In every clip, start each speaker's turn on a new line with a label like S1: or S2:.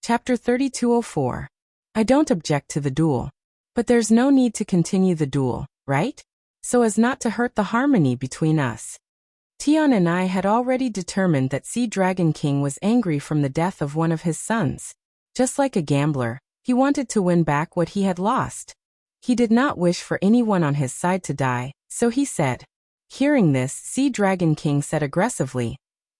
S1: Chapter 3204. I don't object to the duel. But there's no need to continue the duel, right? So as not to hurt the harmony between us. Tian and I had already determined that Sea Dragon King was angry from the death of one of his sons. Just like a gambler, he wanted to win back what he had lost. He did not wish for anyone on his side to die, so he said. Hearing this, Sea Dragon King said aggressively,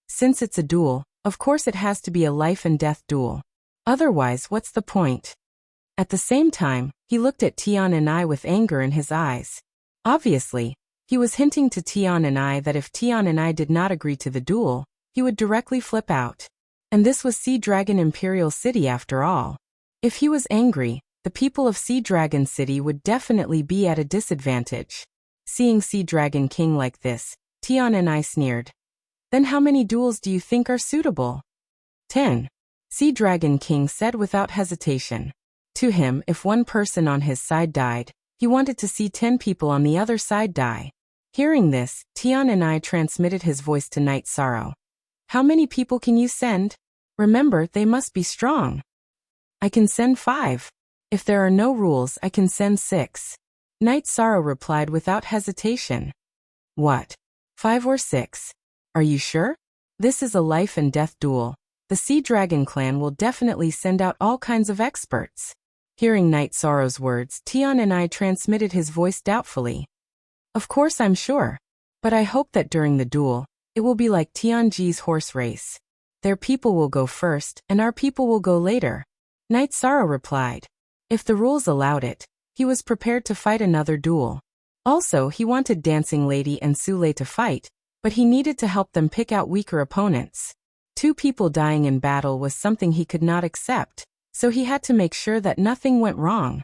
S1: "Since it's a duel, of course it has to be a life and death duel. Otherwise, what's the point?" At the same time, he looked at Tian and I with anger in his eyes. Obviously, he was hinting to Tian and I that if Tian and I did not agree to the duel, he would directly flip out. And this was Sea Dragon Imperial City after all. If he was angry, the people of Sea Dragon City would definitely be at a disadvantage. Seeing Sea Dragon King like this, Tian and I sneered. "Then how many duels do you think are suitable?" 10. Sea Dragon King said without hesitation. To him, if one person on his side died, he wanted to see 10 people on the other side die. Hearing this, Tian and I transmitted his voice to Night Sorrow. "How many people can you send? Remember, they must be strong." "I can send 5. If there are no rules, I can send 6. Night Sorrow replied without hesitation. "What? 5 or 6? Are you sure? This is a life and death duel. The Sea Dragon clan will definitely send out all kinds of experts." Hearing Night Sorrow's words, Tian and I transmitted his voice doubtfully. "Of course I'm sure. But I hope that during the duel, it will be like Tianji's horse race. Their people will go first, and our people will go later." Night Sorrow replied. If the rules allowed it, he was prepared to fight another duel. Also, he wanted Dancing Lady and Sule to fight, but he needed to help them pick out weaker opponents. 2 people dying in battle was something he could not accept, so he had to make sure that nothing went wrong.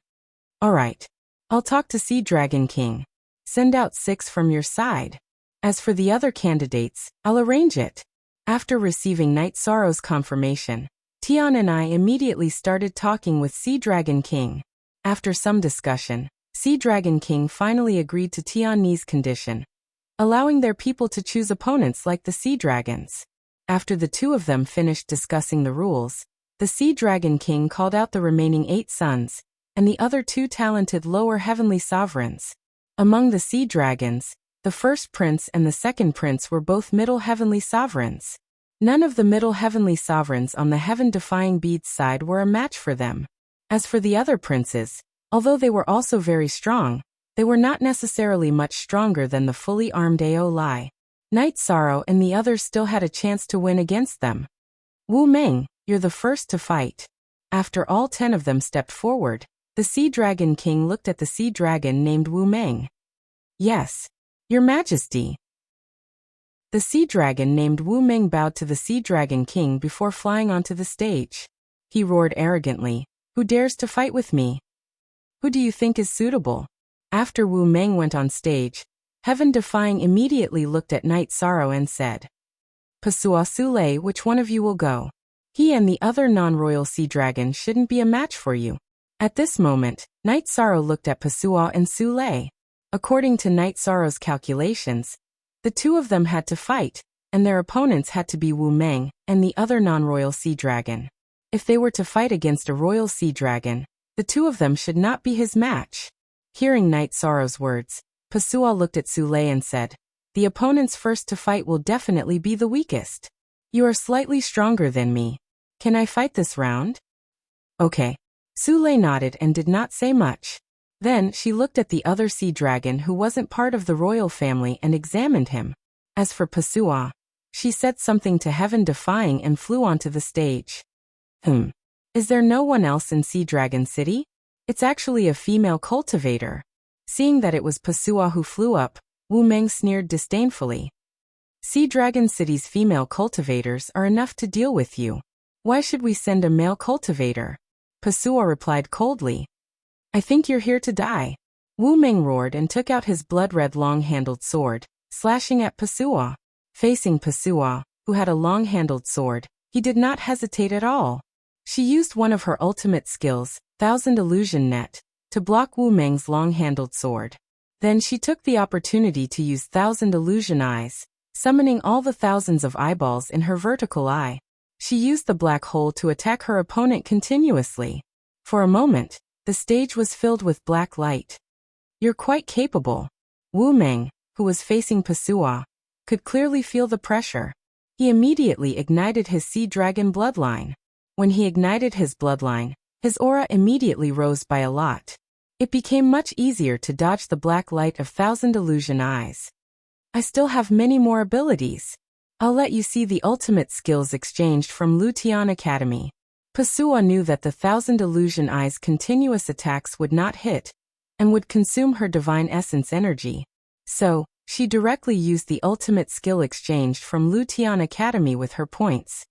S1: "Alright. I'll talk to Sea Dragon King. Send out 6 from your side. As for the other candidates, I'll arrange it." After receiving Night Sorrow's confirmation, Tian and I immediately started talking with Sea Dragon King. After some discussion, Sea Dragon King finally agreed to Tian's condition, allowing their people to choose opponents like the Sea Dragons. After the 2 of them finished discussing the rules, the Sea Dragon King called out the remaining 8 sons, and the other 2 talented lower heavenly sovereigns. Among the Sea Dragons, the first prince and the second prince were both middle heavenly sovereigns. None of the middle heavenly sovereigns on the heaven-defying beads side were a match for them. As for the other princes, although they were also very strong, they were not necessarily much stronger than the fully armed Aolai. Night Sorrow and the others still had a chance to win against them. "Wu Meng, you're the first to fight." After all 10 of them stepped forward, the Sea Dragon King looked at the Sea Dragon named Wu Meng. "Yes, Your Majesty." The Sea Dragon named Wu Meng bowed to the Sea Dragon King before flying onto the stage. He roared arrogantly, "Who dares to fight with me? Who do you think is suitable?" After Wu Meng went on stage, Heaven Defying immediately looked at Night Sorrow and said, "Pasua Sule, which one of you will go? He and the other non-royal sea dragon shouldn't be a match for you." At this moment, Night Sorrow looked at Pasua and Sule. According to Night Sorrow's calculations, the 2 of them had to fight, and their opponents had to be Wu Meng and the other non-royal sea dragon. If they were to fight against a royal sea dragon, the 2 of them should not be his match. Hearing Night Sorrow's words, Pasua looked at Sule and said, "The opponents first to fight will definitely be the weakest. You are slightly stronger than me. Can I fight this round?" "Okay." Sule nodded and did not say much. Then she looked at the other sea dragon who wasn't part of the royal family and examined him. As for Pasua, she said something to Heaven Defying and flew onto the stage. Is there no one else in Sea Dragon City? It's actually a female cultivator." Seeing that it was Pasua who flew up, Wu Meng sneered disdainfully. "Sea Dragon City's female cultivators are enough to deal with you. Why should we send a male cultivator?" Pasua replied coldly. "I think you're here to die." Wu Meng roared and took out his blood-red long-handled sword, slashing at Pasua. Facing Pasua, who had a long-handled sword, he did not hesitate at all. She used one of her ultimate skills, Thousand Illusion Net, to block Wu Meng's long-handled sword. Then she took the opportunity to use 1,000 illusion eyes, summoning all the thousands of eyeballs in her vertical eye. She used the black hole to attack her opponent continuously. For a moment, the stage was filled with black light. You're quite capable. Wu Meng, who was facing Pasua, could clearly feel the pressure. He immediately ignited his sea dragon bloodline. When he ignited his bloodline, his aura immediately rose by a lot. It became much easier to dodge the black light of thousand illusion eyes. I still have many more abilities. I'll let you see the ultimate skills exchanged from Lutian Academy. Pasua knew that the thousand illusion eyes' continuous attacks would not hit, and would consume her divine essence energy. So, she directly used the ultimate skill exchanged from Lutian Academy with her points.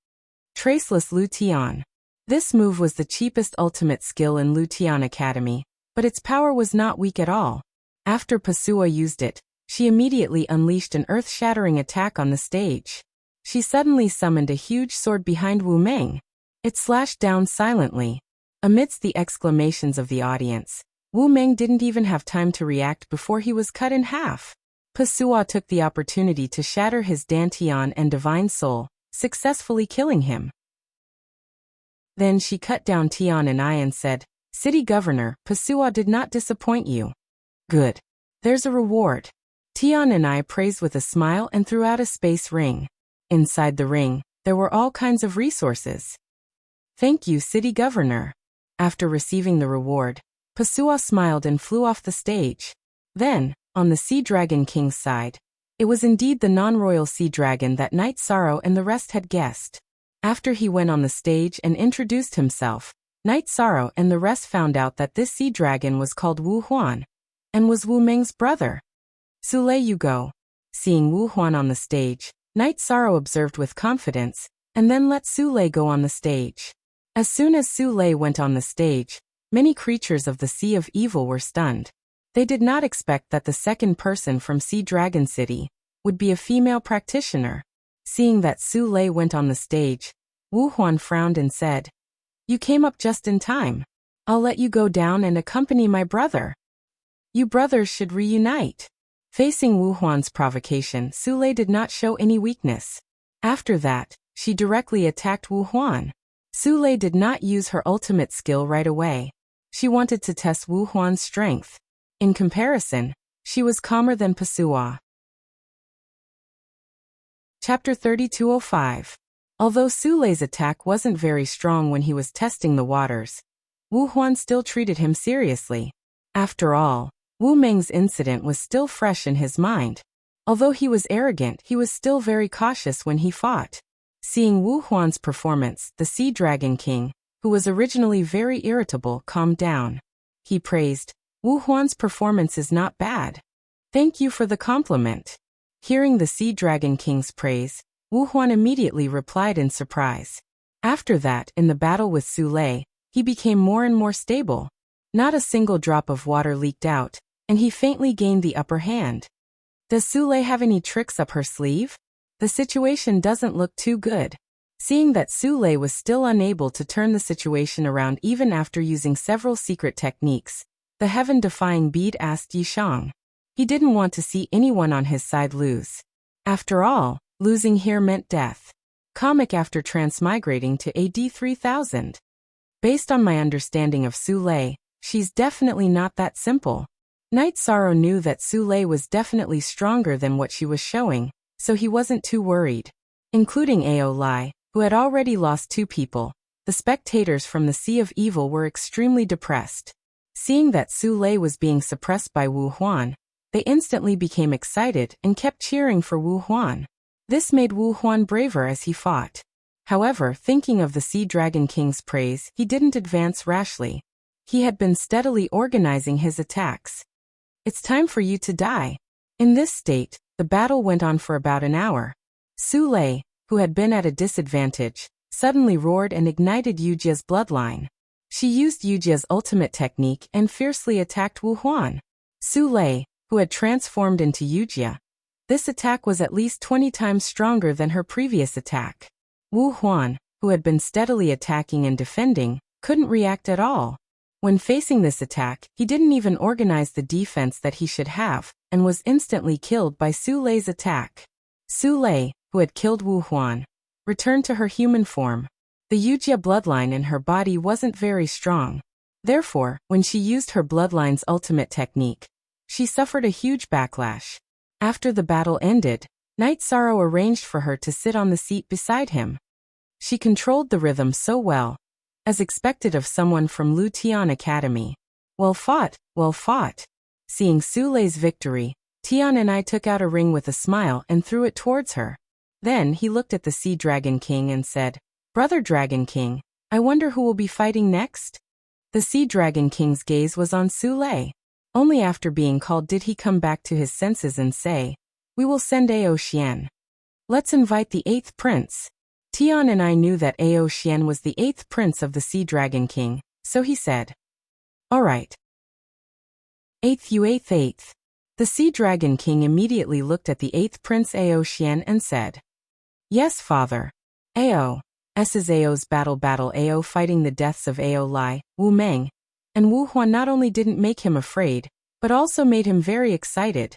S1: Traceless Lutian. This move was the cheapest ultimate skill in Lutian Academy, but its power was not weak at all. After Pasua used it, she immediately unleashed an earth-shattering attack on the stage. She suddenly summoned a huge sword behind Wu Meng. It slashed down silently. Amidst the exclamations of the audience, Wu Meng didn't even have time to react before he was cut in half. Pasua took the opportunity to shatter his Dantian and divine soul, successfully killing him. Then she cut down Tian and I and said, "City Governor, Pasua did not disappoint you. Good. There's a reward." Tian and I praised with a smile and threw out a space ring. Inside the ring, there were all kinds of resources. "Thank you, City Governor." After receiving the reward, Pasua smiled and flew off the stage. Then, on the Sea Dragon King's side, it was indeed the non-royal Sea Dragon that Knight Sorrow and the rest had guessed. After he went on the stage and introduced himself, Knight Sorrow and the rest found out that this Sea Dragon was called Wu Huan, and was Wu Meng's brother. "Sule, you go." Seeing Wu Huan on the stage, Knight Sorrow observed with confidence, and then let Sule go on the stage. As soon as Sule went on the stage, many creatures of the Sea of Evil were stunned. They did not expect that the second person from Sea Dragon City would be a female practitioner. Seeing that Sule went on the stage, Wu Huan frowned and said, "You came up just in time. I'll let you go down and accompany my brother. You brothers should reunite." Facing Wu Huan's provocation, Sule did not show any weakness. After that, she directly attacked Wu Huan. Sule did not use her ultimate skill right away. She wanted to test Wu Huan's strength. In comparison, she was calmer than Pasua. Chapter 3205. Although Sule's attack wasn't very strong when he was testing the waters, Wu Huan still treated him seriously. After all, Wu Meng's incident was still fresh in his mind. Although he was arrogant, he was still very cautious when he fought. Seeing Wu Huan's performance, the Sea Dragon King, who was originally very irritable, calmed down. He praised, "Wu Huan's performance is not bad. Thank you for the compliment." Hearing the Sea Dragon King's praise, Wu Huan immediately replied in surprise. After that, in the battle with Sule, he became more and more stable. Not a single drop of water leaked out, and he faintly gained the upper hand. Does Sule have any tricks up her sleeve? The situation doesn't look too good. Seeing that Sule was still unable to turn the situation around even after using several secret techniques, the heaven-defying bead asked Yishang. He didn't want to see anyone on his side lose. After all, losing here meant death. Comic after transmigrating to AD 3000. Based on my understanding of Sule, she's definitely not that simple. Knight Sorrow knew that Sule was definitely stronger than what she was showing, so he wasn't too worried. Including Ao Lai, who had already lost 2 people, the spectators from the Sea of Evil were extremely depressed. Seeing that Sule was being suppressed by Wu Huan, they instantly became excited and kept cheering for Wu Huan. This made Wu Huan braver as he fought. However, thinking of the Sea Dragon King's praise, he didn't advance rashly. He had been steadily organizing his attacks. "It's time for you to die." In this state, the battle went on for about an hour. Sule, who had been at a disadvantage, suddenly roared and ignited Yujia's bloodline. She used Yujia's ultimate technique and fiercely attacked Wu Huan. Sule, who had transformed into Yujia, this attack was at least 20 times stronger than her previous attack. Wu Huan, who had been steadily attacking and defending, couldn't react at all. When facing this attack, he didn't even organize the defense that he should have, and was instantly killed by Sule's attack. Sule, who had killed Wu Huan, returned to her human form. The Yujia bloodline in her body wasn't very strong. Therefore, when she used her bloodline's ultimate technique, she suffered a huge backlash. After the battle ended, Night Sorrow arranged for her to sit on the seat beside him. She controlled the rhythm so well, as expected of someone from Lu Tian Academy. Well fought, well fought. Seeing Su Lei's victory, Tian and I took out a ring with a smile and threw it towards her. Then he looked at the Sea Dragon King and said, "Brother Dragon King, I wonder who will be fighting next?" The Sea Dragon King's gaze was on Su Lei. Only after being called did he come back to his senses and say, "We will send Ao Xian. Let's invite the 8th prince." Tian and I knew that Ao Xian was the 8th prince of the Sea Dragon King, so he said, "All right. 8th you 8th." The Sea Dragon King immediately looked at the 8th prince Ao Xian and said, "Yes, father. Ao. Is Ao's battle Ao fighting the deaths of Ao Lai, Wu Meng, and Wu Huan not only didn't make him afraid, but also made him very excited.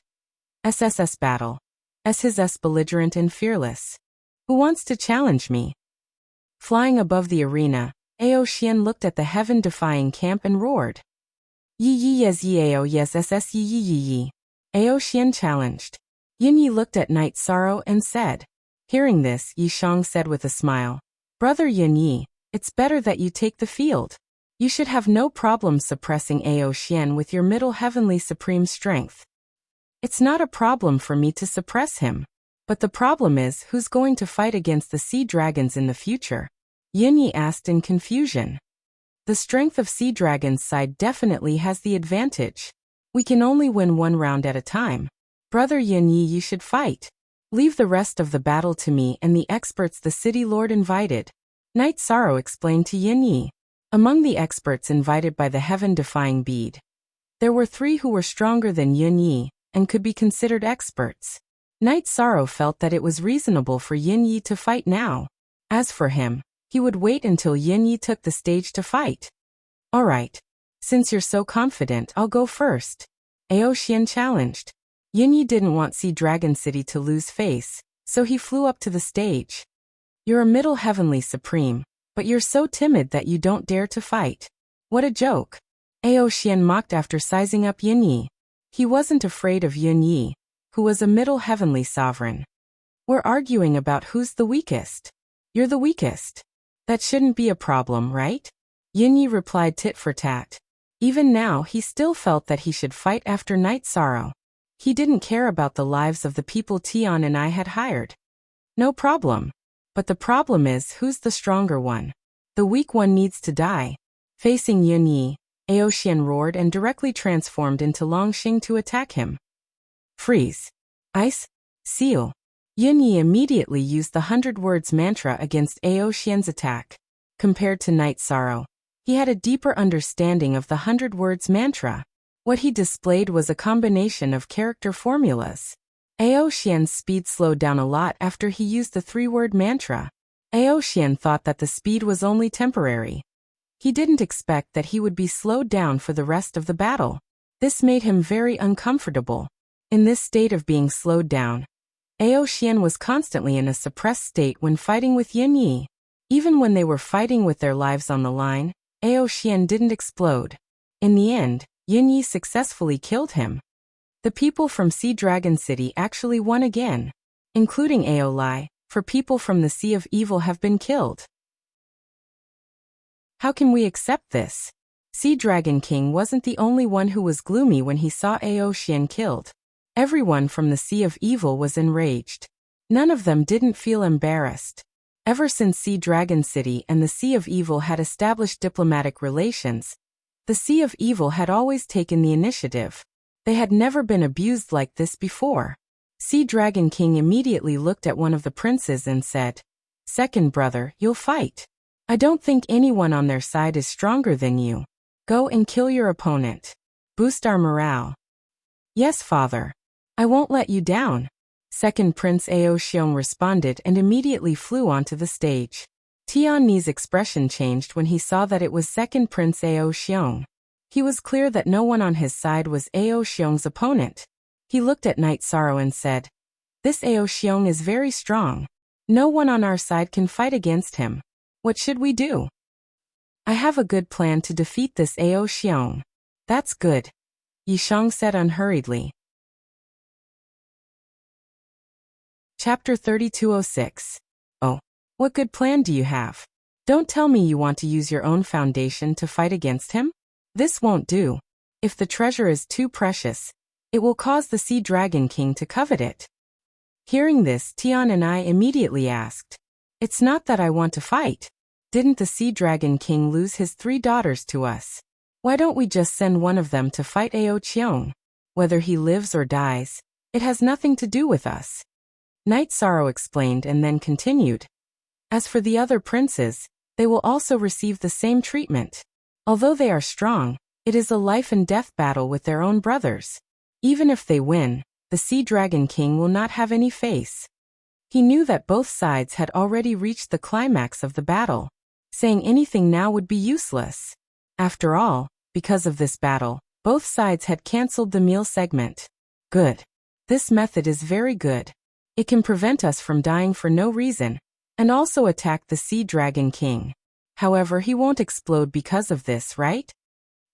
S1: SSS battle. S belligerent and fearless. Who wants to challenge me?" Flying above the arena, Ao Xian looked at the heaven-defying camp and roared, "Yi yi yes yi Ao yes SS yi yi yi yi." Ao Xian challenged. Yin Yi looked at Night Sorrow and said. Hearing this, Yi Shang said with a smile, "Brother Yin Yi, it's better that you take the field. You should have no problem suppressing Ao Xian with your middle heavenly supreme strength." "It's not a problem for me to suppress him. But the problem is who's going to fight against the sea dragons in the future?" Yin Yi asked in confusion. "The strength of sea dragons' side definitely has the advantage. We can only win one round at a time. Brother Yin Yi, you should fight. Leave the rest of the battle to me and the experts the city lord invited." Night Sorrow explained to Yin Yi. Among the experts invited by the heaven-defying bead, there were 3 who were stronger than Yin Yi and could be considered experts. Night Sorrow felt that it was reasonable for Yin Yi to fight now. As for him, he would wait until Yin Yi took the stage to fight. "All right. Since you're so confident, I'll go first," Ao Xian challenged. Yin Yi didn't want Sea Dragon City to lose face, so he flew up to the stage. "You're a middle heavenly supreme, but you're so timid that you don't dare to fight. What a joke." Ao Xian mocked after sizing up Yin Yi. He wasn't afraid of Yin Yi, who was a middle heavenly sovereign. "We're arguing about who's the weakest. You're the weakest. That shouldn't be a problem, right?" Yin Yi replied tit for tat. Even now he still felt that he should fight after Night Sorrow. He didn't care about the lives of the people Tian and I had hired. "No problem. But the problem is who's the stronger one. The weak one needs to die." Facing Yin Yi, Ao Xian roared and directly transformed into Longxing to attack him. Freeze. Ice. Seal. Yin Yi immediately used the 100 words mantra against Ao Xian's attack. Compared to Night Sorrow, he had a deeper understanding of the 100 words mantra. What he displayed was a combination of character formulas. Ao Xian's speed slowed down a lot after he used the 3-word mantra. Ao Xian thought that the speed was only temporary. He didn't expect that he would be slowed down for the rest of the battle. This made him very uncomfortable. In this state of being slowed down, Ao Xian was constantly in a suppressed state when fighting with Yin Yi. Even when they were fighting with their lives on the line, Ao Xian didn't explode. In the end, Yin Yi successfully killed him. The people from Sea Dragon City actually won again, including Ao Lai, for people from the Sea of Evil have been killed. How can we accept this? Sea Dragon King wasn't the only one who was gloomy when he saw Ao Xian killed. Everyone from the Sea of Evil was enraged. None of them didn't feel embarrassed. Ever since Sea Dragon City and the Sea of Evil had established diplomatic relations, the Sea of Evil had always taken the initiative. They had never been abused like this before. Sea Dragon King immediately looked at one of the princes and said, "Second brother, you'll fight. I don't think anyone on their side is stronger than you. Go and kill your opponent. Boost our morale." "Yes, father. I won't let you down." Second Prince Ao Xiong responded and immediately flew onto the stage. Tian Ni's expression changed when he saw that it was Second Prince Ao Xiong. He was clear that no one on his side was Ao Xiong's opponent. He looked at Night Sorrow and said, "This Ao Xiong is very strong. No one on our side can fight against him. What should we do? I have a good plan to defeat this Ao Xiong. That's good, Yisheng said unhurriedly. Chapter 3206. Oh, what good plan do you have? Don't tell me you want to use your own foundation to fight against him? This won't do. If the treasure is too precious, it will cause the Sea Dragon King to covet it. Hearing this, Tian and I immediately asked, It's not that I want to fight. Didn't the Sea Dragon King lose his 3 daughters to us? Why don't we just send one of them to fight Ao Qiong? Whether he lives or dies, it has nothing to do with us. Night Sorrow explained and then continued. As for the other princes, they will also receive the same treatment. Although they are strong, it is a life and death battle with their own brothers. Even if they win, the Sea Dragon King will not have any face. He knew that both sides had already reached the climax of the battle. Saying anything now would be useless. After all, because of this battle, both sides had cancelled the meal segment. Good. This method is very good. It can prevent us from dying for no reason, and also attack the Sea Dragon King. However, he won't explode because of this, right?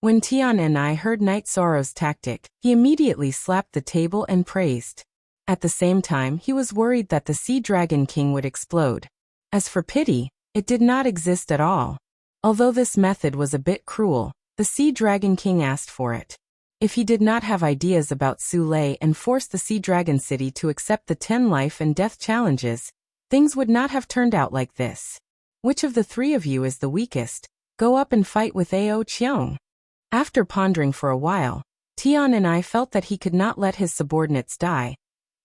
S1: When Tian and I heard Night Sorrow's tactic, he immediately slapped the table and praised. At the same time, he was worried that the Sea Dragon King would explode. As for pity, it did not exist at all. Although this method was a bit cruel, the Sea Dragon King asked for it. If he did not have ideas about Su Lei and forced the Sea Dragon City to accept the 10 life and death challenges, things would not have turned out like this. Which of the 3 of you is the weakest? Go up and fight with Ao Qiong. After pondering for a while, Tian and I felt that he could not let his subordinates die.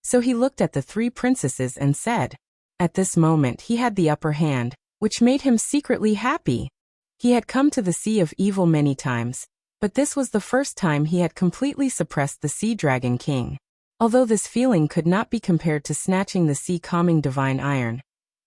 S1: So he looked at the 3 princesses and said. At this moment he had the upper hand, which made him secretly happy. He had come to the Sea of Evil many times, but this was the first time he had completely suppressed the Sea Dragon King. Although this feeling could not be compared to snatching the sea-calming divine iron,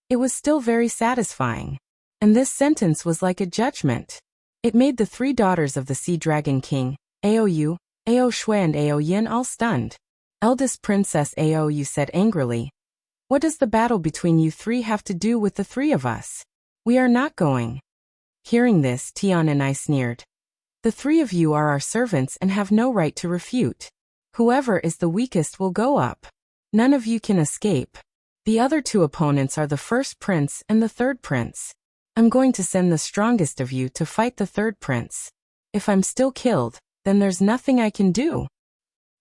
S1: it was still very satisfying. And this sentence was like a judgment. It made the 3 daughters of the Sea Dragon King, Ao Yu, Ao Shui and Ao Yin, all stunned. Eldest Princess Ao Yu said angrily, What does the battle between you 3 have to do with the 3 of us? We are not going. Hearing this, Tian and I sneered. The 3 of you are our servants and have no right to refute. Whoever is the weakest will go up. None of you can escape. The other 2 opponents are the first prince and the 3rd prince. I'm going to send the strongest of you to fight the 3rd prince. If I'm still killed, then there's nothing I can do.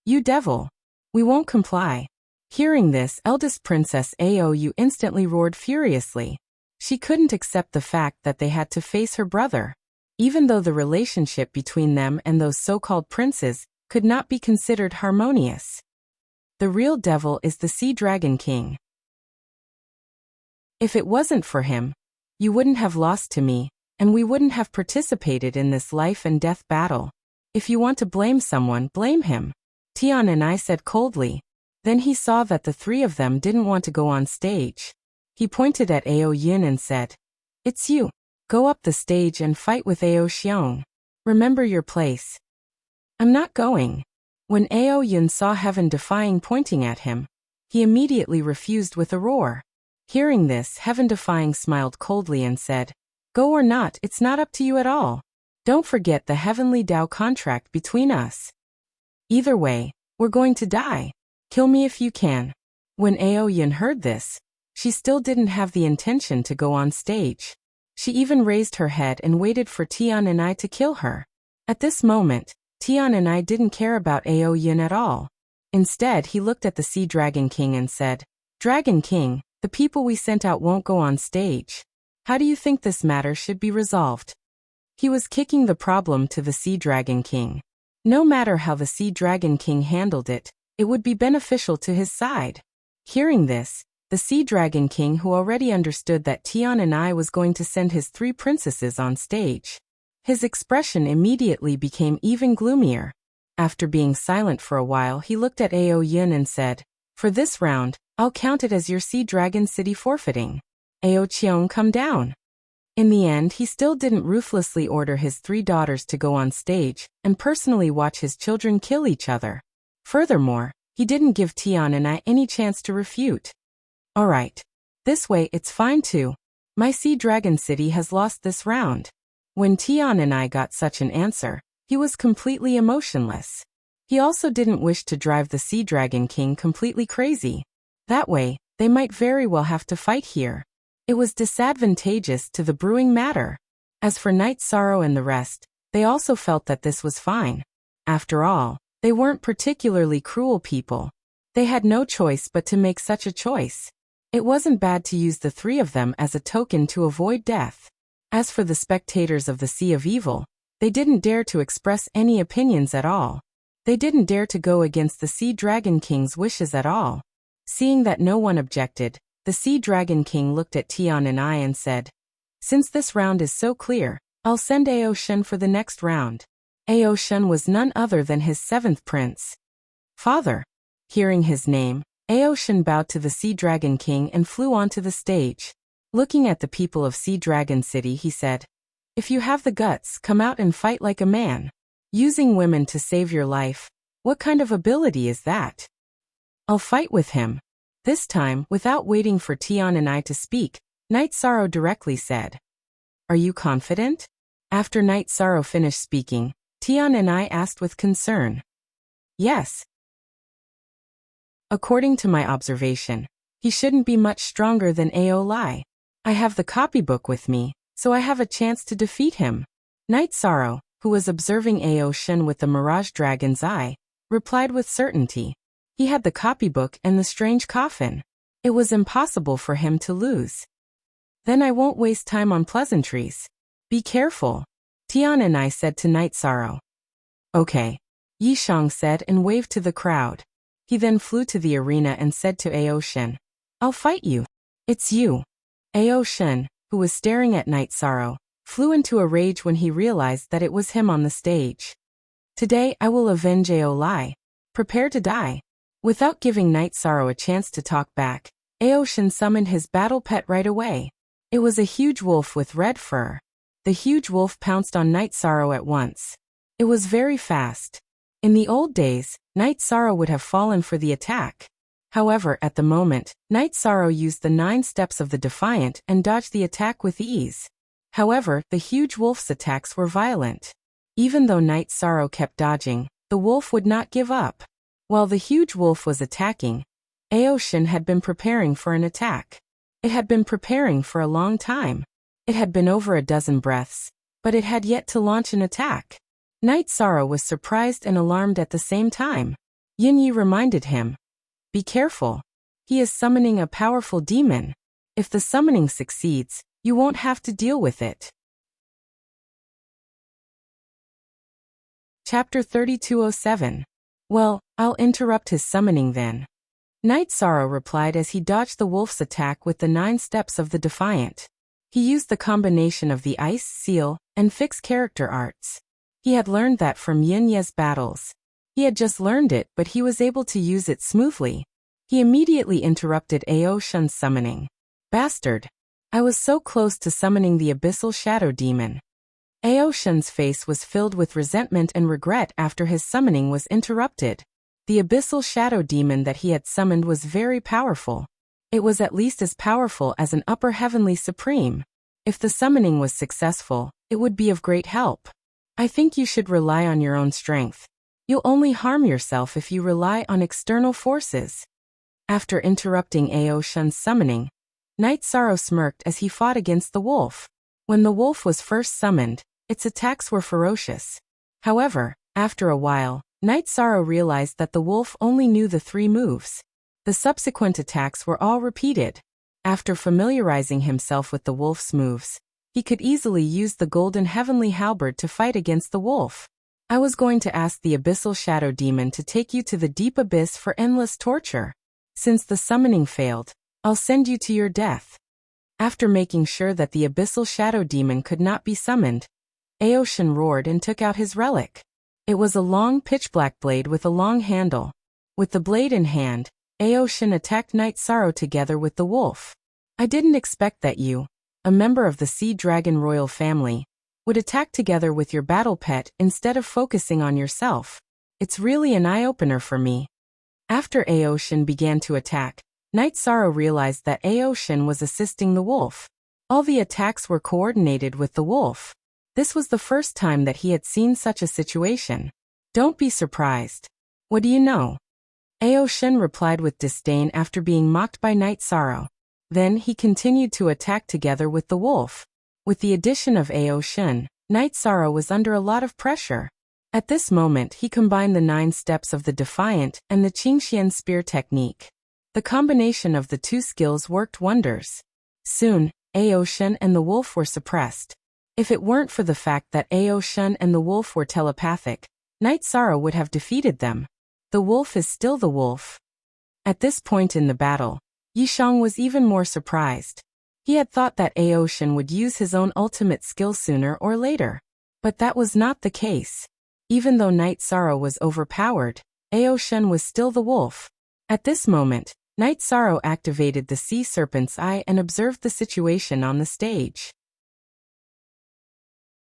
S1: You devil! We won't comply. Hearing this, eldest Princess Ao Yu instantly roared furiously. She couldn't accept the fact that they had to face her brother. Even though the relationship between them and those so-called princes could not be considered harmonious. The real devil is the Sea Dragon King. If it wasn't for him, you wouldn't have lost to me, and we wouldn't have participated in this life and death battle. If you want to blame someone, blame him. Tian and I said coldly. Then he saw that the 3 of them didn't want to go on stage. He pointed at Ao Yin and said, It's you. Go up the stage and fight with Ao Xiong. Remember your place. I'm not going. When Ao Yin saw Heaven Defying pointing at him, he immediately refused with a roar. Hearing this, Heaven Defying smiled coldly and said, Go or not, it's not up to you at all. Don't forget the heavenly Tao contract between us. Either way, we're going to die. Kill me if you can. When Ao Yin heard this, she still didn't have the intention to go on stage. She even raised her head and waited for Tian and I to kill her. At this moment, Tian and I didn't care about Ao Yin at all. Instead, he looked at the Sea Dragon King and said, Dragon King, the people we sent out won't go on stage. How do you think this matter should be resolved? He was kicking the problem to the Sea Dragon King. No matter how the Sea Dragon King handled it, it would be beneficial to his side. Hearing this, the Sea Dragon King, who already understood that Tian and I was going to send his 3 princesses on stage, his expression immediately became even gloomier. After being silent for a while, he looked at Ao Yin and said, For this round, I'll count it as your Sea Dragon City forfeiting. Ao Qiong, come down. In the end, he still didn't ruthlessly order his 3 daughters to go on stage and personally watch his children kill each other. Furthermore, he didn't give Tian and I any chance to refute. All right. This way it's fine too. My Sea Dragon City has lost this round. When Tian and I got such an answer, he was completely emotionless. He also didn't wish to drive the Sea Dragon King completely crazy. That way, they might very well have to fight here. It was disadvantageous to the brewing matter. As for Night Sorrow and the rest, they also felt that this was fine. After all, they weren't particularly cruel people. They had no choice but to make such a choice. It wasn't bad to use the three of them as a token to avoid death. As for the spectators of the Sea of Evil, they didn't dare to express any opinions at all. They didn't dare to go against the Sea Dragon King's wishes at all. Seeing that no one objected, the Sea Dragon King looked at Tian and I and said, "Since this round is so clear, I'll send Ao Shen for the next round." Ao Shen was none other than his seventh prince. Father. Hearing his name, Ao Shen bowed to the Sea Dragon King and flew onto the stage. Looking at the people of Sea Dragon City, he said, "If you have the guts, come out and fight like a man. Using women to save your life, what kind of ability is that?" "I'll fight with him." This time, without waiting for Tian and I to speak, Night Sorrow directly said, "Are you confident?" After Night Sorrow finished speaking, Tian and I asked with concern. "Yes. According to my observation, he shouldn't be much stronger than Ao Lai. I have the copybook with me, so I have a chance to defeat him." Night Sorrow, who was observing Ao Shen with the Mirage Dragon's eye, replied with certainty. He had the copybook and the strange coffin. It was impossible for him to lose. "Then I won't waste time on pleasantries. Be careful," Tian and I said to Night Sorrow. "Okay," Yishang said and waved to the crowd. He then flew to the arena and said to Ao Shen, "I'll fight you." "It's you." Ao Shen, who was staring at Night Sorrow, flew into a rage when he realized that it was him on the stage. "Today I will avenge Ao Lai. Prepare to die." Without giving Night Sorrow a chance to talk back, Ao Shen summoned his battle pet right away. It was a huge wolf with red fur. The huge wolf pounced on Night Sorrow at once. It was very fast. In the old days, Night Sorrow would have fallen for the attack. However, at the moment, Night Sorrow used the 9 steps of the Defiant and dodged the attack with ease. However, the huge wolf's attacks were violent. Even though Night Sorrow kept dodging, the wolf would not give up. While the huge wolf was attacking, Ao Shen had been preparing for an attack. It had been preparing for a long time. It had been over a dozen breaths, but it had yet to launch an attack. Night Sorrow was surprised and alarmed at the same time. Yin Yi reminded him, "Be careful. He is summoning a powerful demon. If the summoning succeeds, you won't have to deal with it." Chapter 3207. "Well, I'll interrupt his summoning then." Night Sorrow replied as he dodged the wolf's attack with the 9 steps of the Defiant. He used the combination of the Ice, Seal, and Fix character arts. He had learned that from Yin Ye's battles. He had just learned it, but he was able to use it smoothly. He immediately interrupted Ao Shen's summoning. "Bastard! I was so close to summoning the Abyssal Shadow Demon." Ao Shen's face was filled with resentment and regret after his summoning was interrupted. The Abyssal Shadow Demon that he had summoned was very powerful. It was at least as powerful as an Upper Heavenly Supreme. If the summoning was successful, it would be of great help. "I think you should rely on your own strength. You'll only harm yourself if you rely on external forces." After interrupting Ao Shen's summoning, Night Sorrow smirked as he fought against the wolf. When the wolf was first summoned, its attacks were ferocious. However, after a while, Night Sorrow realized that the wolf only knew the 3 moves. The subsequent attacks were all repeated. After familiarizing himself with the wolf's moves, he could easily use the Golden Heavenly Halberd to fight against the wolf. "I was going to ask the Abyssal Shadow Demon to take you to the deep abyss for endless torture. Since the summoning failed, I'll send you to your death." After making sure that the Abyssal Shadow Demon could not be summoned, Ao Shen roared and took out his relic. It was a long pitch-black blade with a long handle. With the blade in hand, Ao Shen attacked Night Sorrow together with the wolf. "I didn't expect that you, a member of the Sea Dragon royal family, would attack together with your battle pet instead of focusing on yourself. It's really an eye-opener for me." After Ao Shen began to attack, Night Sorrow realized that Aoshin was assisting the wolf. All the attacks were coordinated with the wolf. This was the first time that he had seen such a situation. Don't be surprised. What do you know? Aoshin replied with disdain after being mocked by Night Sorrow. Then he continued to attack together with the wolf. With the addition of Aoshin, Night Sorrow was under a lot of pressure. At this moment he combined the 9 steps of the Defiant and the Qingxian spear technique. The combination of the 2 skills worked wonders. Soon, Aoshin and the wolf were suppressed. If it weren't for the fact that Aoshin and the wolf were telepathic, Night Sorrow would have defeated them. The wolf is still the wolf. At this point in the battle, Yishang was even more surprised. He had thought that Aoshin would use his own ultimate skill sooner or later. But that was not the case. Even though Night Sorrow was overpowered, Aoshin was still the wolf. At this moment, Night Sorrow activated the Sea Serpent's Eye and observed the situation on the stage.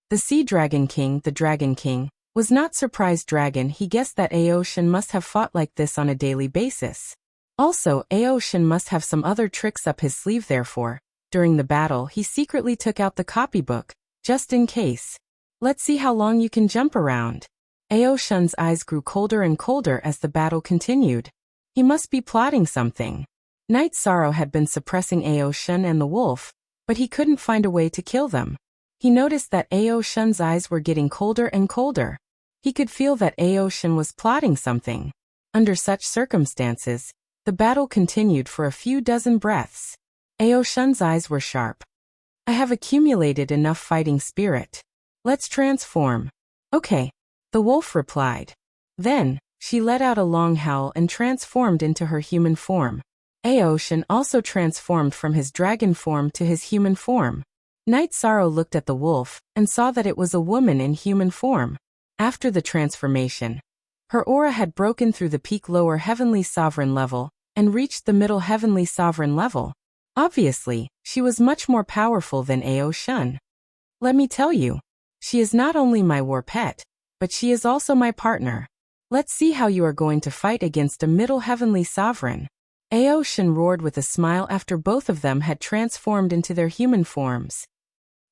S1: The Sea Dragon King, the Dragon King, was not surprised dragon. He guessed that Aoshin must have fought like this on a daily basis. Also, Aoshin must have some other tricks up his sleeve. Therefore, during the battle he secretly took out the copybook, just in case. Let's see how long you can jump around. Aoshin's eyes grew colder and colder as the battle continued. He must be plotting something. Night Sorrow had been suppressing Aoshin and the wolf, but he couldn't find a way to kill them. He noticed that Aoshin's eyes were getting colder and colder. He could feel that Aoshin was plotting something. Under such circumstances, the battle continued for a few dozen breaths. Aoshin's eyes were sharp. I have accumulated enough fighting spirit. Let's transform. Okay, the wolf replied. Then, she let out a long howl and transformed into her human form. Aoshin also transformed from his dragon form to his human form. Night Sorrow looked at the wolf and saw that it was a woman in human form. After the transformation, her aura had broken through the peak lower heavenly sovereign level and reached the middle heavenly sovereign level. Obviously, she was much more powerful than Aoshin. Let me tell you, she is not only my war pet, but she is also my partner. Let's see how you are going to fight against a middle heavenly sovereign. Aoshin roared with a smile after both of them had transformed into their human forms.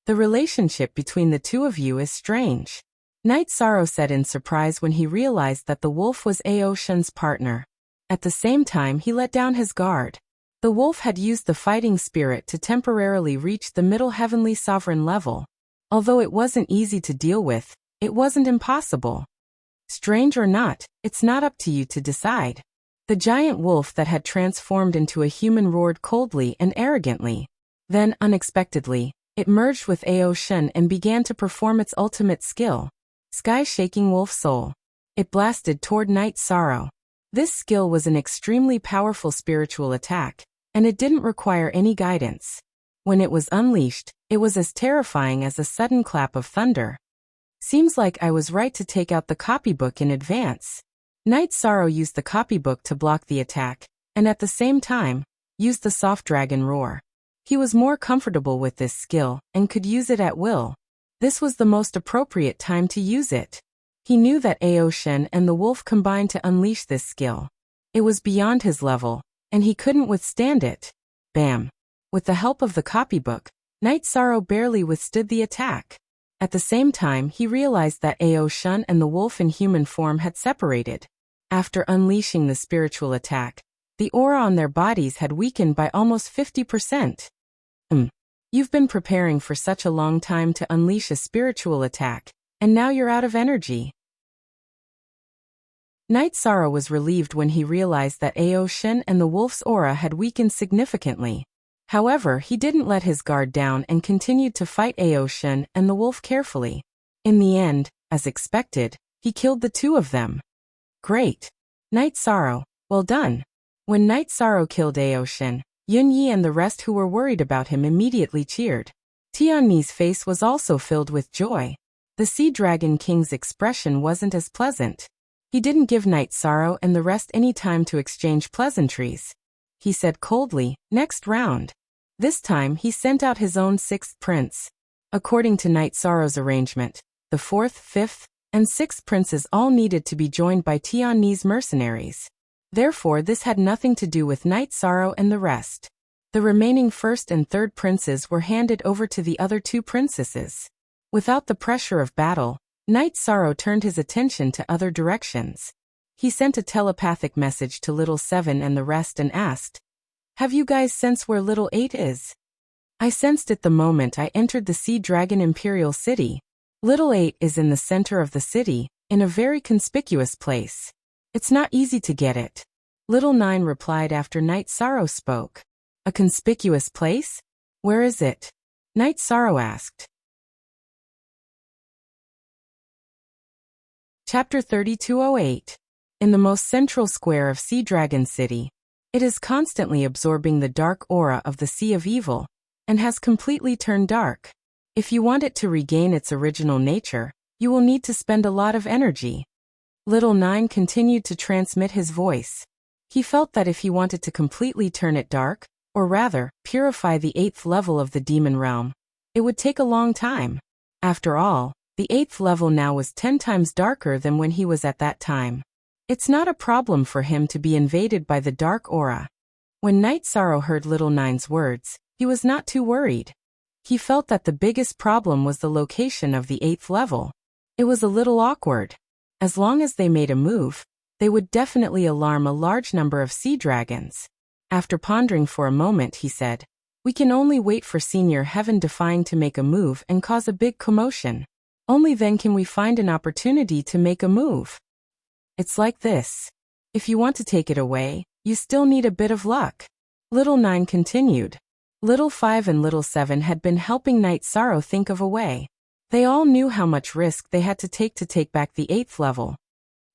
S1: The relationship between the two of you is strange. Night Sorrow said in surprise when he realized that the wolf was Aoshin's partner. At the same time he let down his guard. The wolf had used the fighting spirit to temporarily reach the middle heavenly sovereign level. Although it wasn't easy to deal with, it wasn't impossible. Strange or not, it's not up to you to decide. The giant wolf that had transformed into a human roared coldly and arrogantly. Then, unexpectedly, it merged with Aoshin and began to perform its ultimate skill. Sky-shaking wolf soul. It blasted toward Night Sorrow. This skill was an extremely powerful spiritual attack, and it didn't require any guidance. When it was unleashed, it was as terrifying as a sudden clap of thunder. Seems like I was right to take out the copybook in advance. Night Sorrow used the copybook to block the attack, and at the same time, used the soft dragon roar. He was more comfortable with this skill, and could use it at will. This was the most appropriate time to use it. He knew that Aoshin and the wolf combined to unleash this skill. It was beyond his level, and he couldn't withstand it. Bam! With the help of the copybook, Night Sorrow barely withstood the attack. At the same time he realized that Aoshin and the wolf in human form had separated. After unleashing the spiritual attack, the aura on their bodies had weakened by almost 50%. You've been preparing for such a long time to unleash a spiritual attack, and now you're out of energy. Night Sorrow was relieved when he realized that Aoshin and the wolf's aura had weakened significantly. However, he didn't let his guard down and continued to fight Aoshin and the wolf carefully. In the end, as expected, he killed the two of them. Great! Night Sorrow, well done. When Night Sorrow killed Aoshin, Yunyi and the rest who were worried about him immediately cheered. Tianni's face was also filled with joy. The Sea Dragon King's expression wasn't as pleasant. He didn't give Night Sorrow and the rest any time to exchange pleasantries. He said coldly, "Next round." This time he sent out his own 6th prince. According to Night Sorrow's arrangement, the 4th, 5th, and 6th princes all needed to be joined by Tianni's mercenaries. Therefore this had nothing to do with Night Sorrow and the rest. The remaining first and third princes were handed over to the other two princesses. Without the pressure of battle, Night Sorrow turned his attention to other directions. He sent a telepathic message to Little 7 and the rest and asked, "Have you guys sensed where Little 8 is?" "I sensed it the moment I entered the Sea Dragon Imperial City. Little 8 is in the center of the city, in a very conspicuous place. It's not easy to get it." Little 9 replied after Night Sorrow spoke. "A conspicuous place? Where is it?" Night Sorrow asked. Chapter 3208. In the most central square of Sea Dragon City. It is constantly absorbing the dark aura of the Sea of Evil, and has completely turned dark. If you want it to regain its original nature, you will need to spend a lot of energy. Little 9 continued to transmit his voice. He felt that if he wanted to completely turn it dark, or rather, purify the 8th level of the demon realm, it would take a long time. After all, the 8th level now was 10 times darker than when he was at that time. It's not a problem for him to be invaded by the dark aura. When Night Sorrow heard Little 9's words, he was not too worried. He felt that the biggest problem was the location of the 8th level. It was a little awkward. As long as they made a move, they would definitely alarm a large number of sea dragons. After pondering for a moment, he said, "We can only wait for Senior Heaven Defying to make a move and cause a big commotion. Only then can we find an opportunity to make a move. It's like this. If you want to take it away, you still need a bit of luck." Little 9 continued. Little 5 and Little 7 had been helping Night Sorrow think of a way. They all knew how much risk they had to take back the 8th level.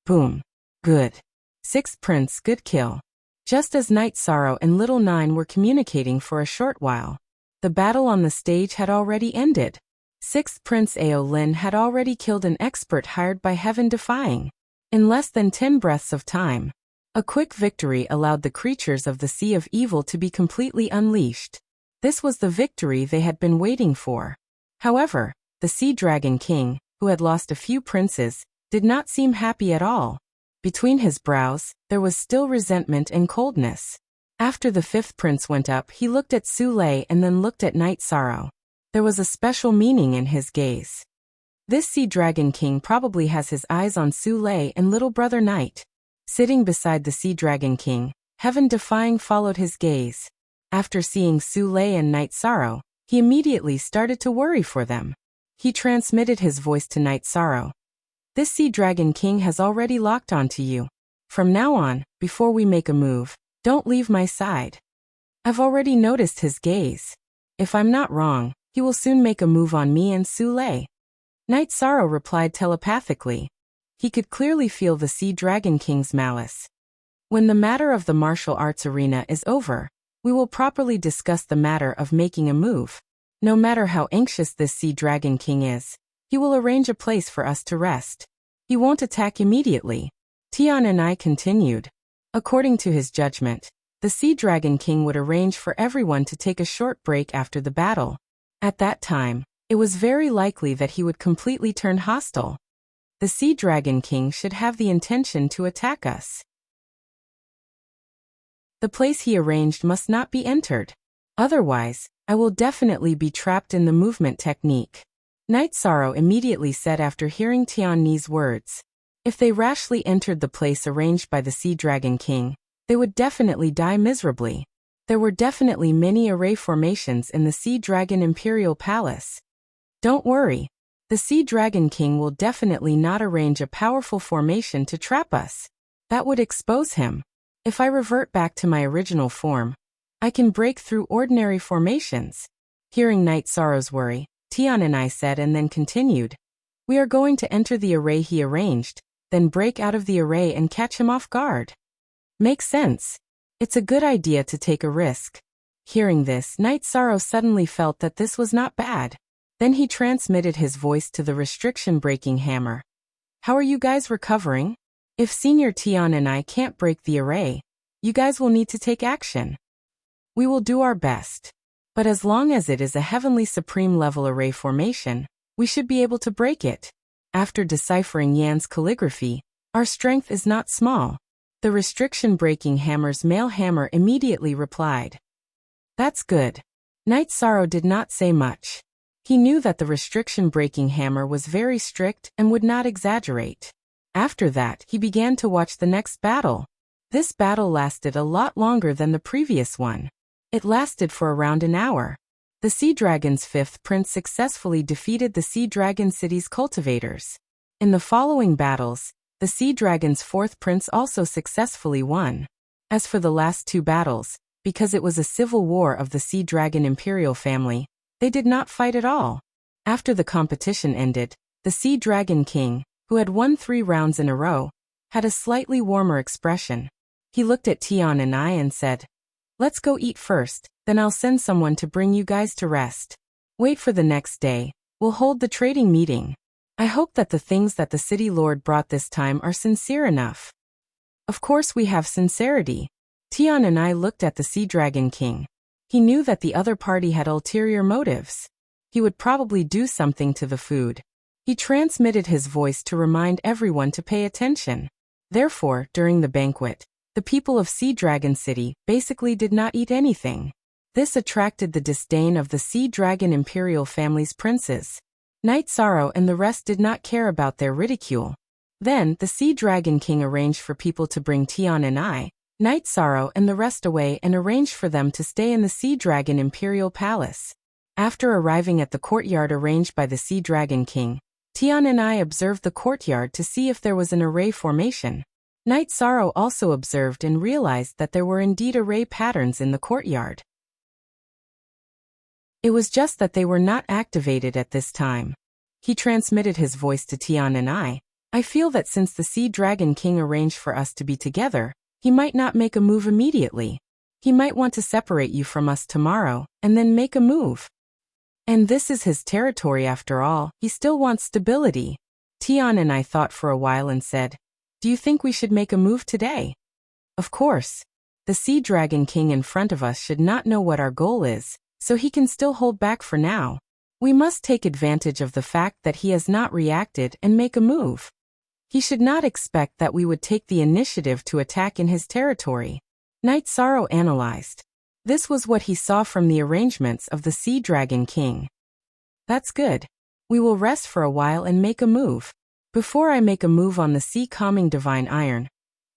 S1: Boom. Good. 6th Prince, good kill. Just as Night Sorrow and Little 9 were communicating for a short while, the battle on the stage had already ended. 6th Prince Ao Lin had already killed an expert hired by Heaven Defying. In less than 10 breaths of time, a quick victory allowed the creatures of the Sea of Evil to be completely unleashed. This was the victory they had been waiting for. However, the Sea Dragon King, who had lost a few princes, did not seem happy at all. Between his brows, there was still resentment and coldness. After the 5th prince went up, he looked at Su Lei and then looked at Night Sorrow. There was a special meaning in his gaze. This Sea Dragon King probably has his eyes on Su Lei and little brother Night. Sitting beside the Sea Dragon King, Heaven Defying followed his gaze. After seeing Su Lei and Night Sorrow, he immediately started to worry for them. He transmitted his voice to Night Sorrow. "This Sea Dragon King has already locked onto you. From now on, before we make a move, don't leave my side." I've already noticed his gaze. If I'm not wrong, he will soon make a move on me and Su Lei. Night Sorrow replied telepathically. He could clearly feel the Sea Dragon King's malice. "When the matter of the martial arts arena is over, we will properly discuss the matter of making a move. No matter how anxious this Sea Dragon King is, he will arrange a place for us to rest. He won't attack immediately." Tian and I continued. According to his judgment, the Sea Dragon King would arrange for everyone to take a short break after the battle. At that time, it was very likely that he would completely turn hostile. The Sea Dragon King should have the intention to attack us. The place he arranged must not be entered. Otherwise, I will definitely be trapped in the movement technique. Night Sorrow immediately said after hearing Tian Ni's words. If they rashly entered the place arranged by the Sea Dragon King, they would definitely die miserably. There were definitely many array formations in the Sea Dragon Imperial Palace. Don't worry. The Sea Dragon King will definitely not arrange a powerful formation to trap us. That would expose him. If I revert back to my original form, I can break through ordinary formations. Hearing Night Sorrow's worry, Tian and I said and then continued. We are going to enter the array he arranged, then break out of the array and catch him off guard. Makes sense. It's a good idea to take a risk. Hearing this, Night Sorrow suddenly felt that this was not bad. Then he transmitted his voice to the restriction-breaking hammer. How are you guys recovering? If Senior Tian and I can't break the array, you guys will need to take action. We will do our best. But as long as it is a Heavenly Supreme level array formation, we should be able to break it. After deciphering Yan's calligraphy, our strength is not small. The restriction-breaking hammer's male hammer immediately replied. That's good. Night Sorrow did not say much. He knew that the restriction-breaking hammer was very strict and would not exaggerate. After that, he began to watch the next battle. This battle lasted a lot longer than the previous one. It lasted for around an hour. The Sea Dragon's fifth prince successfully defeated the Sea Dragon City's cultivators. In the following battles, the Sea Dragon's fourth prince also successfully won. As for the last two battles, because it was a civil war of the Sea Dragon Imperial family, they did not fight at all. After the competition ended, the Sea Dragon King, who had won 3 rounds in a row, had a slightly warmer expression. He looked at Tian and I and said, "Let's go eat first, then I'll send someone to bring you guys to rest. Wait for the next day, we'll hold the trading meeting. I hope that the things that the city lord brought this time are sincere enough." Of course we have sincerity. Tian and I looked at the Sea Dragon King. He knew that the other party had ulterior motives. He would probably do something to the food. He transmitted his voice to remind everyone to pay attention. Therefore, during the banquet, the people of Sea Dragon City basically did not eat anything. This attracted the disdain of the Sea Dragon Imperial family's princes. Night Sorrow and the rest did not care about their ridicule. Then, the Sea Dragon King arranged for people to bring Tian and I, Night Sorrow and the rest away and arranged for them to stay in the Sea Dragon Imperial Palace. After arriving at the courtyard arranged by the Sea Dragon King, Tian and I observed the courtyard to see if there was an array formation. Night Sorrow also observed and realized that there were indeed array patterns in the courtyard. It was just that they were not activated at this time. He transmitted his voice to Tian and I feel that since the Sea Dragon King arranged for us to be together, he might not make a move immediately. He might want to separate you from us tomorrow, and then make a move. And this is his territory after all, he still wants stability. Tian and I thought for a while and said, "Do you think we should make a move today?" Of course. The Sea Dragon King in front of us should not know what our goal is, so he can still hold back for now. We must take advantage of the fact that he has not reacted and make a move. He should not expect that we would take the initiative to attack in his territory. Night Sorrow analyzed. This was what he saw from the arrangements of the Sea Dragon King. That's good. We will rest for a while and make a move. Before I make a move on the Sea Calming Divine Iron,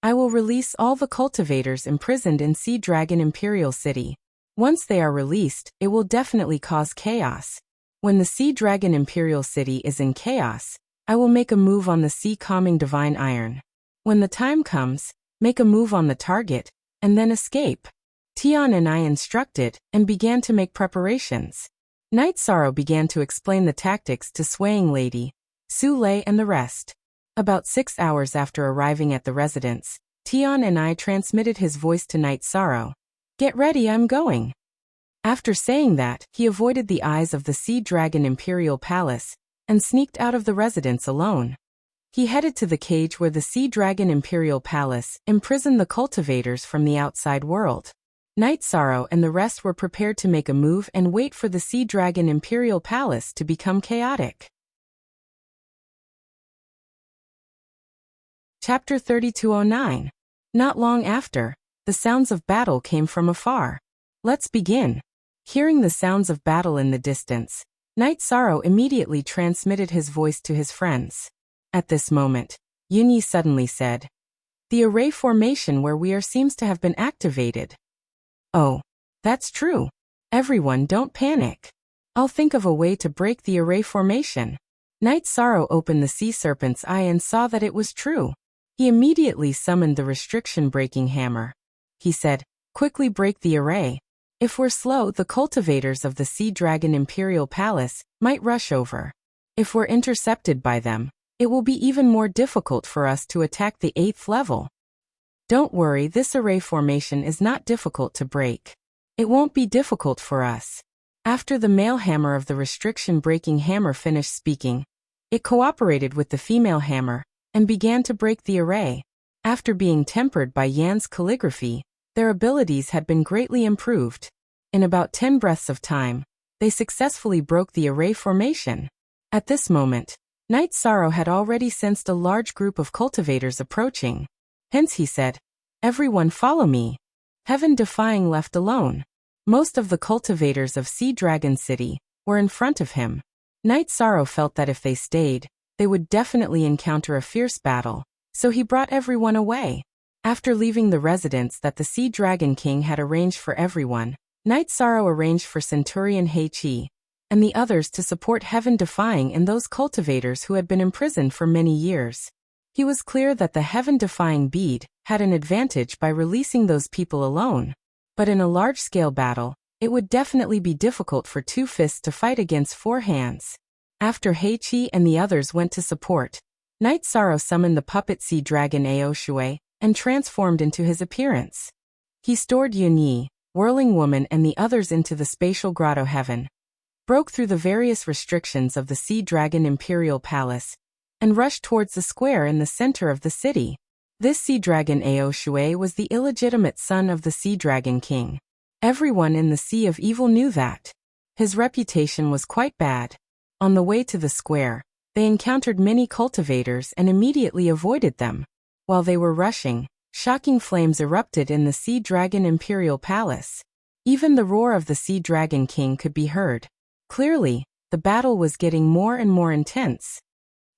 S1: I will release all the cultivators imprisoned in Sea Dragon Imperial City. Once they are released, it will definitely cause chaos. When the Sea Dragon Imperial City is in chaos, I will make a move on the Sea Calming Divine Iron. When the time comes, make a move on the target, and then escape. Tian and I instructed, and began to make preparations. Night Sorrow began to explain the tactics to Swaying Lady, Su Lei and the rest. About 6 hours after arriving at the residence, Tian and I transmitted his voice to Night Sorrow. "Get ready, I'm going." After saying that, he avoided the eyes of the Sea Dragon Imperial Palace, and sneaked out of the residence alone. He headed to the cage where the Sea Dragon Imperial Palace imprisoned the cultivators from the outside world. Night Sorrow and the rest were prepared to make a move and wait for the Sea Dragon Imperial Palace to become chaotic. Chapter 3209. Not long after, the sounds of battle came from afar. Let's begin. Hearing the sounds of battle in the distance, Night Sorrow immediately transmitted his voice to his friends. At this moment, Yunyi suddenly said, "The array formation where we are seems to have been activated." "Oh, that's true. Everyone don't panic. I'll think of a way to break the array formation." Night Sorrow opened the sea serpent's eye and saw that it was true. He immediately summoned the restriction-breaking hammer. He said, "Quickly break the array. If we're slow, the cultivators of the Sea Dragon Imperial Palace might rush over. If we're intercepted by them, it will be even more difficult for us to attack the 8th level. Don't worry, this array formation is not difficult to break. It won't be difficult for us." After the male hammer of the restriction-breaking hammer finished speaking, it cooperated with the female hammer and began to break the array. After being tempered by Yan's calligraphy, their abilities had been greatly improved. In about 10 breaths of time, they successfully broke the array formation. At this moment, Night Sorrow had already sensed a large group of cultivators approaching. Hence he said, Everyone follow me. Heaven defying left alone. Most of the cultivators of Sea Dragon City were in front of him. Night Sorrow felt that if they stayed, they would definitely encounter a fierce battle, so he brought everyone away. After leaving the residence that the Sea Dragon King had arranged for everyone, Night Sorrow arranged for Centurion Heichi and the others to support Heaven Defying and those cultivators who had been imprisoned for many years. He was clear that the Heaven Defying bead had an advantage by releasing those people alone. But in a large-scale battle, it would definitely be difficult for two fists to fight against four hands. After Heichi and the others went to support, Night Sorrow summoned the puppet sea dragon Aoshui and transformed into his appearance. He stored Yunyi, Whirling Woman and the others into the spatial grotto heaven, broke through the various restrictions of the Sea Dragon Imperial Palace, and rushed towards the square in the center of the city. This sea dragon Aoshui was the illegitimate son of the Sea Dragon King. Everyone in the Sea of Evil knew that. His reputation was quite bad. On the way to the square, they encountered many cultivators and immediately avoided them. While they were rushing, shocking flames erupted in the Sea Dragon Imperial Palace. Even the roar of the Sea Dragon King could be heard. Clearly, the battle was getting more and more intense.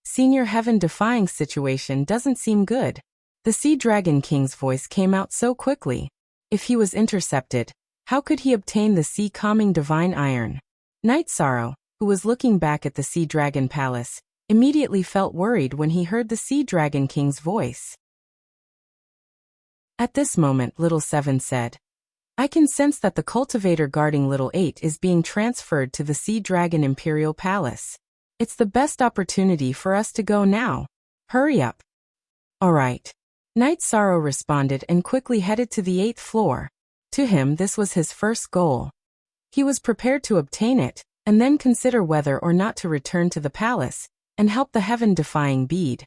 S1: Senior Heaven Defying situation doesn't seem good. The Sea Dragon King's voice came out so quickly. If he was intercepted, how could he obtain the Sea Calming Divine Iron? Night Sorrow, who was looking back at the Sea Dragon Palace, immediately felt worried when he heard the Sea Dragon King's voice. At this moment, Little 7 said, I can sense that the cultivator guarding Little 8 is being transferred to the Sea Dragon Imperial Palace. It's the best opportunity for us to go now. Hurry up. All right. Night Sorrow responded and quickly headed to the 8th floor. To him, this was his first goal. He was prepared to obtain it, and then consider whether or not to return to the palace and help the Heaven-Defying bead.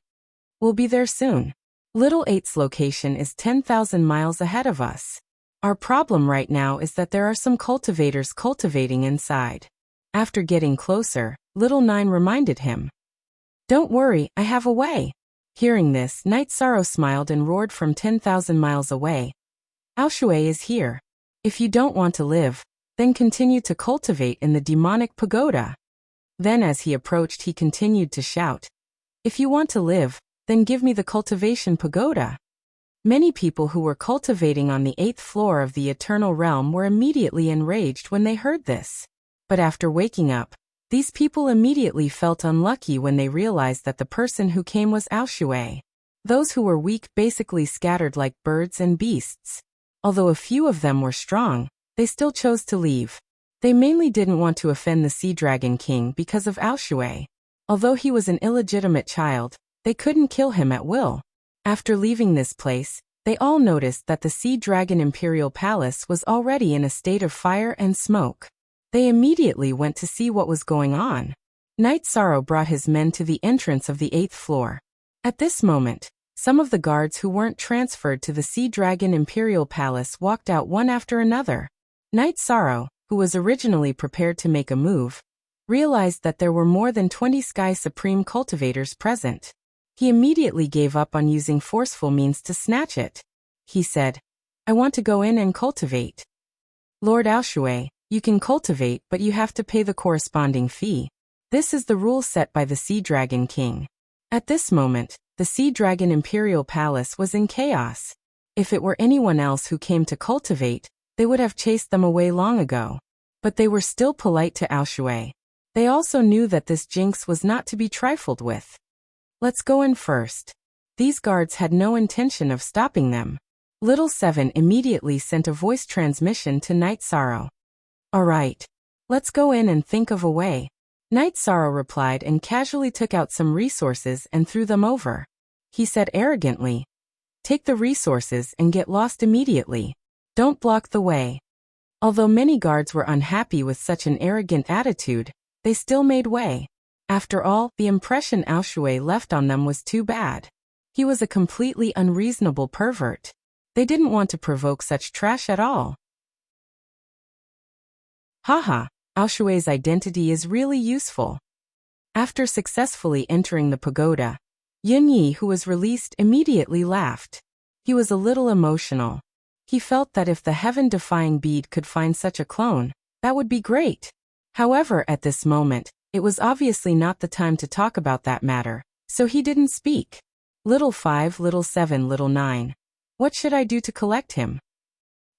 S1: We'll be there soon. Little 8's location is 10,000 miles ahead of us. Our problem right now is that there are some cultivators cultivating inside. After getting closer, Little 9 reminded him. Don't worry, I have a way. Hearing this, Night Sorrow smiled and roared from 10,000 miles away. Aoshui is here. If you don't want to live, then continue to cultivate in the demonic pagoda. Then as he approached, he continued to shout. If you want to live, then give me the cultivation pagoda. Many people who were cultivating on the 8th floor of the Eternal Realm were immediately enraged when they heard this. But after waking up, these people immediately felt unlucky when they realized that the person who came was Aoshui. Those who were weak basically scattered like birds and beasts. Although a few of them were strong, they still chose to leave. They mainly didn't want to offend the Sea Dragon King because of Aoshui. Although he was an illegitimate child, they couldn't kill him at will. After leaving this place, they all noticed that the Sea Dragon Imperial Palace was already in a state of fire and smoke. They immediately went to see what was going on. Night Sorrow brought his men to the entrance of the 8th floor. At this moment, some of the guards who weren't transferred to the Sea Dragon Imperial Palace walked out one after another. Night Sorrow, who was originally prepared to make a move, realized that there were more than 20 Sky Supreme cultivators present. He immediately gave up on using forceful means to snatch it. He said, I want to go in and cultivate. Lord Aoshui, you can cultivate, but you have to pay the corresponding fee. This is the rule set by the Sea Dragon King. At this moment, the Sea Dragon Imperial Palace was in chaos. If it were anyone else who came to cultivate, they would have chased them away long ago. But they were still polite to Aoshui. They also knew that this jinx was not to be trifled with. Let's go in first. These guards had no intention of stopping them. Little 7 immediately sent a voice transmission to Night Sorrow. All right. Let's go in and think of a way. Night Sorrow replied and casually took out some resources and threw them over. He said arrogantly, take the resources and get lost immediately. Don't block the way. Although many guards were unhappy with such an arrogant attitude, they still made way. After all, the impression Aoshui left on them was too bad. He was a completely unreasonable pervert. They didn't want to provoke such trash at all. Haha, Aoshui's identity is really useful. After successfully entering the pagoda, Yunyi, who was released, immediately laughed. He was a little emotional. He felt that if the heaven-defying bead could find such a clone, that would be great. However, at this moment, it was obviously not the time to talk about that matter, so he didn't speak. Little 5, little 7, little 9. What should I do to collect him?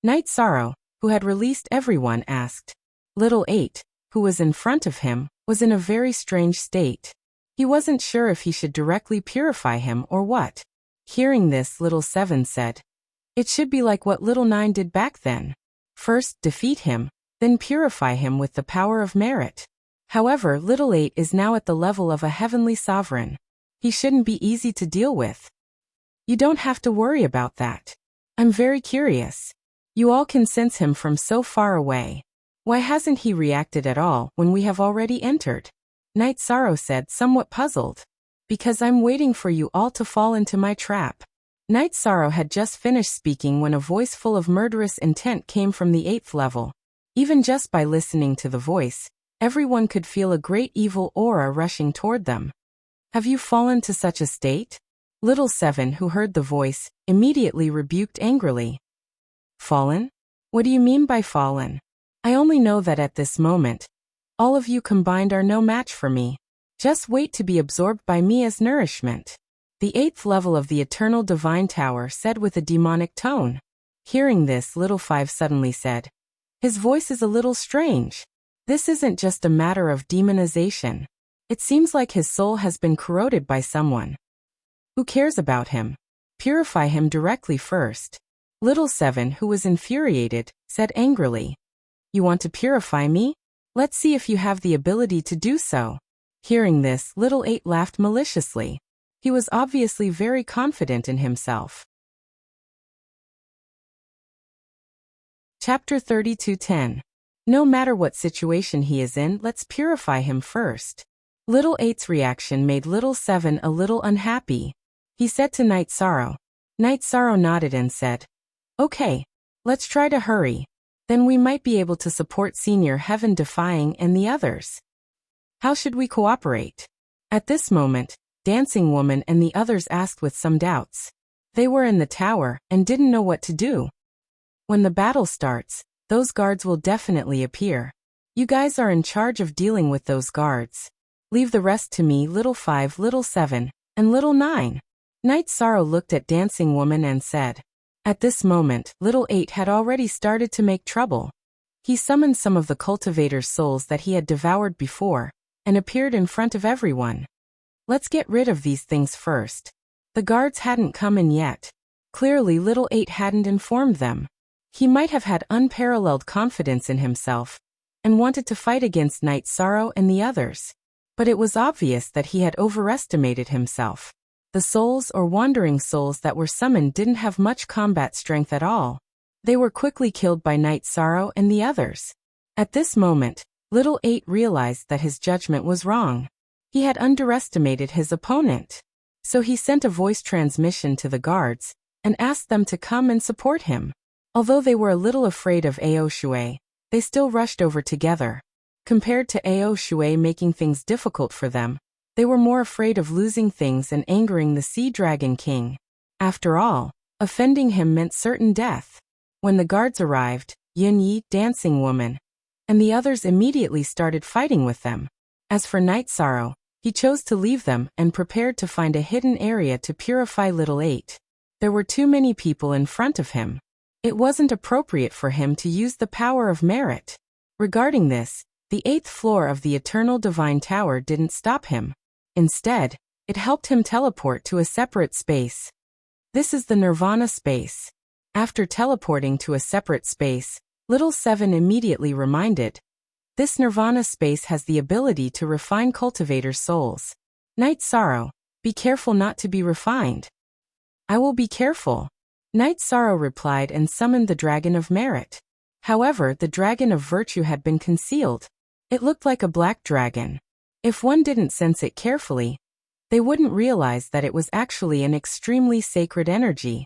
S1: Night Sorrow, who had released everyone, asked. Little 8, who was in front of him, was in a very strange state. He wasn't sure if he should directly purify him or what. Hearing this, little 7 said, "It should be like what little 9 did back then. First, defeat him, then purify him with the power of merit." However, little 8 is now at the level of a heavenly sovereign. He shouldn't be easy to deal with. You don't have to worry about that. I'm very curious. You all can sense him from so far away. Why hasn't he reacted at all when we have already entered? Night Sorrow said, somewhat puzzled. Because I'm waiting for you all to fall into my trap. Night Sorrow had just finished speaking when a voice full of murderous intent came from the 8th level. Even just by listening to the voice, everyone could feel a great evil aura rushing toward them. Have you fallen to such a state? Little 7, who heard the voice, immediately rebuked angrily. Fallen? What do you mean by fallen? I only know that at this moment, all of you combined are no match for me. Just wait to be absorbed by me as nourishment. The 8th level of the Eternal Divine Tower said with a demonic tone. Hearing this, little 5 suddenly said, his voice is a little strange. This isn't just a matter of demonization. It seems like his soul has been corroded by someone. Who cares about him? Purify him directly first. Little 7, who was infuriated, said angrily. You want to purify me? Let's see if you have the ability to do so. Hearing this, little 8 laughed maliciously. He was obviously very confident in himself. Chapter 32:10. No matter what situation he is in, let's purify him first. Little 8's reaction made little 7 a little unhappy. He said to Night Sorrow. Night Sorrow nodded and said, okay, let's try to hurry. Then we might be able to support Senior Heaven Defying and the others. How should we cooperate? At this moment, Dancing Woman and the others asked with some doubts. They were in the tower and didn't know what to do. When the battle starts, those guards will definitely appear. You guys are in charge of dealing with those guards. Leave the rest to me, little 5, little 7, and little 9. Night Sorrow looked at Dancing Woman and said. At this moment, little 8 had already started to make trouble. He summoned some of the cultivator's souls that he had devoured before, and appeared in front of everyone. Let's get rid of these things first. The guards hadn't come in yet. Clearly little 8 hadn't informed them. He might have had unparalleled confidence in himself, and wanted to fight against Night Sorrow and the others. But it was obvious that he had overestimated himself. The souls or wandering souls that were summoned didn't have much combat strength at all. They were quickly killed by Night Sorrow and the others. At this moment, little 8 realized that his judgment was wrong. He had underestimated his opponent. So he sent a voice transmission to the guards, and asked them to come and support him. Although they were a little afraid of Ao Shui, they still rushed over together. Compared to Ao Shui making things difficult for them, they were more afraid of losing things and angering the Sea Dragon King. After all, offending him meant certain death. When the guards arrived, Yin Yi, Dancing Woman, and the others immediately started fighting with them. As for Night Sorrow, he chose to leave them and prepared to find a hidden area to purify little 8. There were too many people in front of him. It wasn't appropriate for him to use the power of merit. Regarding this, the 8th floor of the Eternal Divine Tower didn't stop him. Instead, it helped him teleport to a separate space. This is the Nirvana space. After teleporting to a separate space, little 7 immediately reminded. This Nirvana space has the ability to refine cultivators' souls. Night Sorrow, be careful not to be refined. I will be careful. Night Sorrow replied and summoned the Dragon of Merit. However, the Dragon of Virtue had been concealed. It looked like a black dragon. If one didn't sense it carefully, they wouldn't realize that it was actually an extremely sacred energy.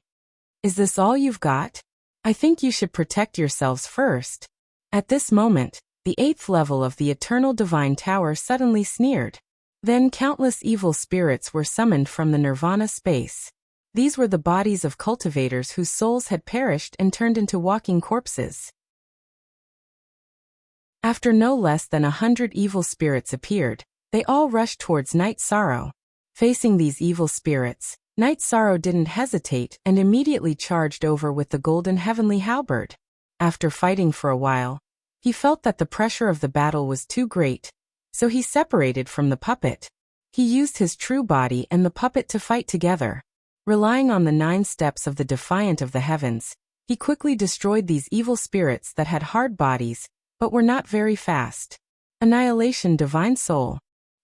S1: Is this all you've got? I think you should protect yourselves first. At this moment, the 8th level of the Eternal Divine Tower suddenly sneered. Then countless evil spirits were summoned from the Nirvana space. These were the bodies of cultivators whose souls had perished and turned into walking corpses. After no less than 100 evil spirits appeared, they all rushed towards Night Sorrow. Facing these evil spirits, Night Sorrow didn't hesitate and immediately charged over with the golden heavenly halberd. After fighting for a while, he felt that the pressure of the battle was too great, so he separated from the puppet. He used his true body and the puppet to fight together. Relying on the 9 steps of the Defiant of the Heavens, he quickly destroyed these evil spirits that had hard bodies, but were not very fast. Annihilation Divine Soul.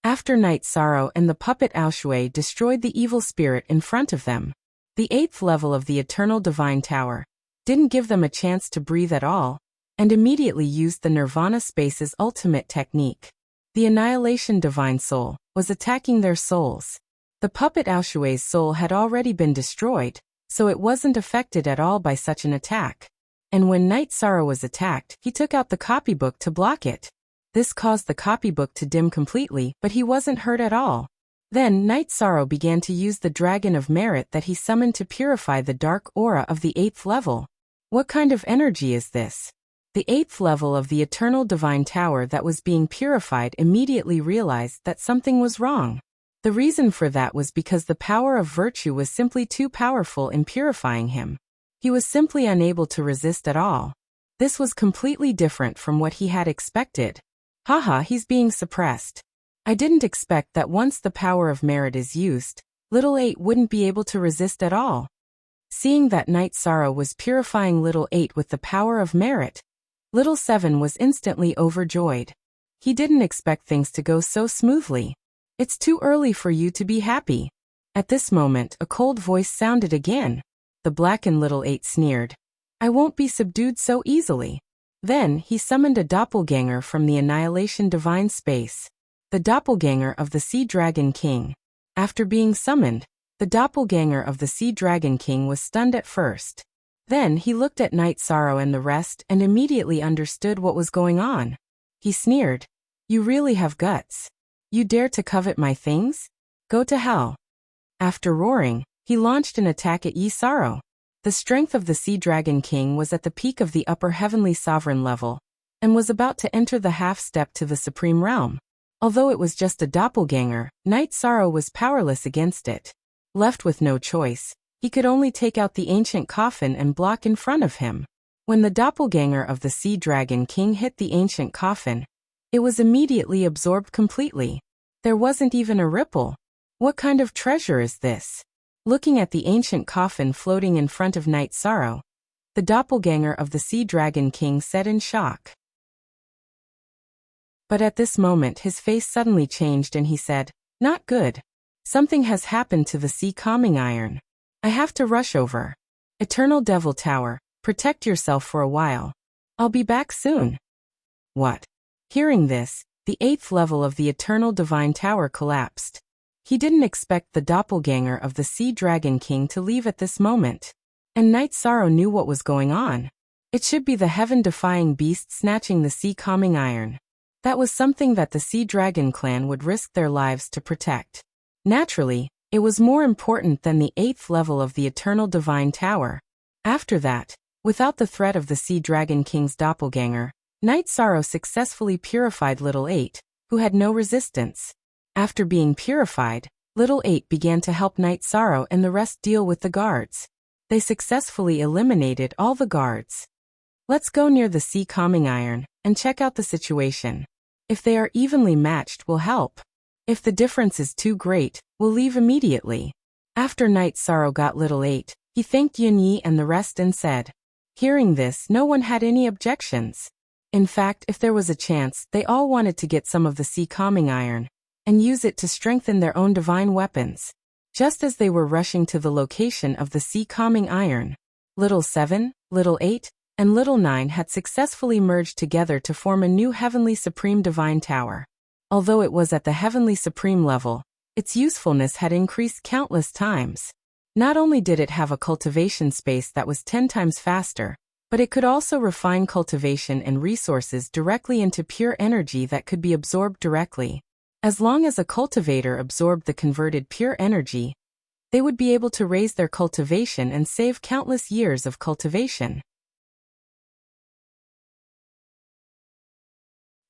S1: After Night Sorrow and the puppet Aushue destroyed the evil spirit in front of them, the 8th level of the Eternal Divine Tower didn't give them a chance to breathe at all, and immediately used the Nirvana Space's ultimate technique. The Annihilation Divine Soul was attacking their souls. The puppet Aushue's soul had already been destroyed, so it wasn't affected at all by such an attack. And when Night Sorrow was attacked, he took out the copybook to block it. This caused the copybook to dim completely, but he wasn't hurt at all. Then Night Sorrow began to use the Dragon of Merit that he summoned to purify the dark aura of the 8th level. What kind of energy is this? The 8th level of the Eternal Divine Tower that was being purified immediately realized that something was wrong. The reason for that was because the power of virtue was simply too powerful in purifying him. He was simply unable to resist at all. This was completely different from what he had expected. Haha, he's being suppressed. I didn't expect that once the power of merit is used, Little 8 wouldn't be able to resist at all. Seeing that Night Sorrow was purifying Little 8 with the power of merit, Little 7 was instantly overjoyed. He didn't expect things to go so smoothly. It's too early for you to be happy. At this moment, a cold voice sounded again. The blackened Little 8 sneered. I won't be subdued so easily. Then, he summoned a doppelganger from the Annihilation Divine Space. The doppelganger of the Sea Dragon King. After being summoned, the doppelganger of the Sea Dragon King was stunned at first. Then he looked at Night Sorrow and the rest and immediately understood what was going on. He sneered. You really have guts. You dare to covet my things? Go to hell. After roaring, he launched an attack at Yi Sorrow. The strength of the Sea Dragon King was at the peak of the upper heavenly sovereign level, and was about to enter the half-step to the supreme realm. Although it was just a doppelganger, Night Sorrow was powerless against it. Left with no choice, he could only take out the ancient coffin and block in front of him. When the doppelganger of the Sea Dragon King hit the ancient coffin, it was immediately absorbed completely. There wasn't even a ripple. What kind of treasure is this? Looking at the ancient coffin floating in front of Night Sorrow, the doppelganger of the Sea Dragon King said in shock. But at this moment his face suddenly changed and he said, Not good. Something has happened to the Sea Calming Iron. I have to rush over. Eternal Devil Tower, protect yourself for a while. I'll be back soon. What? Hearing this, the 8th level of the Eternal Divine Tower collapsed. He didn't expect the doppelganger of the Sea Dragon King to leave at this moment. And Night Sorrow knew what was going on. It should be the heaven-defying beast snatching the Sea Calming Iron. That was something that the Sea Dragon clan would risk their lives to protect. Naturally, it was more important than the 8th level of the Eternal Divine Tower. After that, without the threat of the Sea Dragon King's doppelganger, Night Sorrow successfully purified Little 8, who had no resistance. After being purified, Little 8 began to help Night Sorrow and the rest deal with the guards. They successfully eliminated all the guards. Let's go near the Sea Calming Iron and check out the situation. If they are evenly matched, we'll help. If the difference is too great, we'll leave immediately. After Night Sorrow got Little 8, he thanked Yun Yi and the rest and said. Hearing this, no one had any objections. In fact, if there was a chance, they all wanted to get some of the Sea Calming Iron and use it to strengthen their own divine weapons. Just as they were rushing to the location of the Sea Calming Iron, Little 7, Little 8, and Little 9 had successfully merged together to form a new Heavenly Supreme Divine Tower. Although it was at the Heavenly Supreme level, its usefulness had increased countless times. Not only did it have a cultivation space that was 10 times faster, but it could also refine cultivation and resources directly into pure energy that could be absorbed directly. As long as a cultivator absorbed the converted pure energy, they would be able to raise their cultivation and save countless years of cultivation.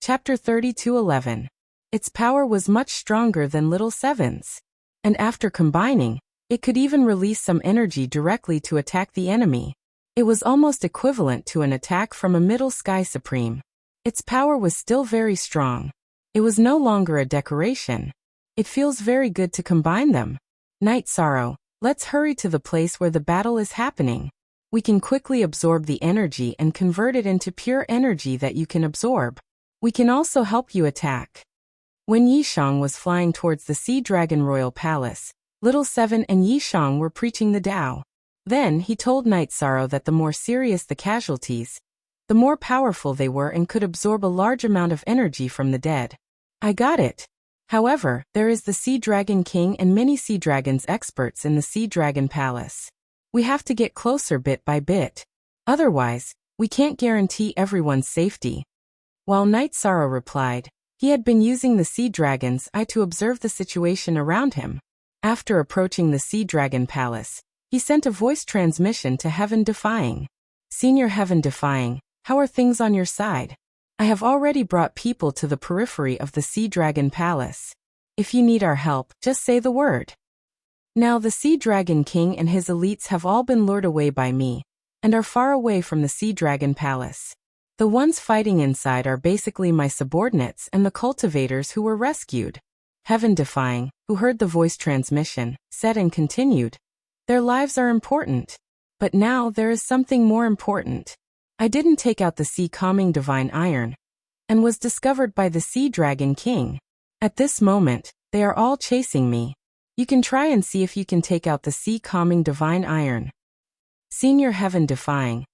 S1: Chapter 32:11. Its power was much stronger than Little Seven's. And after combining, it could even release some energy directly to attack the enemy. It was almost equivalent to an attack from a Middle Sky Supreme. Its power was still very strong. It was no longer a decoration. It feels very good to combine them. Night Sorrow, let's hurry to the place where the battle is happening. We can quickly absorb the energy and convert it into pure energy that you can absorb. We can also help you attack. When Yishang was flying towards the Sea Dragon Royal Palace, Little Seven and Yishang were preaching the Tao. Then he told Night Sorrow that the more serious the casualties, the more powerful they were and could absorb a large amount of energy from the dead. I got it. However, there is the Sea Dragon King and many Sea Dragons experts in the Sea Dragon Palace. We have to get closer bit by bit. Otherwise, we can't guarantee everyone's safety. While Night Sorrow replied, he had been using the Sea Dragon's eye to observe the situation around him. After approaching the Sea Dragon Palace, he sent a voice transmission to Heaven Defying. Senior Heaven Defying, how are things on your side? I have already brought people to the periphery of the Sea Dragon Palace. If you need our help, just say the word. Now the Sea Dragon King and his elites have all been lured away by me, and are far away from the Sea Dragon Palace. The ones fighting inside are basically my subordinates and the cultivators who were rescued. Heaven Defying, who heard the voice transmission, said and continued, their lives are important. But now there is something more important. I didn't take out the Sea Calming Divine Iron, and was discovered by the Sea Dragon King. At this moment, they are all chasing me. You can try and see if you can take out the Sea Calming Divine Iron. Senior Heaven Defying,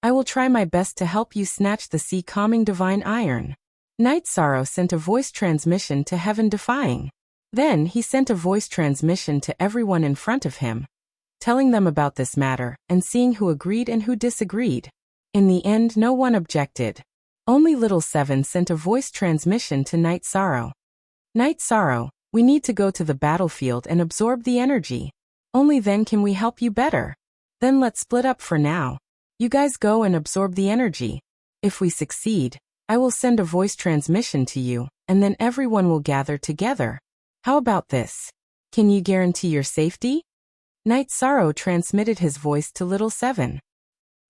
S1: I will try my best to help you snatch the Sea Calming Divine Iron. Night Sorrow sent a voice transmission to Heaven Defying. Then he sent a voice transmission to everyone in front of him, telling them about this matter and seeing who agreed and who disagreed. In the end, no one objected. Only Little Seven sent a voice transmission to Night Sorrow. Night Sorrow, we need to go to the battlefield and absorb the energy. Only then can we help you better. Then let's split up for now. You guys go and absorb the energy. If we succeed, I will send a voice transmission to you, and then everyone will gather together. How about this? Can you guarantee your safety? Night Sorrow transmitted his voice to Little Seven.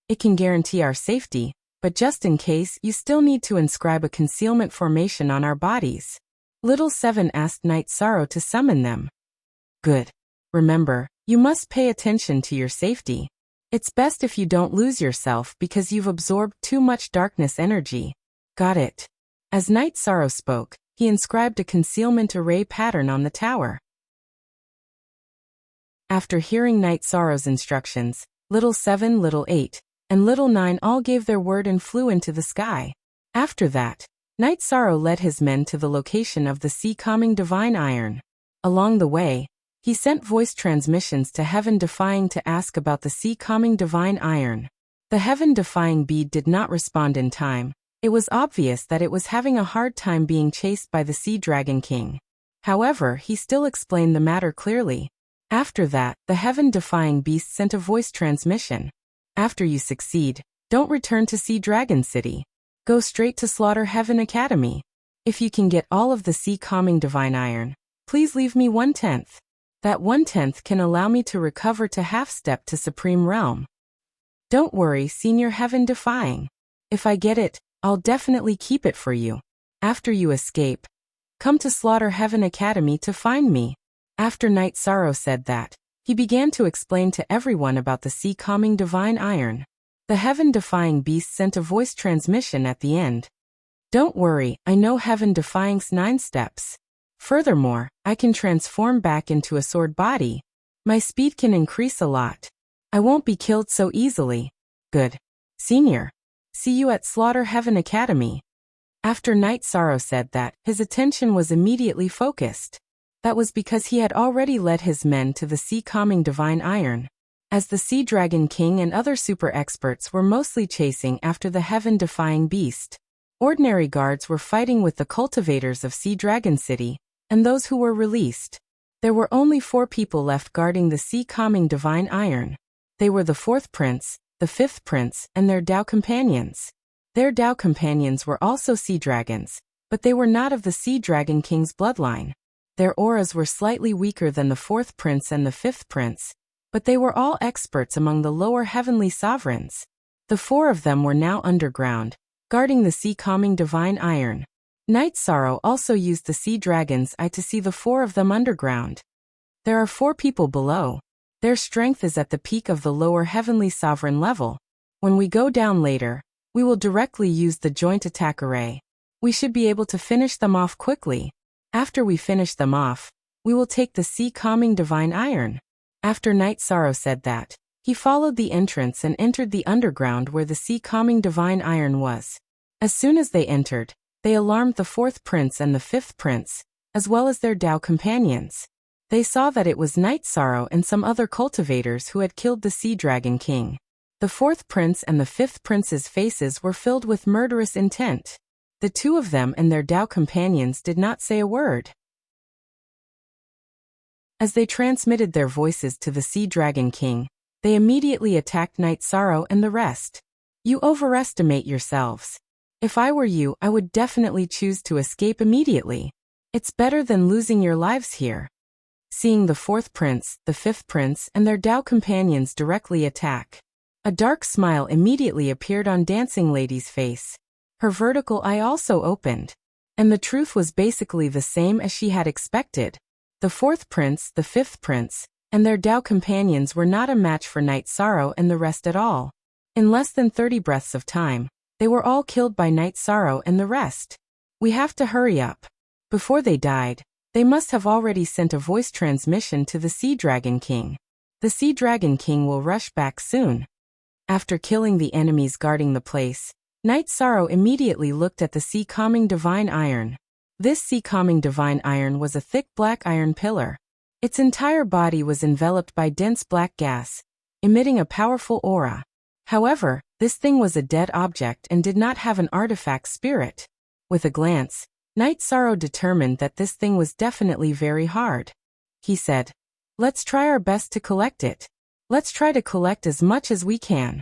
S1: It can guarantee our safety, but just in case, you still need to inscribe a concealment formation on our bodies. Little Seven asked Night Sorrow to summon them. Good. Remember, you must pay attention to your safety. It's best if you don't lose yourself because you've absorbed too much darkness energy. Got it. As Night Sorrow spoke, he inscribed a concealment array pattern on the tower. After hearing Night Sorrow's instructions, Little Seven, Little Eight, and Little Nine all gave their word and flew into the sky. After that, Night Sorrow led his men to the location of the Sea Calming Divine Iron. Along the way, he sent voice transmissions to Heaven Defying to ask about the Sea Calming Divine Iron. The Heaven Defying bead did not respond in time. It was obvious that it was having a hard time being chased by the Sea Dragon King. However, he still explained the matter clearly. After that, the Heaven Defying beast sent a voice transmission. After you succeed, don't return to Sea Dragon City. Go straight to Slaughter Heaven Academy. If you can get all of the Sea Calming Divine Iron, please leave me 1/10. That 1/10 can allow me to recover to half-step to Supreme Realm. Don't worry, Senior Heaven Defying. If I get it, I'll definitely keep it for you. After you escape, come to Slaughter Heaven Academy to find me. After Night Sorrow said that, he began to explain to everyone about the Sea Calming Divine Iron. The Heaven Defying beast sent a voice transmission at the end. Don't worry, I know Heaven Defying's 9 steps. Furthermore, I can transform back into a sword body. My speed can increase a lot. I won't be killed so easily. Good. Senior. See you at Slaughter Heaven Academy. After Night Sorrow said that, his attention was immediately focused. That was because he had already led his men to the Sea Calming Divine Iron. As the Sea Dragon King and other super experts were mostly chasing after the Heaven Defying beast, ordinary guards were fighting with the cultivators of Sea Dragon City, and those who were released. There were only 4 people left guarding the sea-calming divine iron. They were the 4th prince, the 5th prince, and their Tao companions. Their Tao companions were also sea dragons, but they were not of the Sea Dragon King's bloodline. Their auras were slightly weaker than the 4th prince and the 5th prince, but they were all experts among the lower heavenly sovereigns. The 4 of them were now underground, guarding the sea-calming divine iron. Night Sorrow also used the sea dragon's eye to see the 4 of them underground. There are 4 people below. Their strength is at the peak of the lower heavenly sovereign level. When we go down later, we will directly use the joint attack array. We should be able to finish them off quickly. After we finish them off, we will take the sea-calming divine iron. After Night Sorrow said that, he followed the entrance and entered the underground where the sea-calming divine iron was. As soon as they entered, they alarmed the 4th prince and the 5th prince, as well as their Tao companions. They saw that it was Night Sorrow and some other cultivators who had killed the Sea Dragon King. The 4th prince and the 5th prince's faces were filled with murderous intent. The 2 of them and their Tao companions did not say a word. As they transmitted their voices to the Sea Dragon King, they immediately attacked Night Sorrow and the rest. You overestimate yourselves. If I were you, I would definitely choose to escape immediately. It's better than losing your lives here. Seeing the 4th prince, the 5th prince, and their Tao companions directly attack, a dark smile immediately appeared on Dancing Lady's face. Her vertical eye also opened. And the truth was basically the same as she had expected. The 4th prince, the 5th prince, and their Tao companions were not a match for Night Sorrow and the rest at all. In less than 30 breaths of time, they were all killed by Night Sorrow and the rest. We have to hurry up. Before they died, they must have already sent a voice transmission to the Sea Dragon King. The Sea Dragon King will rush back soon. After killing the enemies guarding the place, Night Sorrow immediately looked at the sea-calming divine iron. This sea-calming divine iron was a thick black iron pillar. Its entire body was enveloped by dense black gas, emitting a powerful aura. However, this thing was a dead object and did not have an artifact spirit. With a glance, Night Sorrow determined that this thing was definitely very hard. He said, "Let's try our best to collect it. Let's try to collect as much as we can."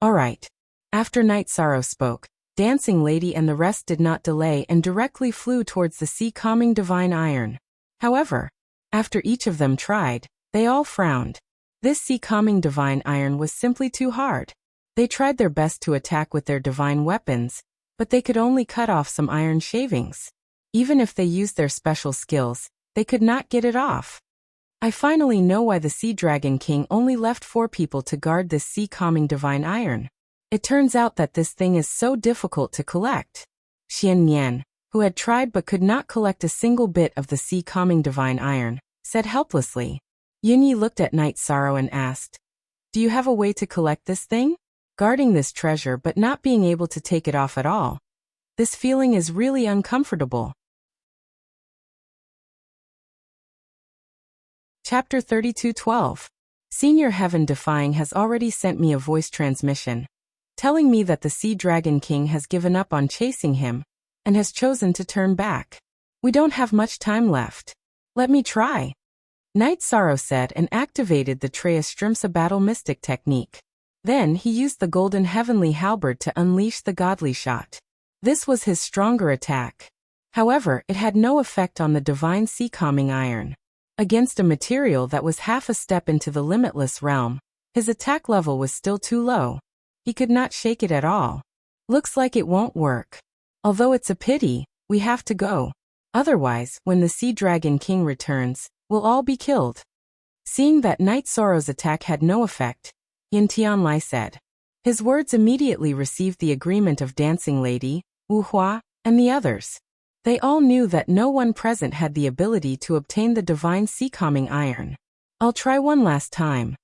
S1: Alright. After Night Sorrow spoke, Dancing Lady and the rest did not delay and directly flew towards the sea-calming divine iron. However, after each of them tried, they all frowned. This sea-calming divine iron was simply too hard. They tried their best to attack with their divine weapons, but they could only cut off some iron shavings. Even if they used their special skills, they could not get it off. I finally know why the Sea Dragon King only left 4 people to guard this sea-calming divine iron. It turns out that this thing is so difficult to collect. Xian Nian, who had tried but could not collect a single bit of the sea-calming divine iron, said helplessly. Yunyi looked at Night Sorrow and asked, "Do you have a way to collect this thing?" Guarding this treasure but not being able to take it off at all. This feeling is really uncomfortable. Chapter 32:12. Senior Heaven Defying has already sent me a voice transmission, telling me that the Sea Dragon King has given up on chasing him, and has chosen to turn back. We don't have much time left. Let me try. Night Sorrow said and activated the Treya Battle Mystic technique. Then he used the Golden Heavenly Halberd to unleash the Godly Shot. This was his stronger attack. However, it had no effect on the Divine Sea-Calming Iron. Against a material that was half a step into the limitless realm, his attack level was still too low. He could not shake it at all. Looks like it won't work. Although it's a pity, we have to go. Otherwise, when the Sea Dragon King returns, we'll all be killed. Seeing that Night Sorrow's attack had no effect, Yin Tianlai said. His words immediately received the agreement of Dancing Lady, Wu Hua, and the others. They all knew that no one present had the ability to obtain the Divine Sea-Calming Iron. I'll try one last time.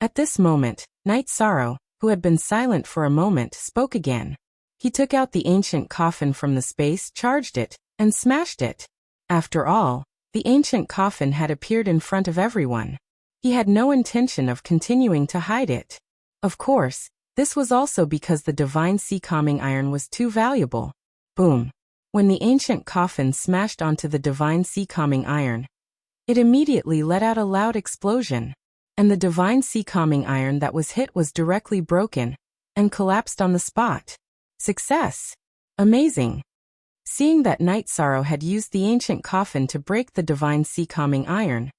S1: At this moment, Night Sorrow, who had been silent for a moment, spoke again. He took out the ancient coffin from the space, charged it, and smashed it. After all, the ancient coffin had appeared in front of everyone. He had no intention of continuing to hide it. Of course, this was also because the Divine Sea-Calming Iron was too valuable. Boom. When the ancient coffin smashed onto the Divine Sea-Calming Iron, It immediately let out a loud explosion, and the divine sea calming iron that was hit was directly broken and collapsed on the spot. Success! Amazing! Seeing that Night Sorrow had used the ancient coffin to break the divine sea calming iron,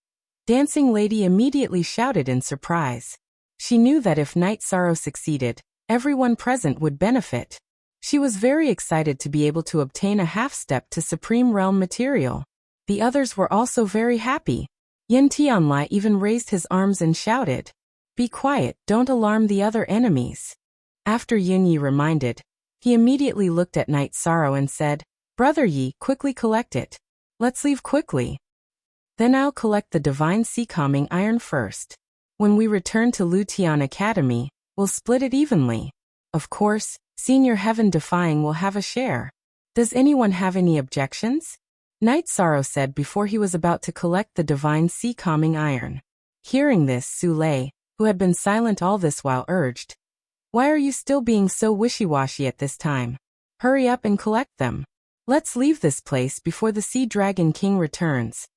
S1: Dancing Lady immediately shouted in surprise. She knew that if Night Sorrow succeeded, everyone present would benefit. She was very excited to be able to obtain a half-step to Supreme Realm material. The others were also very happy. Yin Tianlai even raised his arms and shouted, "Be quiet, don't alarm the other enemies." After Yun Yi reminded, he immediately looked at Night Sorrow and said, "Brother Yi, quickly collect it. Let's leave quickly. Then I'll collect the divine sea calming iron first. When we return to Lutian Academy, we'll split it evenly. Of course, Senior Heaven Defying will have a share. Does anyone have any objections?" Night Sorrow said before he was about to collect the divine sea calming iron. Hearing this, Su Lei, who had been silent all this while, urged, "Why are you still being so wishy-washy at this time? Hurry up and collect them. Let's leave this place before the Sea Dragon King returns."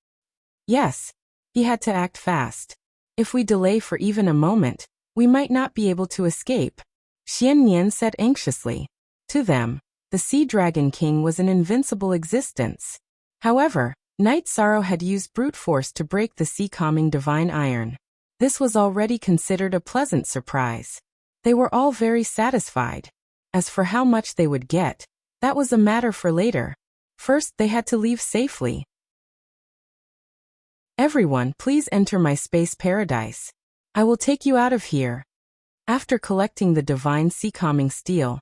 S1: Yes, he had to act fast. If we delay for even a moment, we might not be able to escape, Xian Nian said anxiously. To them, the Sea Dragon King was an invincible existence. However, Night Sorrow had used brute force to break the sea-calming divine iron. This was already considered a pleasant surprise. They were all very satisfied. As for how much they would get, that was a matter for later. First, they had to leave safely. "Everyone, please enter my space paradise. I will take you out of here." After collecting the divine sea-calming steel,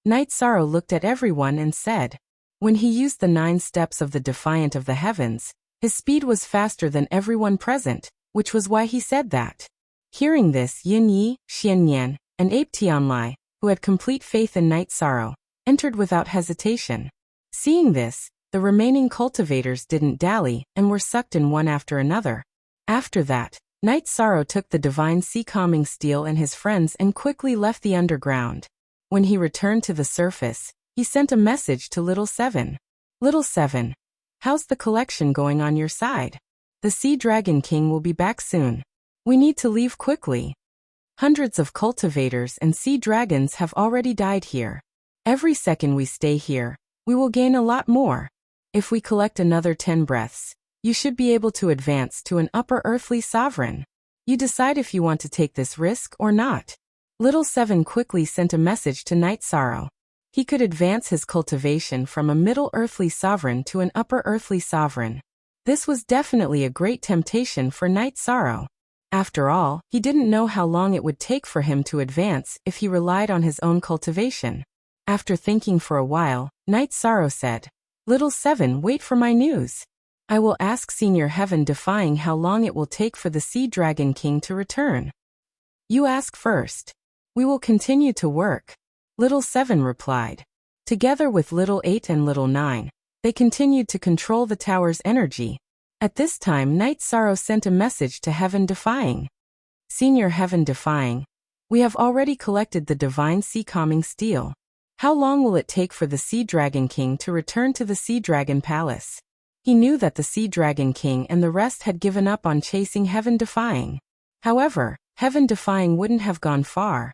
S1: Night Sorrow looked at everyone and said, when he used the 9 steps of the Defiant of the Heavens, his speed was faster than everyone present, which was why he said that. Hearing this, Yin Yi, Xian Nian, and Ape Tianlai, who had complete faith in Night Sorrow, entered without hesitation. Seeing this, the remaining cultivators didn't dally and were sucked in one after another. After that, Night Sorrow took the divine sea-calming steel and his friends and quickly left the underground. When he returned to the surface, he sent a message to Little Seven. "Little Seven, how's the collection going on your side? The Sea Dragon King will be back soon. We need to leave quickly. Hundreds of cultivators and sea dragons have already died here. Every second we stay here, we will gain a lot more. If we collect another 10 breaths, you should be able to advance to an upper earthly sovereign. You decide if you want to take this risk or not." Little Seven quickly sent a message to Night Sorrow. He could advance his cultivation from a middle earthly sovereign to an upper earthly sovereign. This was definitely a great temptation for Night Sorrow. After all, he didn't know how long it would take for him to advance if he relied on his own cultivation. After thinking for a while, Night Sorrow said, "Little Seven, wait for my news. I will ask Senior Heaven Defying how long it will take for the Sea Dragon King to return." "You ask first. We will continue to work," Little Seven replied. Together with Little 8 and Little 9, they continued to control the tower's energy. At this time, Night Sorrow sent a message to Heaven Defying. "Senior Heaven Defying, we have already collected the divine sea-calming steel. How long will it take for the Sea Dragon King to return to the Sea Dragon Palace?" He knew that the Sea Dragon King and the rest had given up on chasing Heaven Defying. However, Heaven Defying wouldn't have gone far.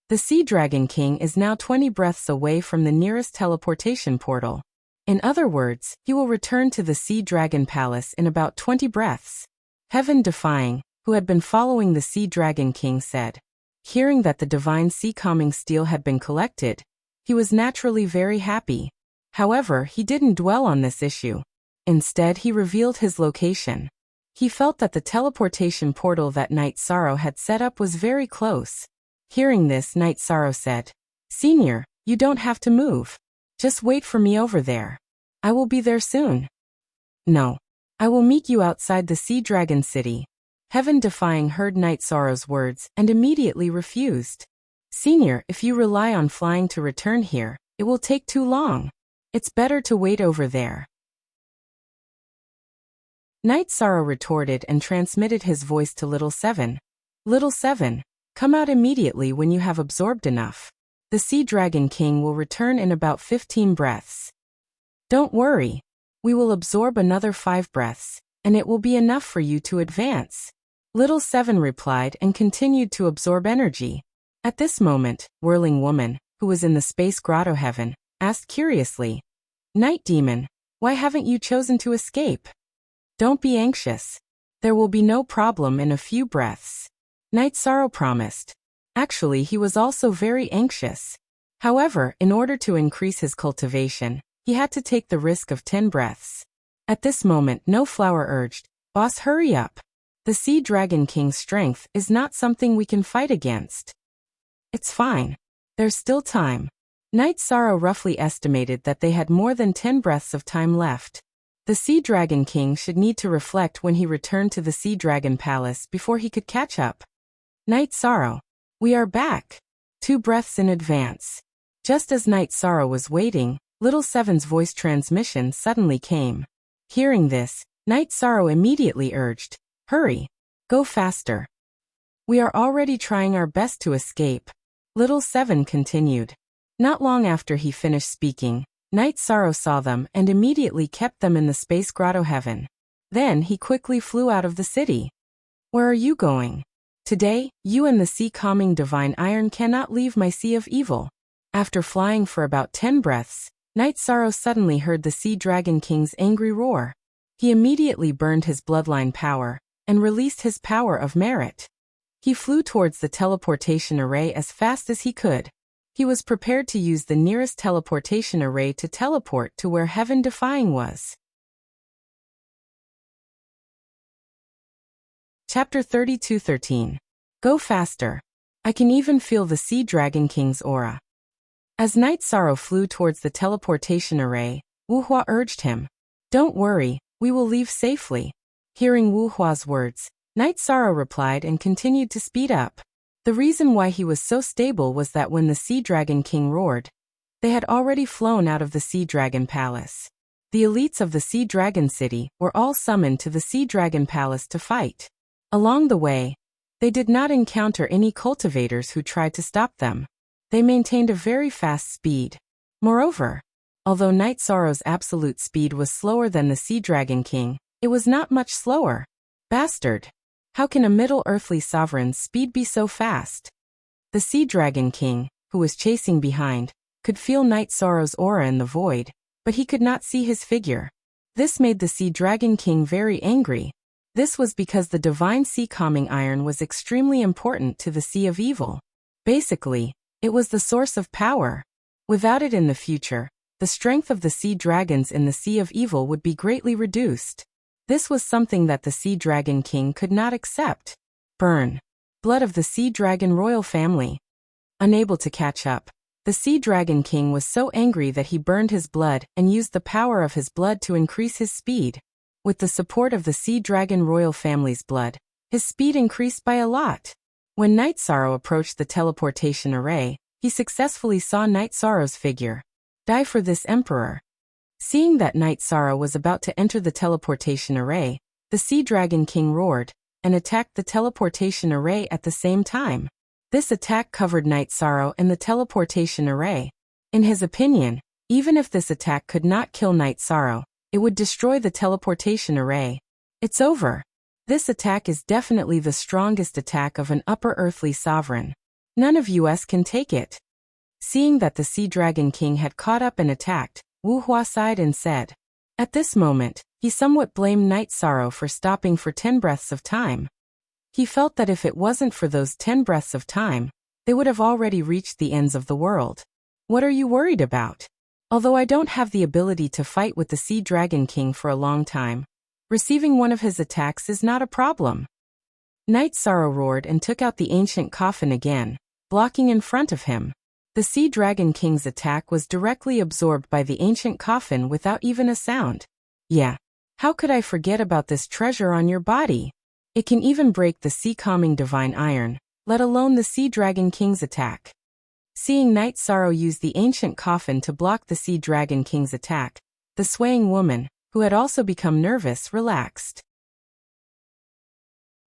S1: The Sea Dragon King is now 20 breaths away from the nearest teleportation portal. In other words, he will return to the Sea Dragon Palace in about 20 breaths. Heaven Defying, who had been following the Sea Dragon King, said. Hearing that the divine sea-calming steel had been collected, he was naturally very happy. However, he didn't dwell on this issue. Instead, he revealed his location. He felt that the teleportation portal that Night Sorrow had set up was very close. Hearing this, Night Sorrow said, "Senior, you don't have to move. Just wait for me over there. I will be there soon." "No. I will meet you outside the Sea Dragon City." Heaven Defying heard Night Sorrow's words and immediately refused. "Senior, if you rely on flying to return here, it will take too long. It's better to wait over there." Night Sorrow retorted and transmitted his voice to Little Seven. "Little Seven, come out immediately when you have absorbed enough. The Sea Dragon King will return in about 15 breaths. Don't worry. We will absorb another 5 breaths. and it will be enough for you to advance. Little Seven replied and continued to absorb energy. At this moment, Whirling Woman, who was in the space grotto heaven, asked curiously, Night Demon, why haven't you chosen to escape? Don't be anxious. There will be no problem in a few breaths. Night Sorrow promised. Actually, he was also very anxious. However, in order to increase his cultivation, he had to take the risk of 10 breaths. At this moment, No Flower urged, Boss, hurry up. The Sea Dragon King's strength is not something we can fight against. It's fine. There's still time. Night Sorrow roughly estimated that they had more than 10 breaths of time left. The Sea Dragon King should need to reflect when he returned to the Sea Dragon Palace before he could catch up. Night Sorrow, we are back. 2 breaths in advance. Just as Night Sorrow was waiting, Little Seven's voice transmission suddenly came. Hearing this, Night Sorrow immediately urged, Hurry. Go faster. We are already trying our best to escape. Little Seven continued. Not long after he finished speaking, Night Sorrow saw them and immediately kept them in the space grotto heaven. Then he quickly flew out of the city. Where are you going? Today, you and the sea calming divine iron cannot leave my sea of evil. After flying for about 10 breaths, Night Sorrow suddenly heard the Sea Dragon King's angry roar. He immediately burned his bloodline power and released his power of merit. He flew towards the teleportation array as fast as he could. He was prepared to use the nearest teleportation array to teleport to where Heaven Defying was. Chapter 32:13. Go faster. I can even feel the Sea Dragon King's aura. As Night Sorrow flew towards the teleportation array, Wu Hua urged him, Don't worry, we will leave safely. Hearing Wu Hua's words, Night Sorrow replied and continued to speed up. The reason why he was so stable was that when the Sea Dragon King roared, they had already flown out of the Sea Dragon Palace. The elites of the Sea Dragon City were all summoned to the Sea Dragon Palace to fight. Along the way, they did not encounter any cultivators who tried to stop them. They maintained a very fast speed. Moreover, although Night Sorrow's absolute speed was slower than the Sea Dragon King, it was not much slower. Bastard! How can a Middle Earthly sovereign's speed be so fast? The Sea Dragon King, who was chasing behind, could feel Night Sorrow's aura in the void, but he could not see his figure. This made the Sea Dragon King very angry. This was because the divine sea calming iron was extremely important to the Sea of Evil. Basically, it was the source of power. Without it in the future, the strength of the sea dragons in the Sea of Evil would be greatly reduced. This was something that the Sea Dragon King could not accept. Burn. Blood of the Sea Dragon royal family. Unable to catch up, the Sea Dragon King was so angry that he burned his blood and used the power of his blood to increase his speed. With the support of the Sea Dragon royal family's blood, his speed increased by a lot. When Night Sorrow approached the teleportation array, he successfully saw Night Sorrow's figure. Die for this emperor. Seeing that Night Sorrow was about to enter the teleportation array, the Sea Dragon King roared and attacked the teleportation array at the same time. This attack covered Night Sorrow and the teleportation array. In his opinion, even if this attack could not kill Night Sorrow, it would destroy the teleportation array. It's over. This attack is definitely the strongest attack of an upper earthly sovereign. None of us can take it. Seeing that the Sea Dragon King had caught up and attacked, Wu Hua sighed and said. At this moment, he somewhat blamed Night Sorrow for stopping for 10 breaths of time. He felt that if it wasn't for those 10 breaths of time, they would have already reached the ends of the world. What are you worried about? Although I don't have the ability to fight with the Sea Dragon King for a long time, receiving one of his attacks is not a problem. Night Sorrow roared and took out the ancient coffin again, blocking in front of him. The Sea Dragon King's attack was directly absorbed by the ancient coffin without even a sound. Yeah. How could I forget about this treasure on your body? It can even break the sea calming divine iron, let alone the Sea Dragon King's attack. Seeing Night Sorrow use the ancient coffin to block the Sea Dragon King's attack, the swaying woman, who had also become nervous, relaxed.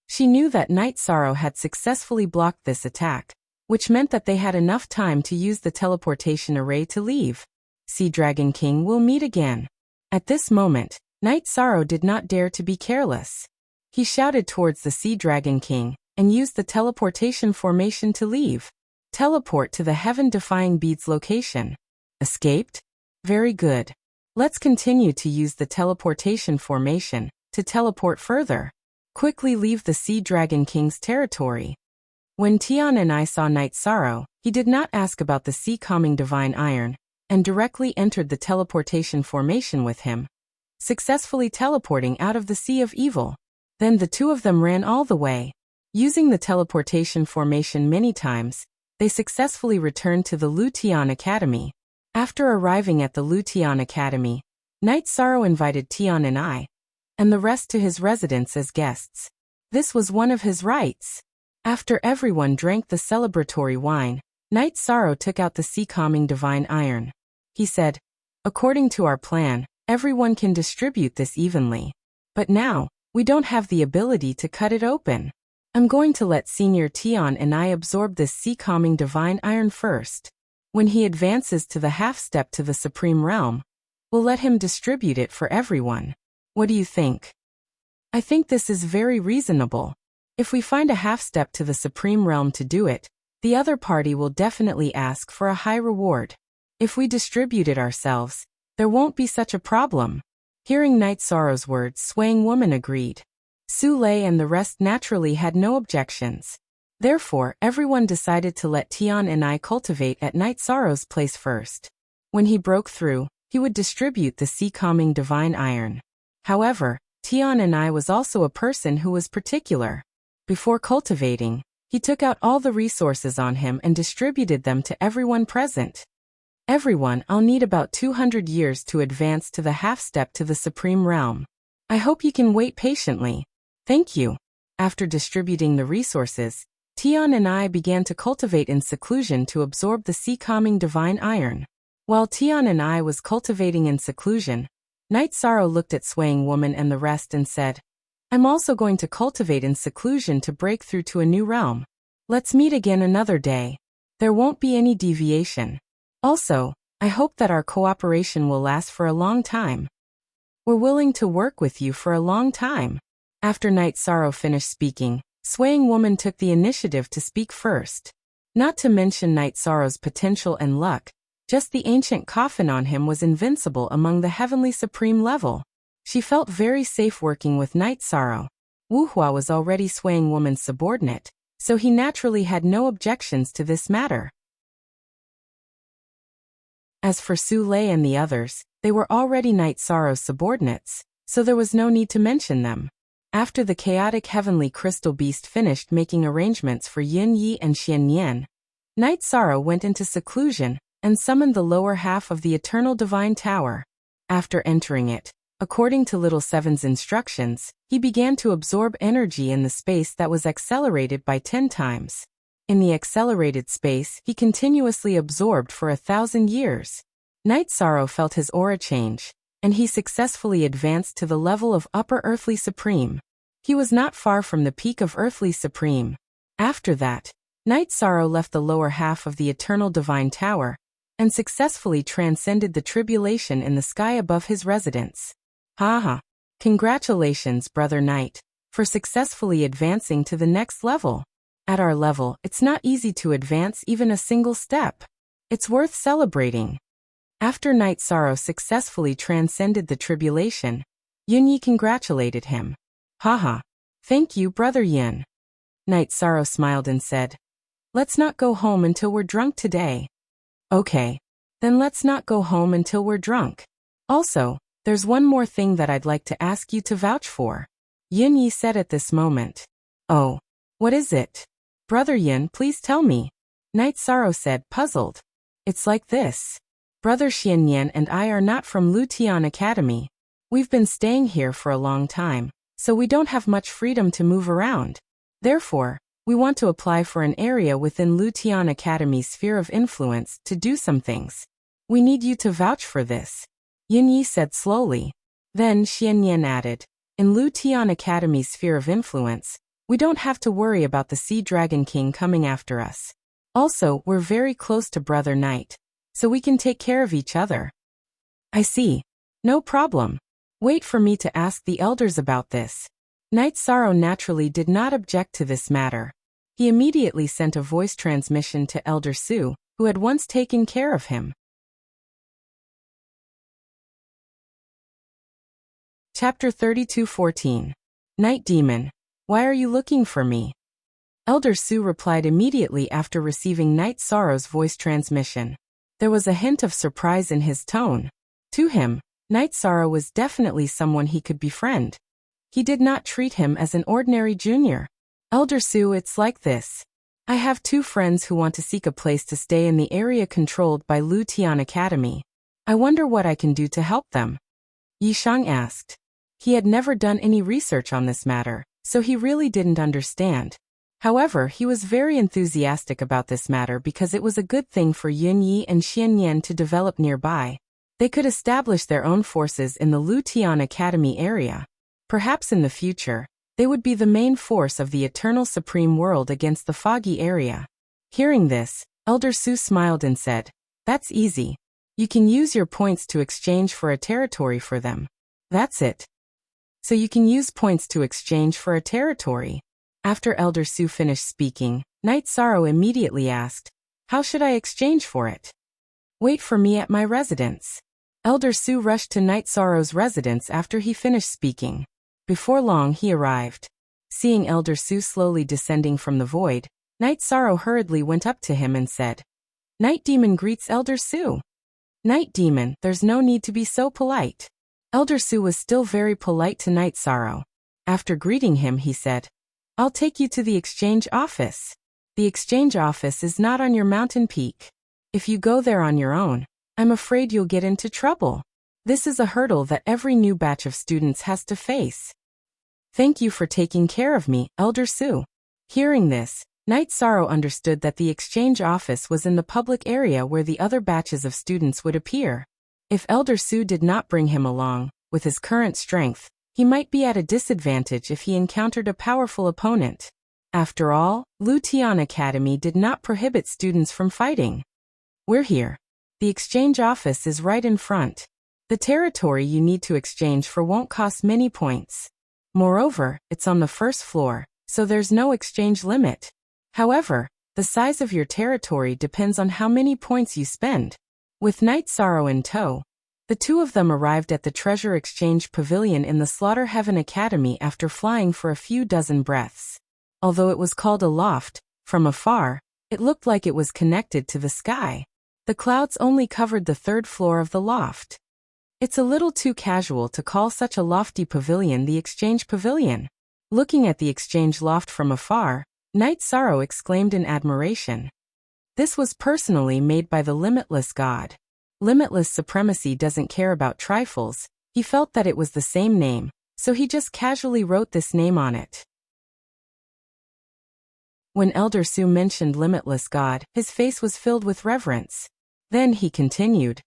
S1: She knew that Night Sorrow had successfully blocked this attack, which meant that they had enough time to use the teleportation array to leave. Sea Dragon King will meet again. At this moment, Knight Sorrow did not dare to be careless. He shouted towards the Sea Dragon King and used the teleportation formation to leave. Teleport to the heaven-defying bead's location. Escaped? Very good. Let's continue to use the teleportation formation to teleport further. Quickly leave the Sea Dragon King's territory. When Tian and I saw Knight Sorrow, he did not ask about the sea-calming divine iron, and directly entered the teleportation formation with him, successfully teleporting out of the Sea of Evil. Then the two of them ran all the way. Using the teleportation formation many times, they successfully returned to the Lutian Academy. After arriving at the Lutian Academy, Knight Sorrow invited Tian and I, and the rest to his residence as guests. This was one of his rights. After everyone drank the celebratory wine, Knight Sorrow took out the sea-calming divine iron. He said, "According to our plan, everyone can distribute this evenly. But now, we don't have the ability to cut it open. I'm going to let Senior Tian and I absorb this sea-calming divine iron first. When he advances to the half-step to the Supreme Realm, we'll let him distribute it for everyone. What do you think?" I think this is very reasonable. If we find a half-step to the Supreme Realm to do it, the other party will definitely ask for a high reward. If we distribute it ourselves, there won't be such a problem. Hearing Knight Sorrow's words, Swaying Woman agreed. Su Lei and the rest naturally had no objections. Therefore, everyone decided to let Tian and I cultivate at Knight Sorrow's place first. When he broke through, he would distribute the sea-calming divine iron. However, Tian and I was also a person who was particular. Before cultivating, he took out all the resources on him and distributed them to everyone present. "Everyone, I'll need about 200 years to advance to the half-step to the Supreme Realm. I hope you can wait patiently. Thank you." After distributing the resources, Tian and I began to cultivate in seclusion to absorb the sea-calming divine iron. While Tian and I was cultivating in seclusion, Knight Sorrow looked at Swaying Woman and the rest and said, "I'm also going to cultivate in seclusion to break through to a new realm. Let's meet again another day. There won't be any deviation. Also, I hope that our cooperation will last for a long time. We're willing to work with you for a long time." After Knight Sorrow finished speaking, Swaying Woman took the initiative to speak first. Not to mention Knight Sorrow's potential and luck, just the ancient coffin on him was invincible among the heavenly supreme level. She felt very safe working with Knight Sorrow. Wu Hua was already Swaying Woman's subordinate, so he naturally had no objections to this matter. As for Su Lei and the others, they were already Knight Sorrow's subordinates, so there was no need to mention them. After the chaotic heavenly crystal beast finished making arrangements for Yin Yi and Xian Yan, Knight Sorrow went into seclusion and summoned the lower half of the Eternal Divine Tower. After entering it, according to Little Seven's instructions, he began to absorb energy in the space that was accelerated by 10 times. In the accelerated space, he continuously absorbed for 1,000 years. Knight Sorrow felt his aura change, and he successfully advanced to the level of Upper Earthly Supreme. He was not far from the peak of Earthly Supreme. After that, Knight Sorrow left the lower half of the Eternal Divine Tower, and successfully transcended the tribulation in the sky above his residence. Haha! Congratulations, Brother Knight, for successfully advancing to the next level. At our level, it's not easy to advance even a single step. It's worth celebrating. After Knight Sorrow successfully transcended the tribulation, Yin Yi congratulated him. Haha! Thank you, Brother Yin. Knight Sorrow smiled and said, "Let's not go home until we're drunk today." Okay. Then let's not go home until we're drunk. Also, there's one more thing that I'd like to ask you to vouch for. Yin Yi said at this moment. Oh, what is it? Brother Yin, please tell me. Knight Sorrow said, puzzled. It's like this. Brother Xian Yan and I are not from Lutian Academy. We've been staying here for a long time, so we don't have much freedom to move around. Therefore, we want to apply for an area within Lutian Academy's sphere of influence to do some things. We need you to vouch for this. Yin Yi said slowly. Then Xian Yan added, in Lutian Academy's sphere of influence, we don't have to worry about the Sea Dragon King coming after us. Also, we're very close to Brother Knight, so we can take care of each other. I see. No problem. Wait for me to ask the elders about this. Knight Sorrow naturally did not object to this matter. He immediately sent a voice transmission to Elder Su, who had once taken care of him. Chapter 32:14. Night Demon, why are you looking for me? Elder Su replied immediately after receiving Night Sorrow's voice transmission. There was a hint of surprise in his tone. To him, Night Sorrow was definitely someone he could befriend. He did not treat him as an ordinary junior. Elder Su, it's like this. I have 2 friends who want to seek a place to stay in the area controlled by Lu Tian Academy. I wonder what I can do to help them. Yishang asked. He had never done any research on this matter, so he really didn't understand. However, he was very enthusiastic about this matter because it was a good thing for Yun Yi and Xian Yan to develop nearby. They could establish their own forces in the Lu Tian Academy area. Perhaps in the future, they would be the main force of the Eternal Supreme World against the foggy area. Hearing this, Elder Su smiled and said, "That's easy. You can use your points to exchange for a territory for them. That's it." So you can use points to exchange for a territory. After Elder Su finished speaking, Night Sorrow immediately asked, "How should I exchange for it?" "Wait for me at my residence." Elder Su rushed to Night Sorrow's residence after he finished speaking. Before long he arrived. Seeing Elder Su slowly descending from the void, Night Sorrow hurriedly went up to him and said, "Night Demon greets Elder Su." "Night Demon, there's no need to be so polite." Elder Su was still very polite to Night Sorrow. After greeting him, he said, "I'll take you to the exchange office. The exchange office is not on your mountain peak. If you go there on your own, I'm afraid you'll get into trouble. This is a hurdle that every new batch of students has to face." "Thank you for taking care of me, Elder Su." Hearing this, Night Sorrow understood that the exchange office was in the public area where the other batches of students would appear. If Elder Su did not bring him along, with his current strength, he might be at a disadvantage if he encountered a powerful opponent. After all, Lu Tian Academy did not prohibit students from fighting. "We're here. The exchange office is right in front. The territory you need to exchange for won't cost many points. Moreover, it's on the first floor, so there's no exchange limit. However, the size of your territory depends on how many points you spend." With Night Sorrow in tow, the 2 of them arrived at the Treasure Exchange Pavilion in the Slaughter Heaven Academy after flying for a few dozen breaths. Although it was called a loft, from afar, it looked like it was connected to the sky. The clouds only covered the 3rd floor of the loft. It's a little too casual to call such a lofty pavilion the Exchange Pavilion. Looking at the exchange loft from afar, Night Sorrow exclaimed in admiration. This was personally made by the Limitless God. Limitless Supremacy doesn't care about trifles. He felt that it was the same name, so he just casually wrote this name on it. When Elder Su mentioned Limitless God, his face was filled with reverence. Then he continued,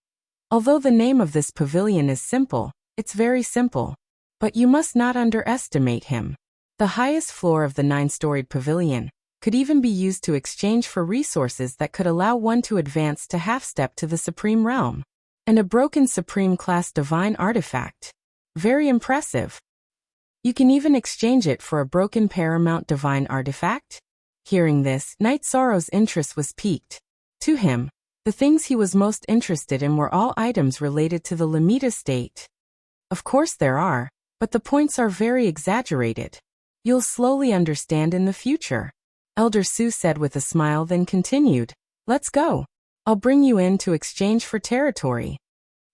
S1: "Although the name of this pavilion is simple, it's very simple. But you must not underestimate him. The highest floor of the 9-storied pavilion could even be used to exchange for resources that could allow one to advance to half-step to the Supreme Realm. And a broken Supreme Class Divine Artifact. Very impressive. You can even exchange it for a broken Paramount Divine Artifact?" Hearing this, Night Sorrow's interest was piqued. To him, the things he was most interested in were all items related to the Lamita state. Of course there are, but the points are very exaggerated. You'll slowly understand in the future. Elder Su said with a smile, then continued, "Let's go. I'll bring you in to exchange for territory."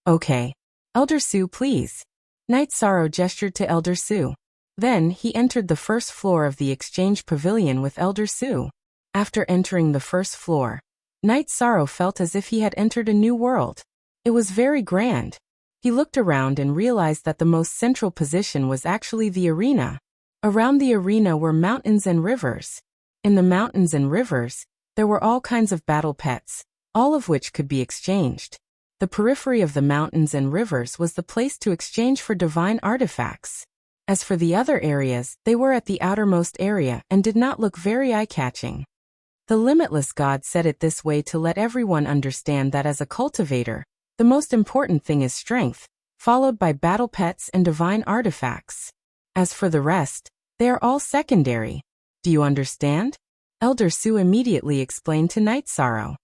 S1: "Okay. Elder Su, please." Night Sorrow gestured to Elder Su. Then he entered the first floor of the exchange pavilion with Elder Su. After entering the first floor, Night Sorrow felt as if he had entered a new world. It was very grand. He looked around and realized that the most central position was actually the arena. Around the arena were mountains and rivers. In the mountains and rivers, there were all kinds of battle pets, all of which could be exchanged. The periphery of the mountains and rivers was the place to exchange for divine artifacts. As for the other areas, they were at the outermost area and did not look very eye-catching. The Limitless God said it this way to let everyone understand that as a cultivator, the most important thing is strength, followed by battle pets and divine artifacts. As for the rest, they are all secondary. Do you understand? Elder Su immediately explained to Night Sorrow.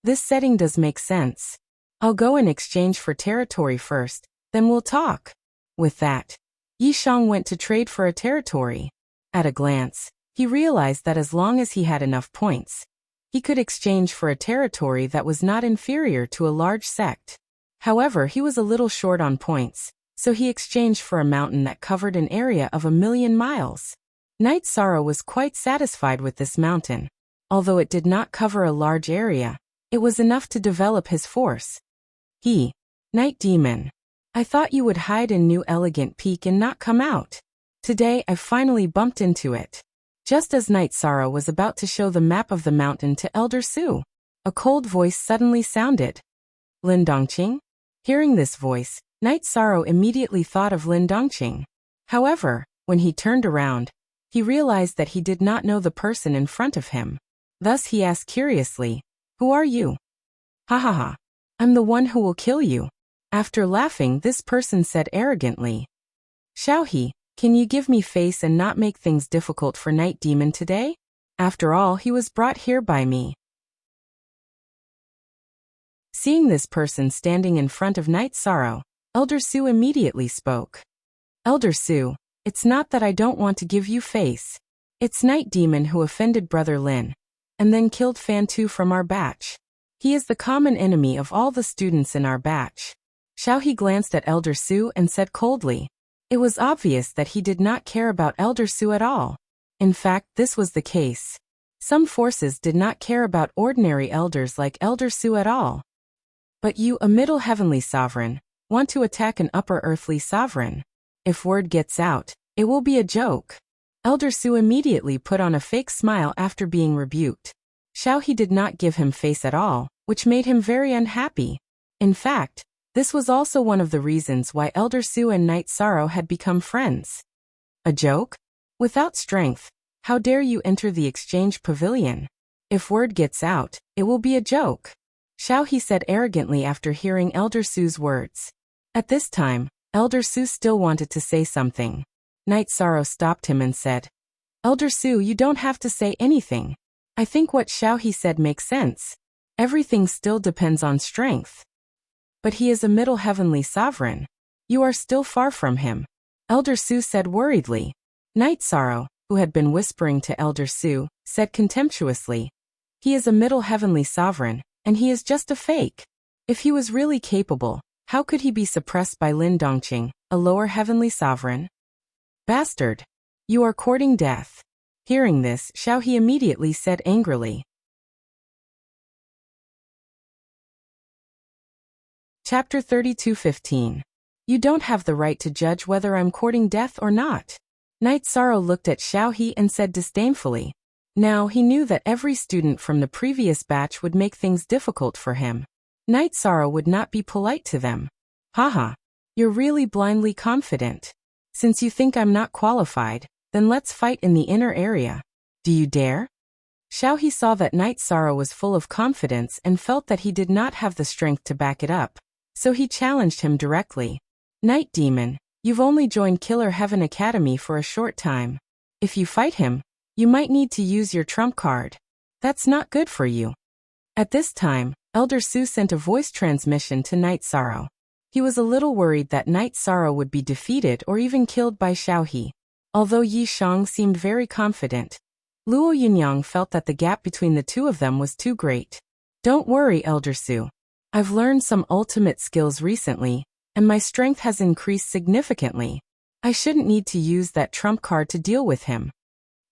S1: This setting does make sense. I'll go in exchange for territory first, then we'll talk. With that, Yi Shang went to trade for a territory. At a glance, he realized that as long as he had enough points, he could exchange for a territory that was not inferior to a large sect. However, he was a little short on points, so he exchanged for a mountain that covered an area of 1,000,000 miles. Night Sorrow was quite satisfied with this mountain. Although it did not cover a large area, it was enough to develop his force. Night Demon. I thought you would hide in New Elegant Peak and not come out. Today I finally bumped into it. Just as Night Sorrow was about to show the map of the mountain to Elder Su, a cold voice suddenly sounded. Lin Dongqing? Hearing this voice, Night Sorrow immediately thought of Lin Dongqing. However, when he turned around, he realized that he did not know the person in front of him. Thus he asked curiously, "Who are you?" "Ha ha ha. I'm the one who will kill you." After laughing, this person said arrogantly, "Xiaohe, can you give me face and not make things difficult for Night Demon today? After all, he was brought here by me." Seeing this person standing in front of Night Sorrow, Elder Su immediately spoke. "Elder Su, it's not that I don't want to give you face. It's Night Demon who offended Brother Lin, and then killed Fan Tu from our batch. He is the common enemy of all the students in our batch." Xiaohe glanced at Elder Su and said coldly. It was obvious that he did not care about Elder Su at all. In fact, this was the case. Some forces did not care about ordinary elders like Elder Su at all. But you, a middle heavenly sovereign, want to attack an upper earthly sovereign. If word gets out, it will be a joke. Elder Su immediately put on a fake smile after being rebuked. Xiaohe did not give him face at all, which made him very unhappy. In fact, this was also one of the reasons why Elder Su and Night Sorrow had become friends. A joke? Without strength, how dare you enter the exchange pavilion? If word gets out, it will be a joke. Xiaohe said arrogantly after hearing Elder Su's words. At this time, Elder Su still wanted to say something. Night Sorrow stopped him and said, "Elder Su, you don't have to say anything. I think what Xiaohe said makes sense. Everything still depends on strength. But he is a middle heavenly sovereign. You are still far from him," Elder Su said worriedly. Night Sorrow, who had been whispering to Elder Su, said contemptuously, "He is a middle heavenly sovereign, and he is just a fake. If he was really capable, how could he be suppressed by Lin Dongqing, a lower heavenly sovereign? Bastard! You are courting death." Hearing this, Xiaohe immediately said angrily. Chapter 32:15. You don't have the right to judge whether I'm courting death or not. Night Sorrow looked at Xiaohe and said disdainfully. Now he knew that every student from the previous batch would make things difficult for him. Night Sorrow would not be polite to them. Haha, you're really blindly confident. Since you think I'm not qualified, then let's fight in the inner area. Do you dare? Xiaohe saw that Night Sorrow was full of confidence and felt that he did not have the strength to back it up, so he challenged him directly. Night Demon, you've only joined Killer Heaven Academy for a short time. If you fight him, you might need to use your trump card. That's not good for you. At this time, Elder Su sent a voice transmission to Night Sorrow. He was a little worried that Night Sorrow would be defeated or even killed by Xiaohe. Although Yi Shang seemed very confident, Luo Yunyang felt that the gap between the two of them was too great. Don't worry, Elder Su. I've learned some ultimate skills recently, and my strength has increased significantly. I shouldn't need to use that trump card to deal with him.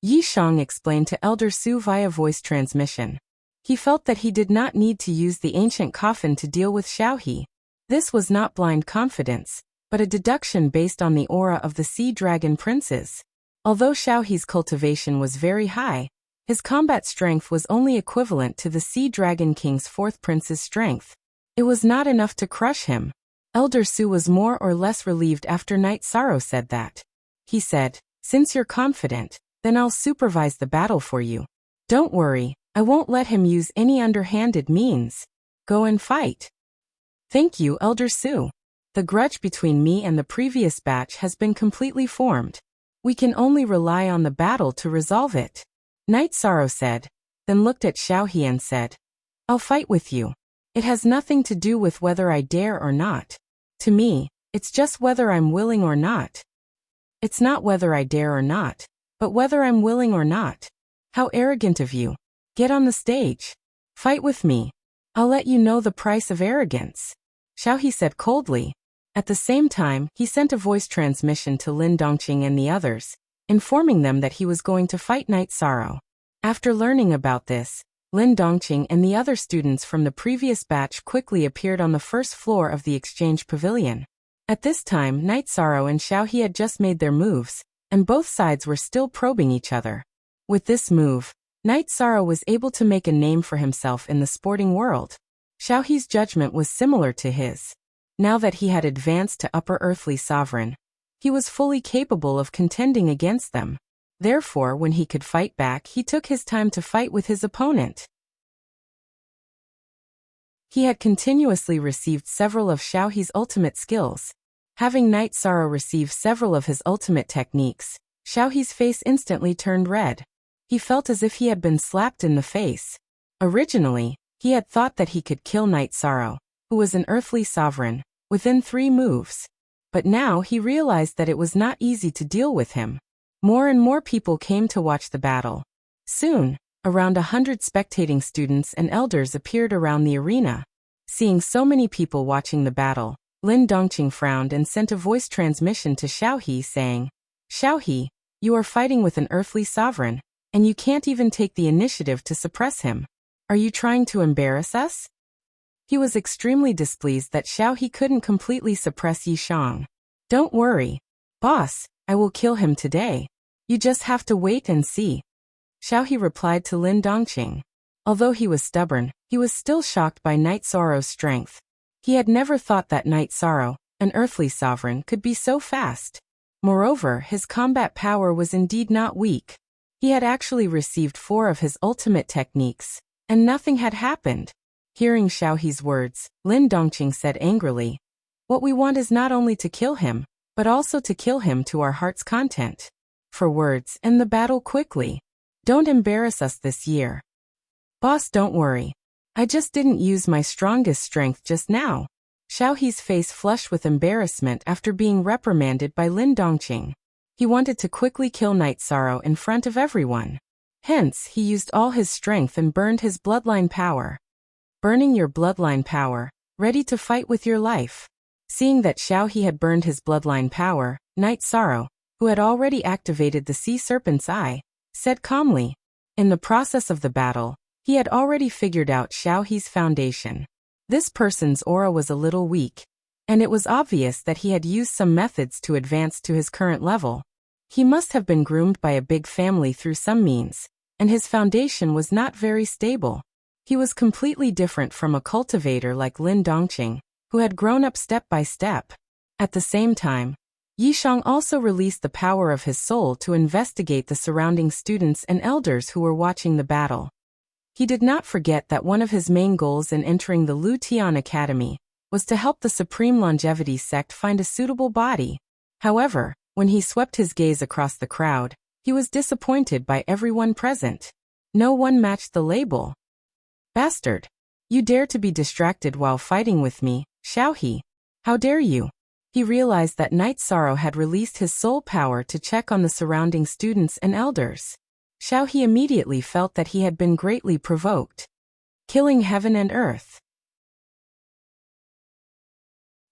S1: Yi Shang explained to Elder Su via voice transmission. He felt that he did not need to use the ancient coffin to deal with Xiaohe. This was not blind confidence, but a deduction based on the aura of the Sea Dragon Princes. Although Xiaohe's cultivation was very high, his combat strength was only equivalent to the Sea Dragon King's fourth prince's strength. It was not enough to crush him. Elder Su was more or less relieved after Night Sorrow said that. He said, "Since you're confident, then I'll supervise the battle for you. Don't worry, I won't let him use any underhanded means. Go and fight." Thank you, Elder Su. The grudge between me and the previous batch has been completely formed. We can only rely on the battle to resolve it. Night Sorrow said, then looked at Xiaohe and said, I'll fight with you. It has nothing to do with whether I dare or not. To me, it's just whether I'm willing or not. It's not whether I dare or not, but whether I'm willing or not. How arrogant of you. Get on the stage. Fight with me. I'll let you know the price of arrogance. Xiaohe said coldly. At the same time, he sent a voice transmission to Lin Dongqing and the others, informing them that he was going to fight Night Sorrow. After learning about this, Lin Dongqing and the other students from the previous batch quickly appeared on the first floor of the exchange pavilion. At this time, Night Sorrow and Xiaohe had just made their moves, and both sides were still probing each other. With this move, Night Sorrow was able to make a name for himself in the sporting world. Xiaohe's judgment was similar to his. Now that he had advanced to Upper Earthly Sovereign, he was fully capable of contending against them. Therefore, when he could fight back, he took his time to fight with his opponent. He had continuously received several of Xiaohe's ultimate skills. Having Night Sorrow receive several of his ultimate techniques, Xiaohe's face instantly turned red. He felt as if he had been slapped in the face. Originally, he had thought that he could kill Night Sorrow, who was an earthly sovereign, within 3 moves. But now he realized that it was not easy to deal with him. More and more people came to watch the battle. Soon, around 100 spectating students and elders appeared around the arena. Seeing so many people watching the battle, Lin Dongqing frowned and sent a voice transmission to Xiaohe saying, Xiaohe, you are fighting with an earthly sovereign, and you can't even take the initiative to suppress him. Are you trying to embarrass us? He was extremely displeased that Xiaohe couldn't completely suppress Yishang. Don't worry, boss, I will kill him today. You just have to wait and see. Xiaohe replied to Lin Dongqing. Although he was stubborn, he was still shocked by Night Sorrow's strength. He had never thought that Night Sorrow, an earthly sovereign, could be so fast. Moreover, his combat power was indeed not weak. He had actually received 4 of his ultimate techniques, and nothing had happened. Hearing Xiaohe's words, Lin Dongqing said angrily, What we want is not only to kill him, but also to kill him to our heart's content. For words, end the battle quickly. Don't embarrass us this year. Boss, don't worry. I just didn't use my strongest strength just now. Xiaohe's face flushed with embarrassment after being reprimanded by Lin Dongqing. He wanted to quickly kill Night Sorrow in front of everyone. Hence, he used all his strength and burned his bloodline power. Burning your bloodline power, ready to fight with your life. Seeing that Xiaohe had burned his bloodline power, Night Sorrow, who had already activated the Sea Serpent's Eye, said calmly. In the process of the battle, he had already figured out Xiaohe's foundation. This person's aura was a little weak, and it was obvious that he had used some methods to advance to his current level. He must have been groomed by a big family through some means, and his foundation was not very stable. He was completely different from a cultivator like Lin Dongqing, who had grown up step by step. At the same time, Yishang also released the power of his soul to investigate the surrounding students and elders who were watching the battle. He did not forget that one of his main goals in entering the Lu Tian Academy was to help the Supreme Longevity sect find a suitable body. However, when he swept his gaze across the crowd, he was disappointed by everyone present. No one matched the label. Bastard! You dare to be distracted while fighting with me, Xiaohe. How dare you? He realized that Night Sorrow had released his soul power to check on the surrounding students and elders. Xiaohe immediately felt that he had been greatly provoked. Killing heaven and earth.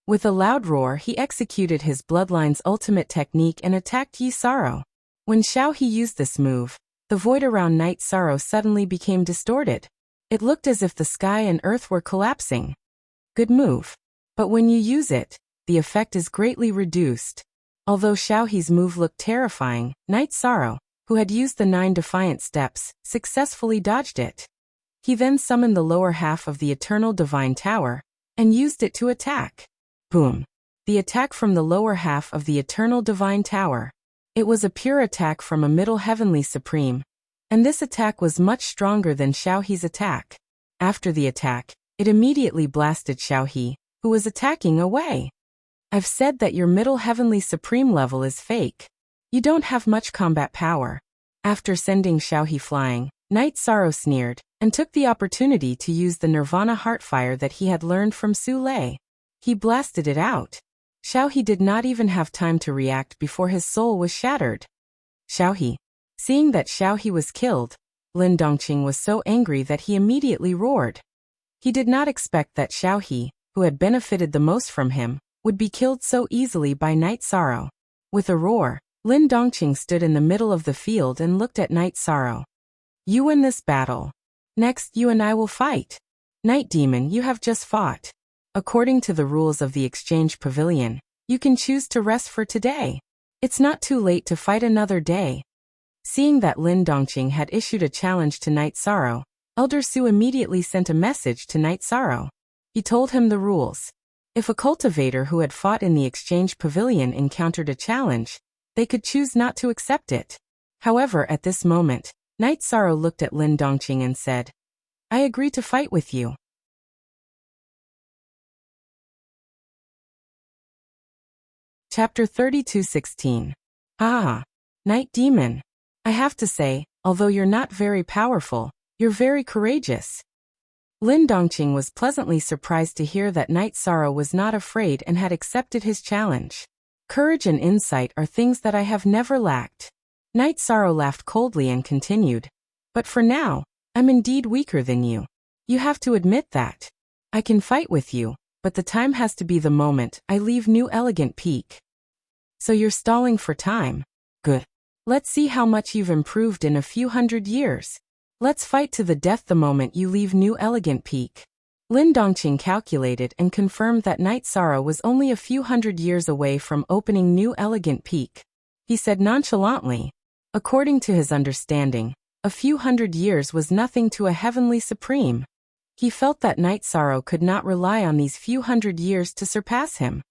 S1: With a loud roar, he executed his bloodline's ultimate technique and attacked Yi Sorrow. When Xiaohe used this move, the void around Night Sorrow suddenly became distorted. It looked as if the sky and earth were collapsing. Good move. But when you use it, the effect is greatly reduced. Although Xiaohe's move looked terrifying, Night Sorrow, who had used the 9 defiant steps, successfully dodged it. He then summoned the lower half of the Eternal Divine Tower, and used it to attack. Boom. The attack from the lower half of the Eternal Divine Tower. It was a pure attack from a Middle Heavenly Supreme, and this attack was much stronger than Xiaohe's attack. After the attack, it immediately blasted Xiaohe, who was attacking away. I've said that your middle heavenly supreme level is fake. You don't have much combat power. After sending Xiaohe flying, Night Sorrow sneered, and took the opportunity to use the Nirvana Heartfire that he had learned from Su Lei. He blasted it out. Xiaohe did not even have time to react before his soul was shattered. Xiaohe. Seeing that Xiaohe was killed, Lin Dongqing was so angry that he immediately roared. He did not expect that Xiaohe, who had benefited the most from him, would be killed so easily by Night Sorrow. With a roar, Lin Dongqing stood in the middle of the field and looked at Night Sorrow. You win this battle. Next, you and I will fight. Night Demon, you have just fought. According to the rules of the Exchange Pavilion, you can choose to rest for today. It's not too late to fight another day. Seeing that Lin Dongqing had issued a challenge to Night Sorrow, Elder Su immediately sent a message to Night Sorrow. He told him the rules. If a cultivator who had fought in the Exchange Pavilion encountered a challenge, they could choose not to accept it. However, at this moment, Night Sorrow looked at Lin Dongqing and said, I agree to fight with you. Chapter 32:16. Ah, Night Demon. I have to say, although you're not very powerful, you're very courageous. Lin Dongqing was pleasantly surprised to hear that Night Sorrow was not afraid and had accepted his challenge. Courage and insight are things that I have never lacked. Night Sorrow laughed coldly and continued. But for now, I'm indeed weaker than you. You have to admit that. I can fight with you, but the time has to be the moment I leave New Elegant Peak. So you're stalling for time? Good. Let's see how much you've improved in a few hundred years. Let's fight to the death the moment you leave New Elegant Peak. Lin Dongqing calculated and confirmed that Night Sorrow was only a few hundred years away from opening New Elegant Peak. He said nonchalantly. According to his understanding, a few hundred years was nothing to a heavenly supreme. He felt that Night Sorrow could not rely on these few hundred years to surpass him.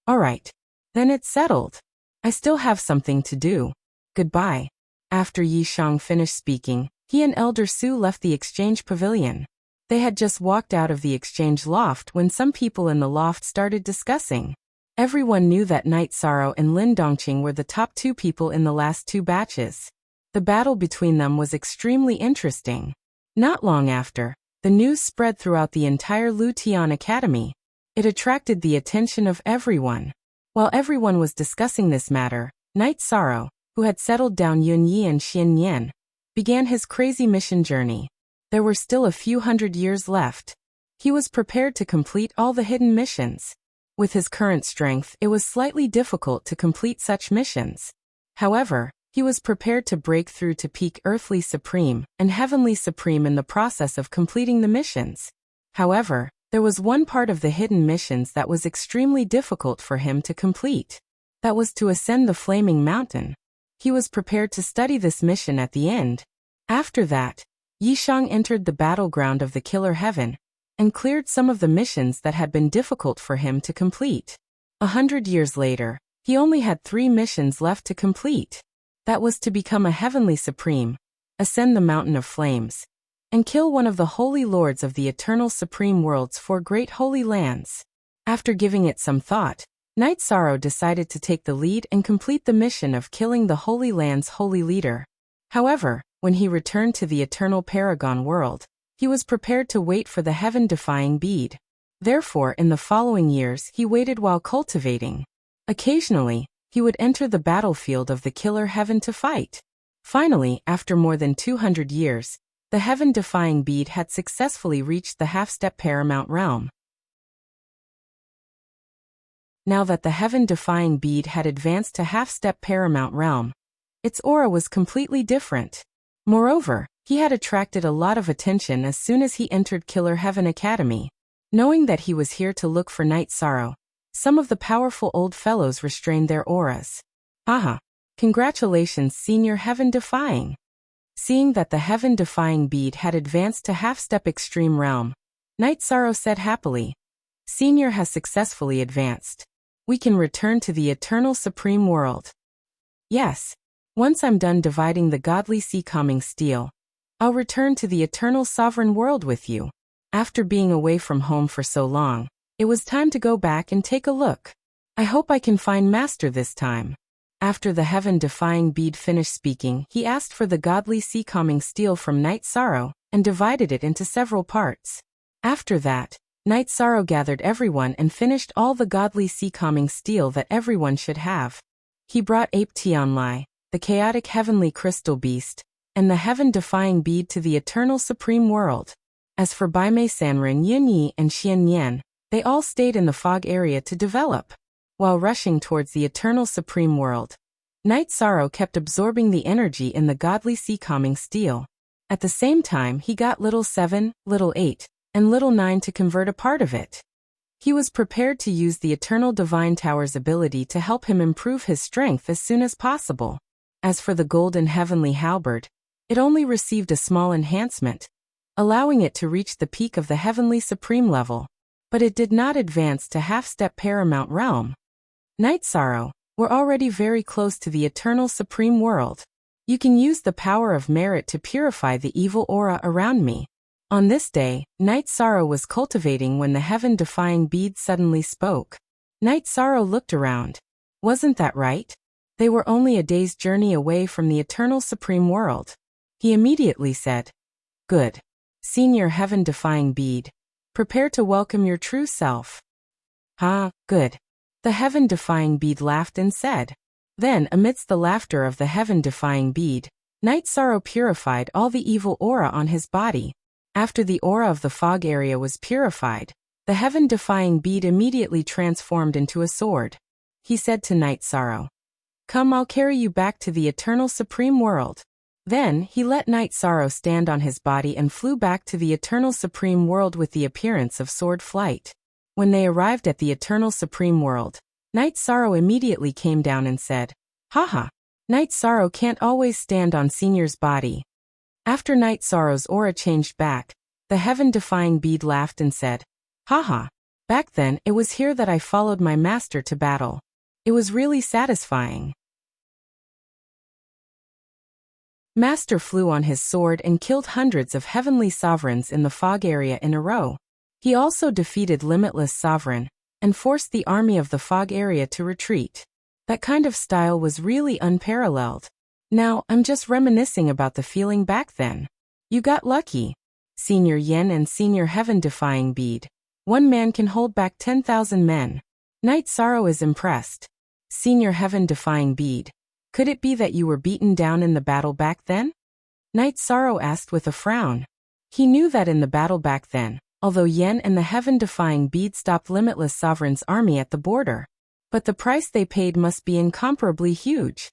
S1: All right. Then it's settled. I still have something to do. Goodbye. After Yi Shang finished speaking, he and Elder Su left the exchange pavilion. They had just walked out of the exchange loft when some people in the loft started discussing. Everyone knew that Night Sorrow and Lin Dongqing were the top two people in the last two batches. The battle between them was extremely interesting. Not long after, the news spread throughout the entire Lu Tian Academy. It attracted the attention of everyone. While everyone was discussing this matter, Night Sorrow, who had settled down Yun Yi and Xin Yan, began his crazy mission journey. There were still a few hundred years left. He was prepared to complete all the hidden missions. With his current strength, it was slightly difficult to complete such missions. However, he was prepared to break through to peak Earthly Supreme and Heavenly Supreme in the process of completing the missions. However, there was one part of the hidden missions that was extremely difficult for him to complete. That was to ascend the Flaming Mountain. He was prepared to study this mission at the end. After that, Yi Shang entered the battleground of the Killer Heaven and cleared some of the missions that had been difficult for him to complete. 100 years later, he only had 3 missions left to complete. That was to become a Heavenly Supreme, ascend the Mountain of Flames, and kill one of the Holy Lords of the Eternal Supreme World's 4 Great Holy Lands. After giving it some thought, Night Sorrow decided to take the lead and complete the mission of killing the Holy Land's Holy Leader. However, when he returned to the Eternal Paragon World, he was prepared to wait for the heaven-defying bead. Therefore, in the following years, he waited while cultivating. Occasionally, he would enter the battlefield of the Killer Heaven to fight. Finally, after more than 200 years, the heaven-defying bead had successfully reached the half-step paramount realm. Now that the heaven-defying bead had advanced to half-step paramount realm, its aura was completely different. Moreover, he had attracted a lot of attention as soon as he entered Killer Heaven Academy. Knowing that he was here to look for Night Sorrow, some of the powerful old fellows restrained their auras. Aha! Congratulations, Senior Heaven-Defying! Seeing that the heaven-defying bead had advanced to half-step extreme realm, Night Sorrow said happily, Senior has successfully advanced. We can return to the Eternal Supreme World. Yes. Once I'm done dividing the godly sea calming steel, I'll return to the Eternal Sovereign World with you. After being away from home for so long, it was time to go back and take a look. I hope I can find Master this time. After the heaven-defying bead finished speaking, he asked for the godly sea-calming steel from Night Sorrow, and divided it into several parts. After that, Night Sorrow gathered everyone and finished all the godly sea-calming steel that everyone should have. He brought Ape Tianlai, the chaotic heavenly crystal beast, and the heaven-defying bead to the eternal supreme world. As for Baimei Sanren Yunyi and Xian Yan, they all stayed in the fog area to develop. While rushing towards the eternal supreme world, Night Sorrow kept absorbing the energy in the godly sea-calming steel. At the same time, he got Little 7, Little 8, and Little 9 to convert a part of it. He was prepared to use the Eternal Divine Tower's ability to help him improve his strength as soon as possible. As for the Golden Heavenly Halberd, it only received a small enhancement, allowing it to reach the peak of the Heavenly Supreme level, but it did not advance to half-step Paramount Realm. Night Sorrow, we're already very close to the Eternal Supreme World. You can use the power of merit to purify the evil aura around me. On this day, Night Sorrow was cultivating when the heaven-defying bead suddenly spoke. Night Sorrow looked around. Wasn't that right? They were only a day's journey away from the Eternal Supreme World. He immediately said, "Good. Senior heaven-defying bead. Prepare to welcome your true self." Good. The heaven-defying bead laughed and said. Then, amidst the laughter of the heaven-defying bead, Night Sorrow purified all the evil aura on his body. After the aura of the fog area was purified, the heaven-defying bead immediately transformed into a sword. He said to Night Sorrow, "Come, I'll carry you back to the Eternal Supreme World." Then, he let Night Sorrow stand on his body and flew back to the Eternal Supreme World with the appearance of sword flight. When they arrived at the Eternal Supreme World, Night Sorrow immediately came down and said, "Haha, Night Sorrow can't always stand on Senior's body." After Night Sorrow's aura changed back, the heaven-defying bead laughed and said, "Haha, back then it was here that I followed my master to battle. It was really satisfying." Master flew on his sword and killed hundreds of heavenly sovereigns in the fog area in a row. He also defeated Limitless Sovereign, and forced the army of the fog area to retreat. That kind of style was really unparalleled. Now, I'm just reminiscing about the feeling back then. You got lucky. Senior Yen and Senior Heaven-defying bead. One man can hold back 10,000 men. Night Sorrow is impressed. Senior Heaven-defying bead. Could it be that you were beaten down in the battle back then? Night Sorrow asked with a frown. He knew that in the battle back then, although Yen and the heaven-defying bead stopped Limitless Sovereign's army at the border, but the price they paid must be incomparably huge.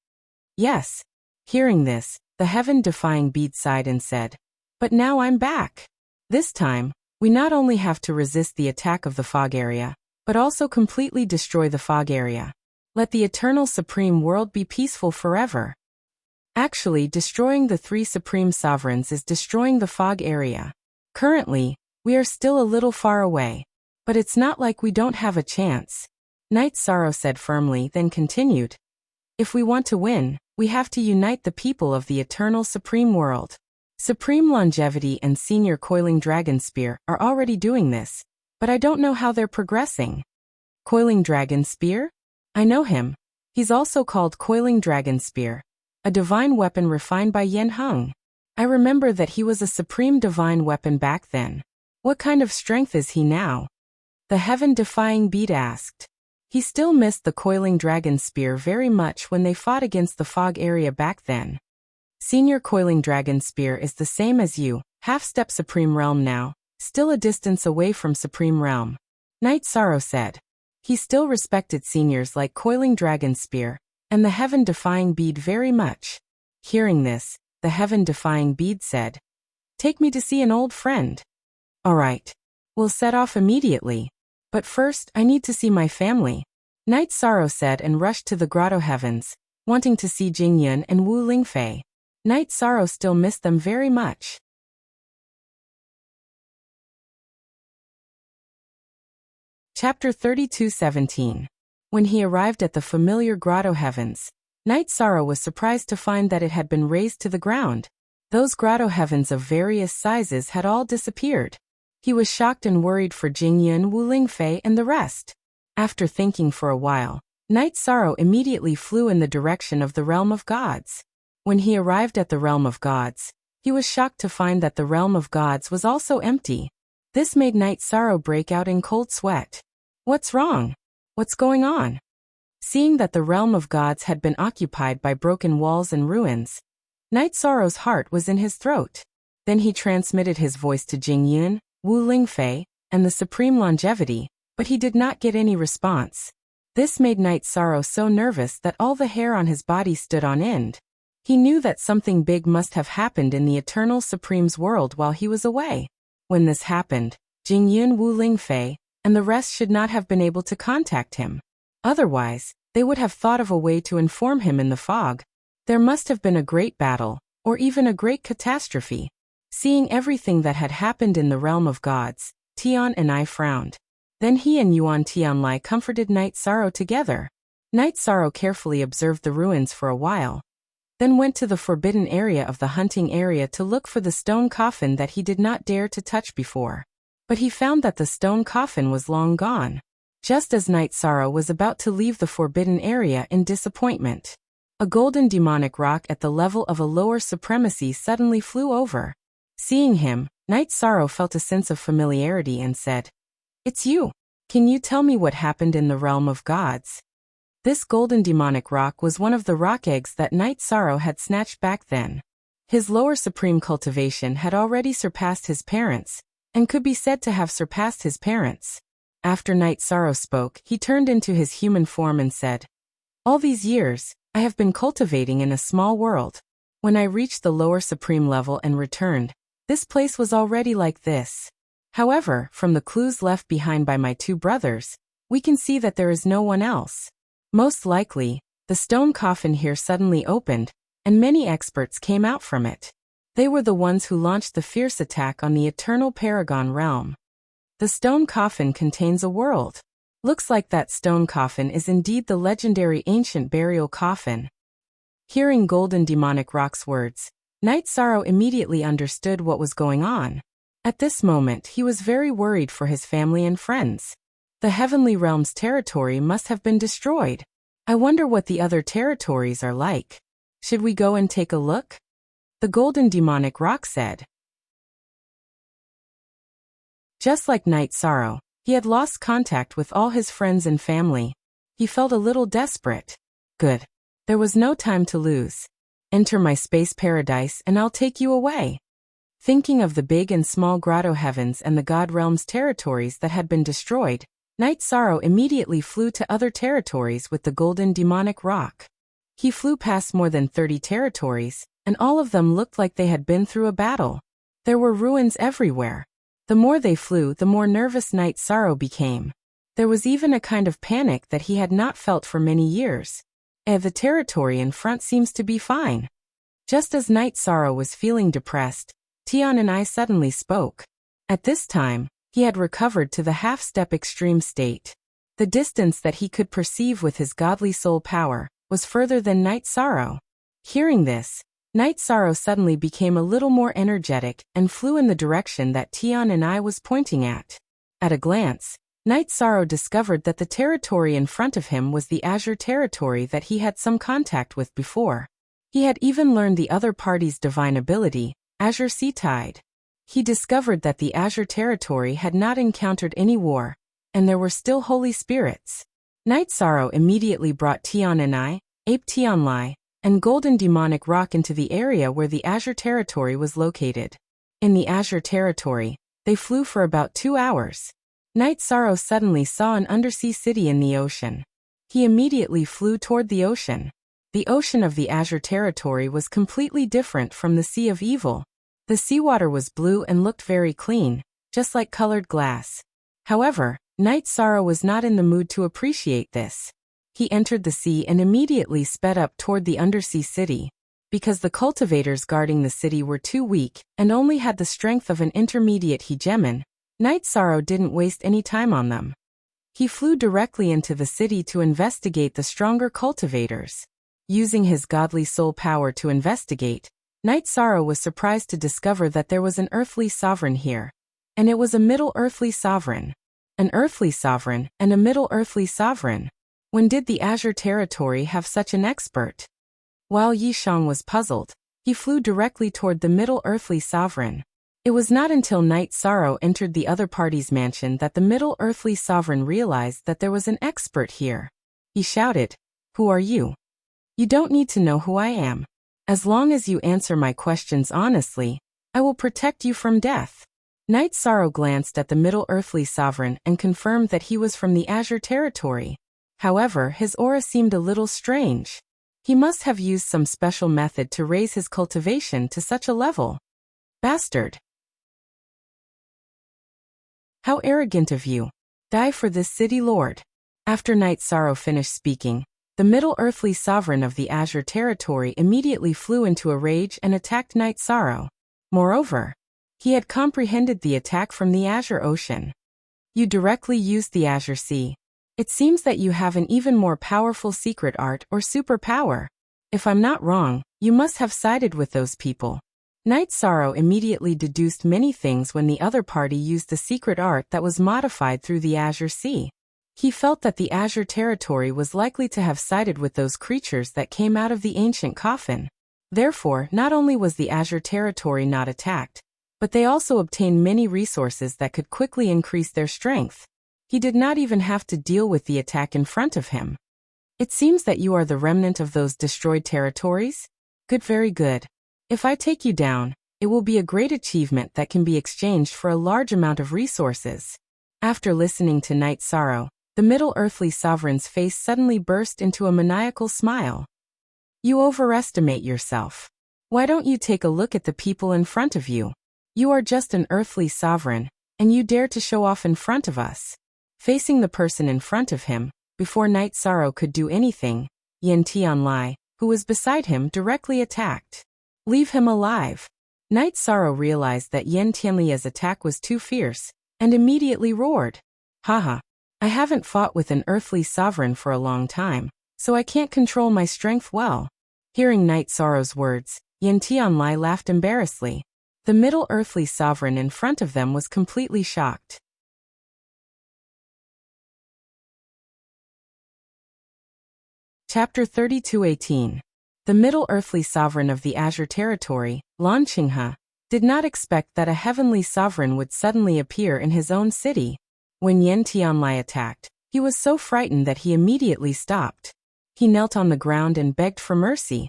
S1: Yes. Hearing this, the heaven-defying bead sighed and said, "But now I'm back. This time, we not only have to resist the attack of the fog area, but also completely destroy the fog area. Let the Eternal Supreme World be peaceful forever." Actually, destroying the three Supreme Sovereigns is destroying the fog area. Currently, we are still a little far away, but it's not like we don't have a chance. Night Sorrow said firmly, then continued. If we want to win, we have to unite the people of the Eternal Supreme World. Supreme Longevity and Senior Coiling Dragon Spear are already doing this, but I don't know how they're progressing. Coiling Dragon Spear? I know him. He's also called Coiling Dragon Spear, a divine weapon refined by Yen Heng. I remember that he was a supreme divine weapon back then. What kind of strength is he now? The heaven-defying bead asked. He still missed the Coiling Dragon Spear very much when they fought against the fog area back then. Senior Coiling Dragon Spear is the same as you, half-step Supreme Realm now, still a distance away from Supreme Realm. Night Sorrow said. He still respected seniors like Coiling Dragon Spear, and the heaven-defying bead very much. Hearing this, the heaven-defying bead said, "Take me to see an old friend." "Alright. We'll set off immediately. But first, I need to see my family," Night Sorrow said and rushed to the Grotto Heavens, wanting to see Jingyun and Wu Lingfei. Night Sorrow still missed them very much. Chapter 32:17. When he arrived at the familiar Grotto Heavens, Night Sorrow was surprised to find that it had been razed to the ground. Those Grotto Heavens of various sizes had all disappeared. He was shocked and worried for Jingyun, Wu Lingfei, and the rest. After thinking for a while, Night Sorrow immediately flew in the direction of the realm of gods. When he arrived at the realm of gods, he was shocked to find that the realm of gods was also empty. This made Night Sorrow break out in cold sweat. What's wrong? What's going on? Seeing that the realm of gods had been occupied by broken walls and ruins, Night Sorrow's heart was in his throat. Then he transmitted his voice to Jing Yun, Wu Lingfei, and the Supreme Longevity, but he did not get any response. This made Night Sorrow so nervous that all the hair on his body stood on end. He knew that something big must have happened in the Eternal Supreme's world while he was away. When this happened, Jing Yun, Wu Lingfei, and the rest should not have been able to contact him. Otherwise, they would have thought of a way to inform him in the fog. There must have been a great battle, or even a great catastrophe. Seeing everything that had happened in the realm of gods, Tian and I frowned. Then he and Yuan Tianlai comforted Night Sorrow together. Night Sorrow carefully observed the ruins for a while, then went to the forbidden area of the hunting area to look for the stone coffin that he did not dare to touch before. But he found that the stone coffin was long gone. Just as Night Sorrow was about to leave the forbidden area in disappointment, a golden demonic rock at the level of a lower supremacy suddenly flew over. Seeing him, Night Sorrow felt a sense of familiarity and said, "It's you. Can you tell me what happened in the realm of gods?" This golden demonic rock was one of the rock eggs that Night Sorrow had snatched back then. His lower supreme cultivation had already surpassed his parents, and could be said to have surpassed his parents. After Night Sorrow spoke, he turned into his human form and said, "All these years, I have been cultivating in a small world. When I reached the lower supreme level and returned, this place was already like this. However, from the clues left behind by my two brothers, we can see that there is no one else. Most likely, the stone coffin here suddenly opened, and many experts came out from it. They were the ones who launched the fierce attack on the Eternal Paragon realm. The stone coffin contains a world. Looks like that stone coffin is indeed the legendary ancient burial coffin." Hearing Golden Demonic Rock's words, Night Sorrow immediately understood what was going on. At this moment he was very worried for his family and friends. The Heavenly Realm's territory must have been destroyed. I wonder what the other territories are like. Should we go and take a look? The Golden Demonic Rock said. Just like Night Sorrow, he had lost contact with all his friends and family. He felt a little desperate. Good. There was no time to lose. Enter my space paradise and I'll take you away. Thinking of the big and small grotto heavens and the God Realm's territories that had been destroyed, Night Sorrow immediately flew to other territories with the Golden Demonic Rock. He flew past more than 30 territories, and all of them looked like they had been through a battle. There were ruins everywhere. The more they flew, the more nervous Night Sorrow became. There was even a kind of panic that he had not felt for many years. The territory in front seems to be fine. Just as Night Sorrow was feeling depressed, Tian and I suddenly spoke. At this time, he had recovered to the half-step extreme state. The distance that he could perceive with his godly soul power was further than Night Sorrow. Hearing this, Night Sorrow suddenly became a little more energetic and flew in the direction that Tian and I was pointing at. At a glance, Night Sorrow discovered that the territory in front of him was the Azure territory that he had some contact with before. He had even learned the other party's divine ability, Azure Sea Tide. He discovered that the Azure territory had not encountered any war, and there were still holy spirits. Night Sorrow immediately brought Tian and I, Ape Tianlai, and Golden Demonic Rock into the area where the Azure territory was located. In the Azure territory, they flew for about 2 hours. Night Sorrow suddenly saw an undersea city in the ocean. He immediately flew toward the ocean. The ocean of the Azure territory was completely different from the Sea of Evil. The seawater was blue and looked very clean, just like colored glass. However, Night Sorrow was not in the mood to appreciate this. He entered the sea and immediately sped up toward the undersea city. Because the cultivators guarding the city were too weak and only had the strength of an intermediate hegemon, Night Sorrow didn't waste any time on them. He flew directly into the city to investigate the stronger cultivators. Using his godly soul power to investigate, Night Sorrow was surprised to discover that there was an earthly sovereign here. And it was a middle earthly sovereign. An earthly sovereign and a middle earthly sovereign. When did the Azure Territory have such an expert? While Yi Shang was puzzled, he flew directly toward the middle earthly sovereign. It was not until Night Sorrow entered the other party's mansion that the middle earthly sovereign realized that there was an expert here. He shouted, "Who are you? You don't need to know who I am. As long as you answer my questions honestly, I will protect you from death." Night Sorrow glanced at the middle earthly sovereign and confirmed that he was from the Azure Territory. However, his aura seemed a little strange. He must have used some special method to raise his cultivation to such a level. Bastard! How arrogant of you. Die for this city lord. After Night Sorrow finished speaking, the middle earthly sovereign of the Azure Territory immediately flew into a rage and attacked Night Sorrow. Moreover, he had comprehended the attack from the Azure Ocean. You directly used the Azure Sea. It seems that you have an even more powerful secret art or superpower. If I'm not wrong, you must have sided with those people. Night Sorrow immediately deduced many things when the other party used the secret art that was modified through the Azure Sea. He felt that the Azure Territory was likely to have sided with those creatures that came out of the ancient coffin. Therefore, not only was the Azure Territory not attacked, but they also obtained many resources that could quickly increase their strength. He did not even have to deal with the attack in front of him. It seems that you are the remnant of those destroyed territories? Good, very good. If I take you down, it will be a great achievement that can be exchanged for a large amount of resources. After listening to Night Sorrow, the middle earthly sovereign's face suddenly burst into a maniacal smile. You overestimate yourself. Why don't you take a look at the people in front of you? You are just an earthly sovereign, and you dare to show off in front of us. Facing the person in front of him, before Night Sorrow could do anything, Yin Tianlai, who was beside him, directly attacked. Leave him alive. Night Sorrow realized that Yin Tianli's attack was too fierce, and immediately roared. Haha. I haven't fought with an earthly sovereign for a long time, so I can't control my strength well. Hearing Night Sorrow's words, Yin Tianlai laughed embarrassedly. The middle earthly sovereign in front of them was completely shocked. Chapter 32:18. The middle earthly sovereign of the Azure Territory, Lan Qinghe, did not expect that a heavenly sovereign would suddenly appear in his own city. When Yin Tianlai attacked, he was so frightened that he immediately stopped. He knelt on the ground and begged for mercy.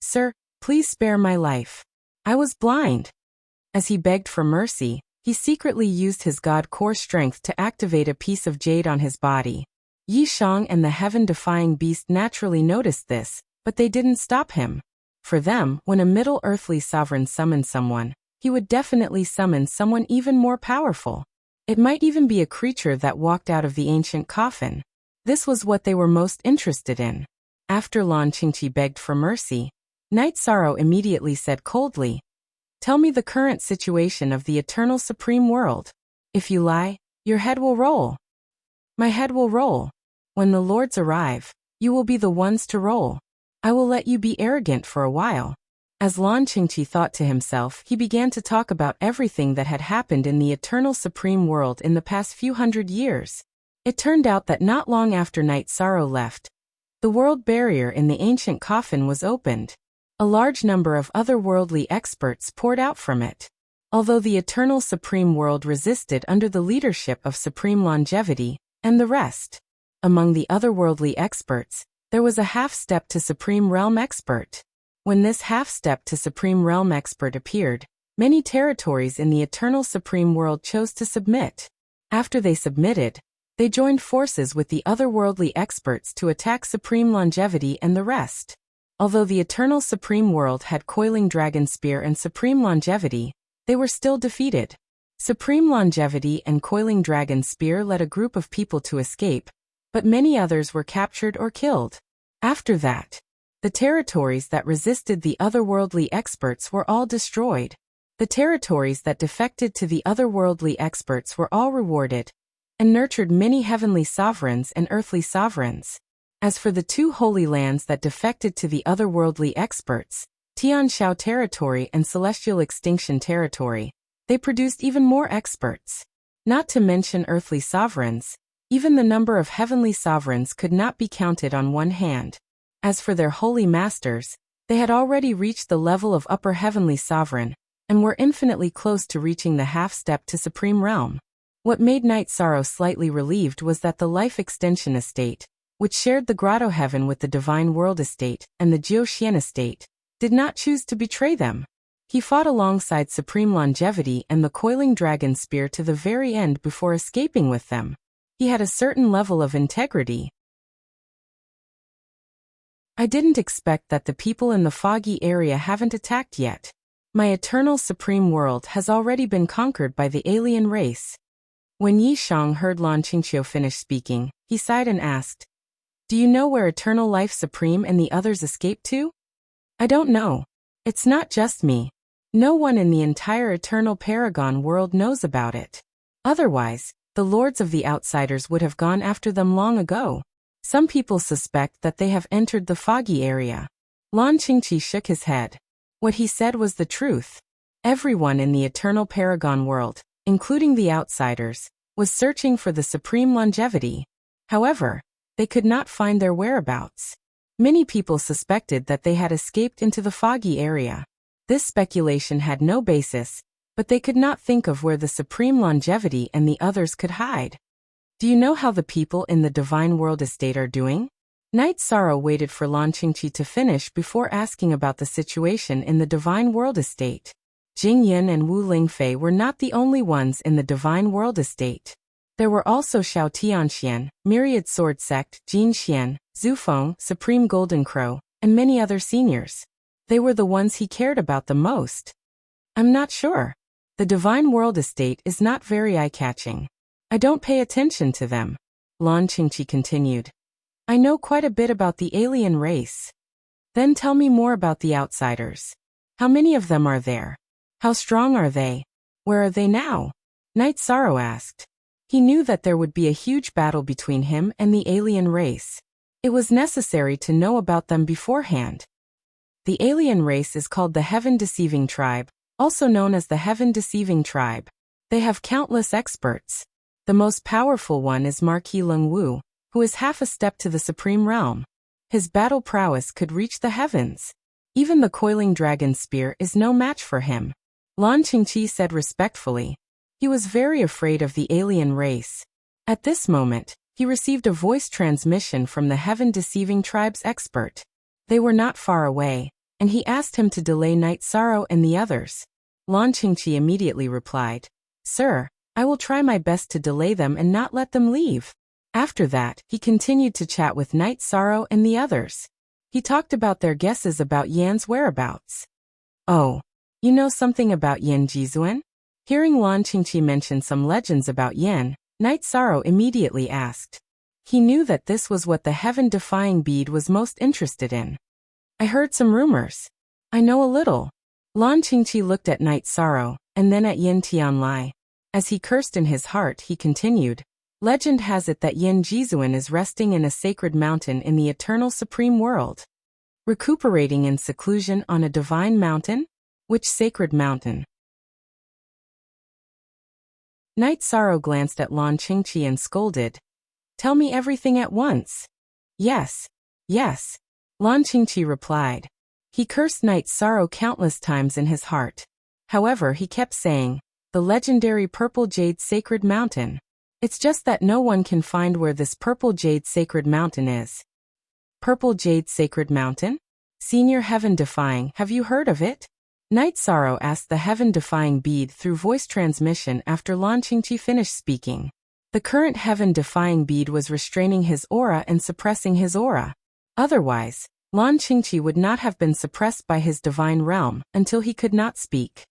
S1: Sir, please spare my life. I was blind. As he begged for mercy, he secretly used his god core strength to activate a piece of jade on his body. Yi Shang and the heaven-defying beast naturally noticed this, but they didn't stop him. For them, when a middle earthly sovereign summoned someone, he would definitely summon someone even more powerful. It might even be a creature that walked out of the ancient coffin. This was what they were most interested in. After Lan Qinghe begged for mercy, Night Sorrow immediately said coldly, "Tell me the current situation of the eternal supreme world. If you lie, your head will roll." "My head will roll. When the lords arrive, you will be the ones to roll. I will let you be arrogant for a while." As Lan Qinghe thought to himself, he began to talk about everything that had happened in the eternal supreme world in the past few hundred years. It turned out that not long after Night Sorrow left, the world barrier in the ancient coffin was opened. A large number of otherworldly experts poured out from it. Although the eternal supreme world resisted under the leadership of Supreme Longevity and the rest. Among the otherworldly experts, there was a half-step to Supreme Realm Expert. When this half-step to Supreme Realm Expert appeared, many territories in the eternal supreme world chose to submit. After they submitted, they joined forces with the otherworldly experts to attack Supreme Longevity and the rest. Although the eternal supreme world had Coiling Dragon Spear and Supreme Longevity, they were still defeated. Supreme Longevity and Coiling Dragon Spear led a group of people to escape, but many others were captured or killed. After that, the territories that resisted the otherworldly experts were all destroyed. The territories that defected to the otherworldly experts were all rewarded, and nurtured many heavenly sovereigns and earthly sovereigns. As for the two holy lands that defected to the otherworldly experts, Tianshao Territory and Celestial Extinction Territory, they produced even more experts. Not to mention earthly sovereigns, even the number of heavenly sovereigns could not be counted on one hand. As for their holy masters, they had already reached the level of upper heavenly sovereign, and were infinitely close to reaching the half-step to supreme realm. What made Night Sorrow slightly relieved was that the Life Extension Estate, which shared the Grotto Heaven with the Divine World Estate and the Jiuxian Estate, did not choose to betray them. He fought alongside Supreme Longevity and the Coiling Dragon Spear to the very end before escaping with them. He had a certain level of integrity. I didn't expect that the people in the foggy area haven't attacked yet. My eternal supreme world has already been conquered by the alien race. When Yi Shang heard Lan Qingqiu finish speaking, he sighed and asked, "Do you know where Eternal Life Supreme and the others escaped to?" "I don't know. It's not just me. No one in the entire Eternal Paragon world knows about it. Otherwise, the Lords of the Outsiders would have gone after them long ago. Some people suspect that they have entered the foggy area." Lan Qingqi shook his head. What he said was the truth. Everyone in the Eternal Paragon world, including the Outsiders, was searching for the Supreme Longevity. However, they could not find their whereabouts. Many people suspected that they had escaped into the foggy area. This speculation had no basis, but they could not think of where the Supreme Longevity and the others could hide. "Do you know how the people in the Divine World Estate are doing?" Night Sorrow waited for Lan Qingqi to finish before asking about the situation in the Divine World Estate. Jing Yin and Wu Lingfei were not the only ones in the Divine World Estate. There were also Xiao Tianxian, Myriad Sword Sect, Jin Xian, Zhu Feng, Supreme Golden Crow, and many other seniors. They were the ones he cared about the most. "I'm not sure. The Divine World Estate is not very eye-catching. I don't pay attention to them," Lan Qingqi continued. "I know quite a bit about the alien race." "Then tell me more about the Outsiders. How many of them are there? How strong are they? Where are they now?" Night Sorrow asked. He knew that there would be a huge battle between him and the alien race. It was necessary to know about them beforehand. The alien race is called the Heaven-Deceiving Tribe, also known as the Heaven-Deceiving Tribe. They have countless experts. The most powerful one is Marquis Lung Wu, who is half a step to the Supreme Realm. His battle prowess could reach the heavens. Even the Coiling Dragon Spear is no match for him. Lan Qingqi said respectfully. He was very afraid of the alien race. At this moment, he received a voice transmission from the Heaven-Deceiving Tribe's expert. They were not far away, and he asked him to delay Night Sorrow and the others. Lan Qingqi immediately replied, "Sir, I will try my best to delay them and not let them leave." After that, he continued to chat with Night Sorrow and the others. He talked about their guesses about Yan's whereabouts. "Oh, you know something about Yan Jizuan?" Hearing Lan Qingqi mention some legends about Yan, Night Sorrow immediately asked. He knew that this was what the heaven-defying bead was most interested in. "I heard some rumors. I know a little." Lan Qingqi looked at Night Sorrow, and then at Yin Tianlai. As he cursed in his heart, he continued, "Legend has it that Yin Jizuan is resting in a sacred mountain in the eternal supreme world. Recuperating in seclusion on a divine mountain? Which sacred mountain?" Night Sorrow glanced at Lan Qingqi and scolded. "Tell me everything at once." Yes. Lan Qingqi replied. He cursed Night Sorrow countless times in his heart. However, he kept saying, "The legendary Purple Jade Sacred Mountain. It's just that no one can find where this Purple Jade Sacred Mountain is." "Purple Jade Sacred Mountain? Senior Heaven-Defying, have you heard of it?" Night Sorrow asked the Heaven-Defying bead through voice transmission after Lan Qingqi finished speaking. The current Heaven-Defying bead was restraining his aura and suppressing his aura. Otherwise, Lan Qingqi would not have been suppressed by his divine realm until he could not speak.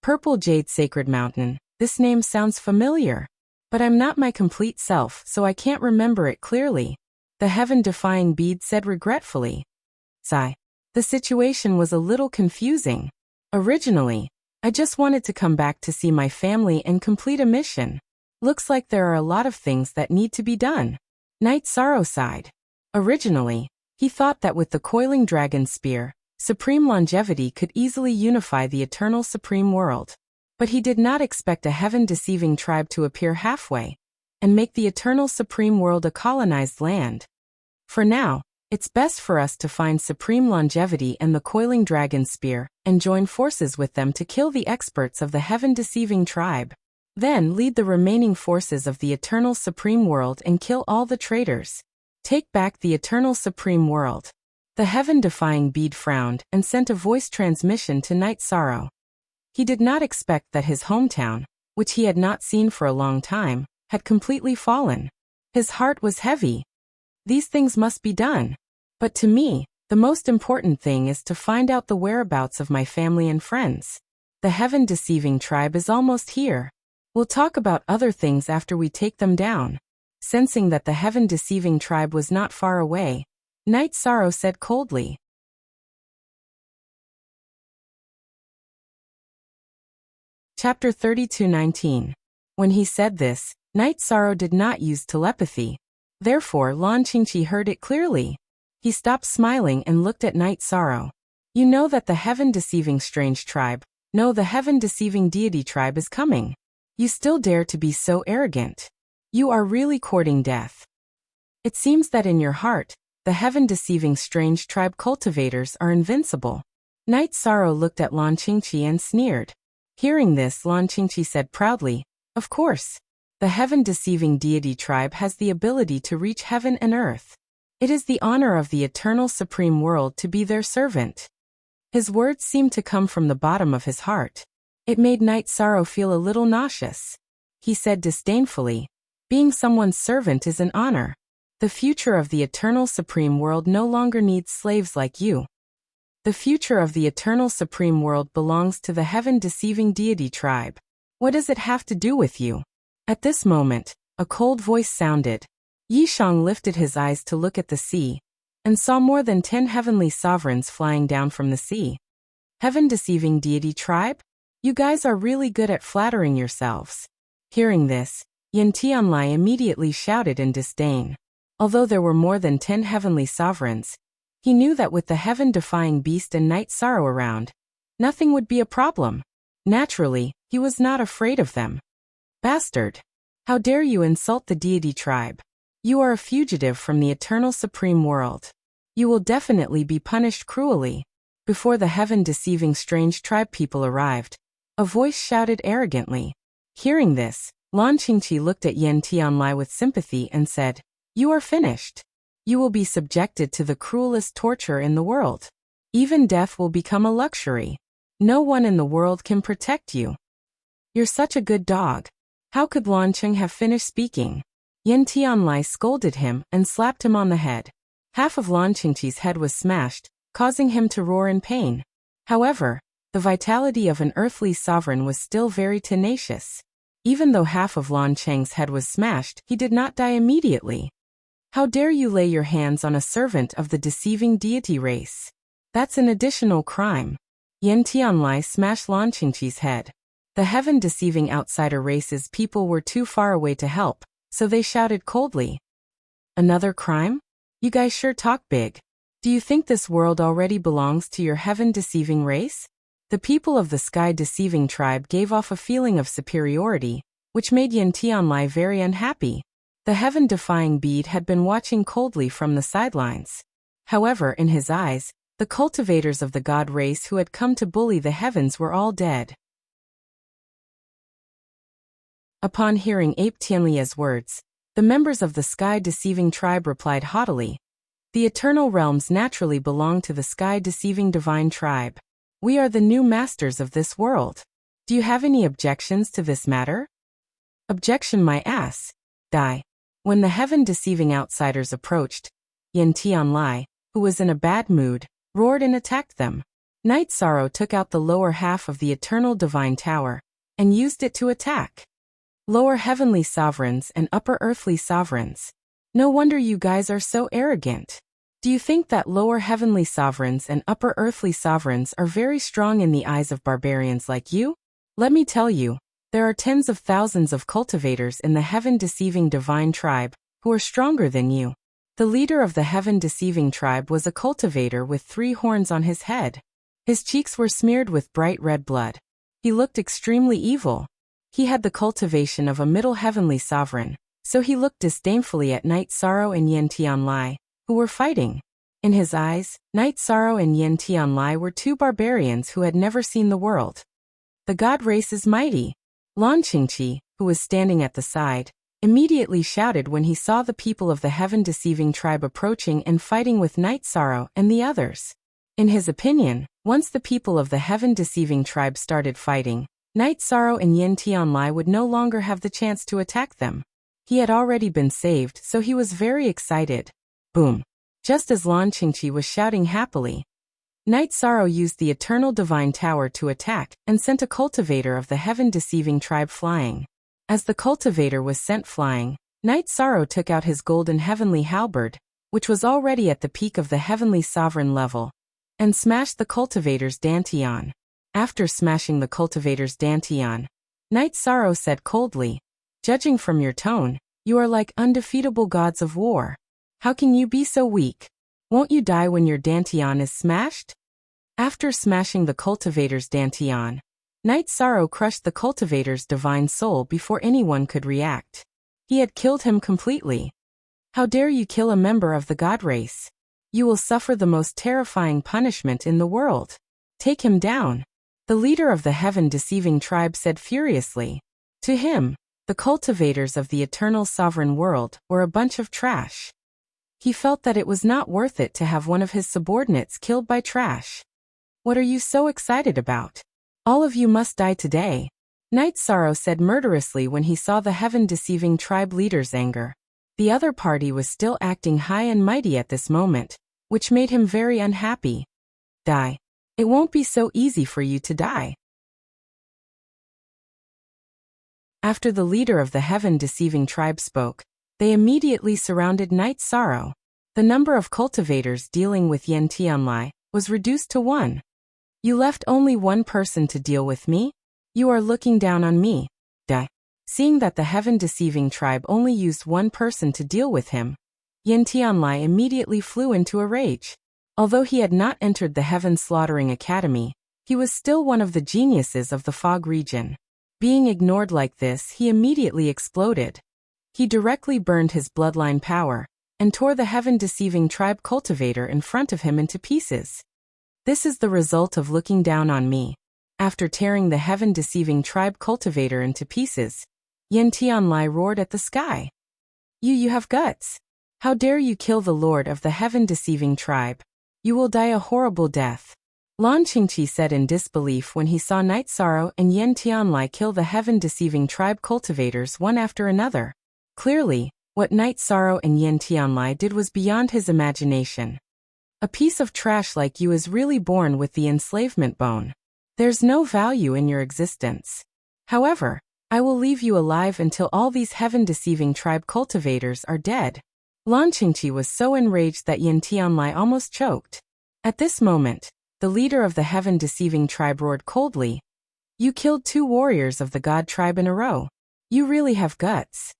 S1: "Purple Jade Sacred Mountain, this name sounds familiar. But I'm not my complete self, so I can't remember it clearly," the Heaven-Defying bead said regretfully. Sigh. The situation was a little confusing. Originally, I just wanted to come back to see my family and complete a mission. Looks like there are a lot of things that need to be done. Night Sorrow sighed. Originally, he thought that with the Coiling Dragon Spear, Supreme Longevity could easily unify the eternal supreme world. But he did not expect a heaven-deceiving tribe to appear halfway and make the eternal supreme world a colonized land. For now, it's best for us to find supreme longevity and the coiling dragon spear and join forces with them to kill the experts of the heaven-deceiving tribe. Then lead the remaining forces of the eternal supreme world and kill all the traitors. Take back the eternal supreme world. The heaven-defying bead frowned and sent a voice transmission to Night Sorrow. He did not expect that his hometown, which he had not seen for a long time, had completely fallen. His heart was heavy. These things must be done. But to me, the most important thing is to find out the whereabouts of my family and friends. The heaven-deceiving tribe is almost here. We'll talk about other things after we take them down. Sensing that the heaven-deceiving tribe was not far away, Night Sorrow said coldly. Chapter 32:19. When he said this, Night Sorrow did not use telepathy. Therefore, Lan Qingqi heard it clearly. He stopped smiling and looked at Night Sorrow. You know that the heaven-deceiving strange tribe, no, the heaven-deceiving deity tribe is coming. You still dare to be so arrogant. You are really courting death. It seems that in your heart, the heaven-deceiving strange tribe cultivators are invincible. Night Sorrow looked at Lan Qingqi and sneered. Hearing this, Lan Qingqi said proudly, of course. The heaven-deceiving deity tribe has the ability to reach heaven and earth. It is the honor of the eternal supreme world to be their servant. His words seemed to come from the bottom of his heart. It made Night Sorrow feel a little nauseous. He said disdainfully, being someone's servant is an honor. The future of the eternal supreme world no longer needs slaves like you. The future of the eternal supreme world belongs to the heaven-deceiving deity tribe. What does it have to do with you? At this moment, a cold voice sounded. Yishang lifted his eyes to look at the sea, and saw more than 10 heavenly sovereigns flying down from the sea. Heaven-deceiving deity tribe? You guys are really good at flattering yourselves. Hearing this, Yin Tianlai immediately shouted in disdain. Although there were more than 10 heavenly sovereigns, he knew that with the heaven-defying beast and Night Sorrow around, nothing would be a problem. Naturally, he was not afraid of them. Bastard! How dare you insult the deity tribe? You are a fugitive from the eternal supreme world. You will definitely be punished cruelly. Before the heaven-deceiving strange tribe people arrived, a voice shouted arrogantly. Hearing this, Lan Qingqi looked at Yin Tianlai with sympathy and said, you are finished. You will be subjected to the cruelest torture in the world. Even death will become a luxury. No one in the world can protect you. You're such a good dog. How could Lan Qing have finished speaking? Yin Tianlai scolded him and slapped him on the head. Half of Lan Qingqi's head was smashed, causing him to roar in pain. However, the vitality of an earthly sovereign was still very tenacious. Even though half of Lan Qing's head was smashed, he did not die immediately. How dare you lay your hands on a servant of the deceiving deity race? That's an additional crime. Yin Tianlai smashed Lan Qingqi's head. The heaven-deceiving outsider race's people were too far away to help, so they shouted coldly. Another crime? You guys sure talk big. Do you think this world already belongs to your heaven-deceiving race? The people of the sky-deceiving tribe gave off a feeling of superiority, which made Yin Tianlai very unhappy. The heaven-defying bead had been watching coldly from the sidelines. However, in his eyes, the cultivators of the god race who had come to bully the heavens were all dead. Upon hearing Ape Tianlia's words, the members of the sky-deceiving tribe replied haughtily, the eternal realms naturally belong to the sky-deceiving divine tribe. We are the new masters of this world. Do you have any objections to this matter? Objection my ass. Die. When the heaven-deceiving outsiders approached, Yin Tianlai, who was in a bad mood, roared and attacked them. Night Sorrow took out the lower half of the eternal divine tower and used it to attack. Lower heavenly sovereigns and upper earthly sovereigns. No wonder you guys are so arrogant. Do you think that lower heavenly sovereigns and upper earthly sovereigns are very strong in the eyes of barbarians like you? Let me tell you, there are tens of thousands of cultivators in the heaven-deceiving divine tribe who are stronger than you. The leader of the heaven-deceiving tribe was a cultivator with 3 horns on his head. His cheeks were smeared with bright red blood. He He looked extremely evil. He had the cultivation of a middle heavenly sovereign, so he looked disdainfully at Night Sorrow and Yin Tianlai, who were fighting. In his eyes, Night Sorrow and Yin Tianlai were two barbarians who had never seen the world. The god race is mighty. Lan Qingqi, who was standing at the side, immediately shouted when he saw the people of the heaven-deceiving tribe approaching and fighting with Night Sorrow and the others. In his opinion, once the people of the heaven-deceiving tribe started fighting, Night Sorrow and Yin Tianlai would no longer have the chance to attack them. He had already been saved, so he was very excited. Boom! Just as Lan Qingqi was shouting happily, Night Sorrow used the Eternal Divine Tower to attack and sent a cultivator of the heaven-deceiving tribe flying. As the cultivator was sent flying, Night Sorrow took out his golden heavenly halberd, which was already at the peak of the heavenly sovereign level, and smashed the cultivator's dantian. After smashing the cultivator's dantian, Night Sorrow said coldly, "Judging from your tone, you are like undefeatable gods of war. How can you be so weak? Won't you die when your dantian is smashed?" After smashing the cultivator's dantian, Night Sorrow crushed the cultivator's divine soul before anyone could react. He had killed him completely. How dare you kill a member of the god race? You will suffer the most terrifying punishment in the world. Take him down. The leader of the heaven-deceiving tribe said furiously. To him, the cultivators of the eternal sovereign world were a bunch of trash. He felt that it was not worth it to have one of his subordinates killed by trash. What are you so excited about? All of you must die today. Night Sorrow said murderously when he saw the heaven-deceiving tribe leader's anger. The other party was still acting high and mighty at this moment, which made him very unhappy. Die. It won't be so easy for you to die. After the leader of the heaven-deceiving tribe spoke, they immediately surrounded Night Sorrow. The number of cultivators dealing with Yin Tianlai was reduced to 1. You left only one person to deal with me? You are looking down on me. Duh. Seeing that the heaven-deceiving tribe only used one person to deal with him, Yin Tianlai immediately flew into a rage. Although he had not entered the Heaven Slaughtering Academy, he was still one of the geniuses of the Fog region. Being ignored like this, he immediately exploded. He directly burned his bloodline power and tore the heaven-deceiving tribe cultivator in front of him into pieces. This is the result of looking down on me. After tearing the heaven-deceiving tribe cultivator into pieces, Yin Tianlai roared at the sky. You have guts. How dare you kill the lord of the heaven-deceiving tribe? You will die a horrible death. Lan Qingqi said in disbelief when he saw Night Sorrow and Yin Tianlai kill the heaven-deceiving tribe cultivators one after another. Clearly, what Night Sorrow and Yin Tianlai did was beyond his imagination. A piece of trash like you is really born with the enslavement bone. There's no value in your existence. However, I will leave you alive until all these heaven-deceiving tribe cultivators are dead. Lan Qingqi was so enraged that Yin Tianlai almost choked. At this moment, the leader of the heaven-deceiving tribe roared coldly. You killed 2 warriors of the god tribe in a row. You really have guts.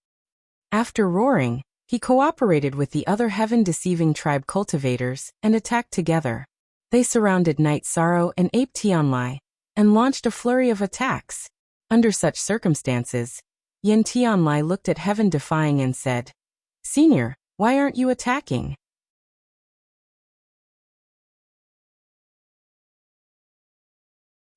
S1: After roaring, he cooperated with the other heaven-deceiving tribe cultivators and attacked together. They surrounded Night Sorrow and Ape Tianlai and launched a flurry of attacks. Under such circumstances, Yin Tianlai looked at Heaven Defying and said, "Senior, why aren't you attacking?"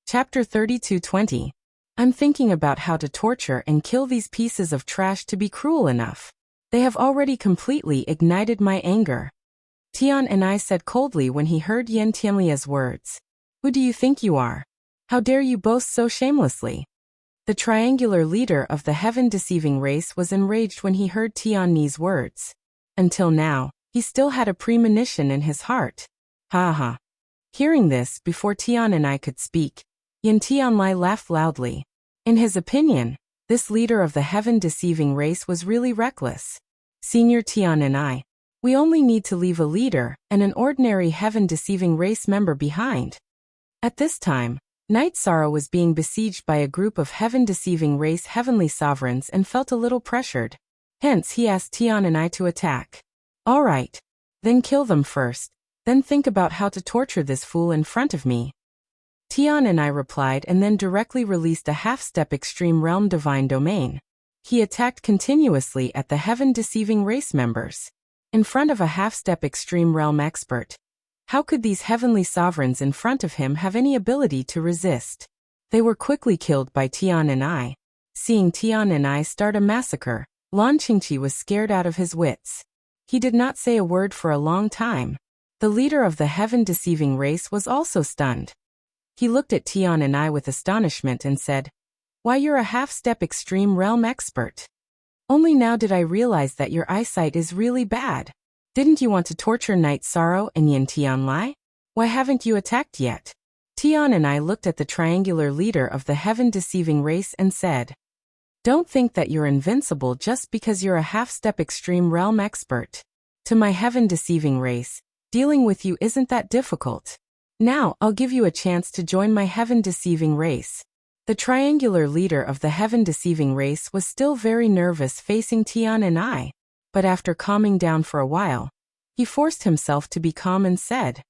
S1: Chapter 32:20. I'm thinking about how to torture and kill these pieces of trash to be cruel enough. They have already completely ignited my anger. Tian and I said coldly when he heard Yin Tianlia's words. Who do you think you are? How dare you boast so shamelessly? The triangular leader of the heaven-deceiving race was enraged when he heard Tian Ni's words. Until now, he still had a premonition in his heart. Ha ha. Hearing this before Tian and I could speak, Yin Tianlai laughed loudly. In his opinion, this leader of the heaven-deceiving race was really reckless. Senior Tian and I, we only need to leave a leader and an ordinary heaven-deceiving race member behind. At this time, Night Sorrow was being besieged by a group of heaven-deceiving race heavenly sovereigns and felt a little pressured. Hence he asked Tian and I to attack. All right. Then kill them first, then think about how to torture this fool in front of me. Tian and I replied and then directly released a half-step extreme realm divine domain. He attacked continuously at the heaven-deceiving race members. In front of a half-step extreme realm expert. How could these heavenly sovereigns in front of him have any ability to resist? They were quickly killed by Tian and I. Seeing Tian and I start a massacre, Lan Qingqi was scared out of his wits. He did not say a word for a long time. The leader of the heaven-deceiving race was also stunned. He looked at Tian and I with astonishment and said, "Why, you're a half-step extreme realm expert. Only now did I realize that your eyesight is really bad. Didn't you want to torture Night Sorrow and Yin Tianlai? Why haven't you attacked yet?" Tian and I looked at the triangular leader of the heaven-deceiving race and said, "Don't think that you're invincible just because you're a half-step extreme realm expert. To my heaven-deceiving race, dealing with you isn't that difficult. Now, I'll give you a chance to join my heaven-deceiving race." The triangular leader of the heaven-deceiving race was still very nervous facing Tian and I, but after calming down for a while, he forced himself to be calm and said,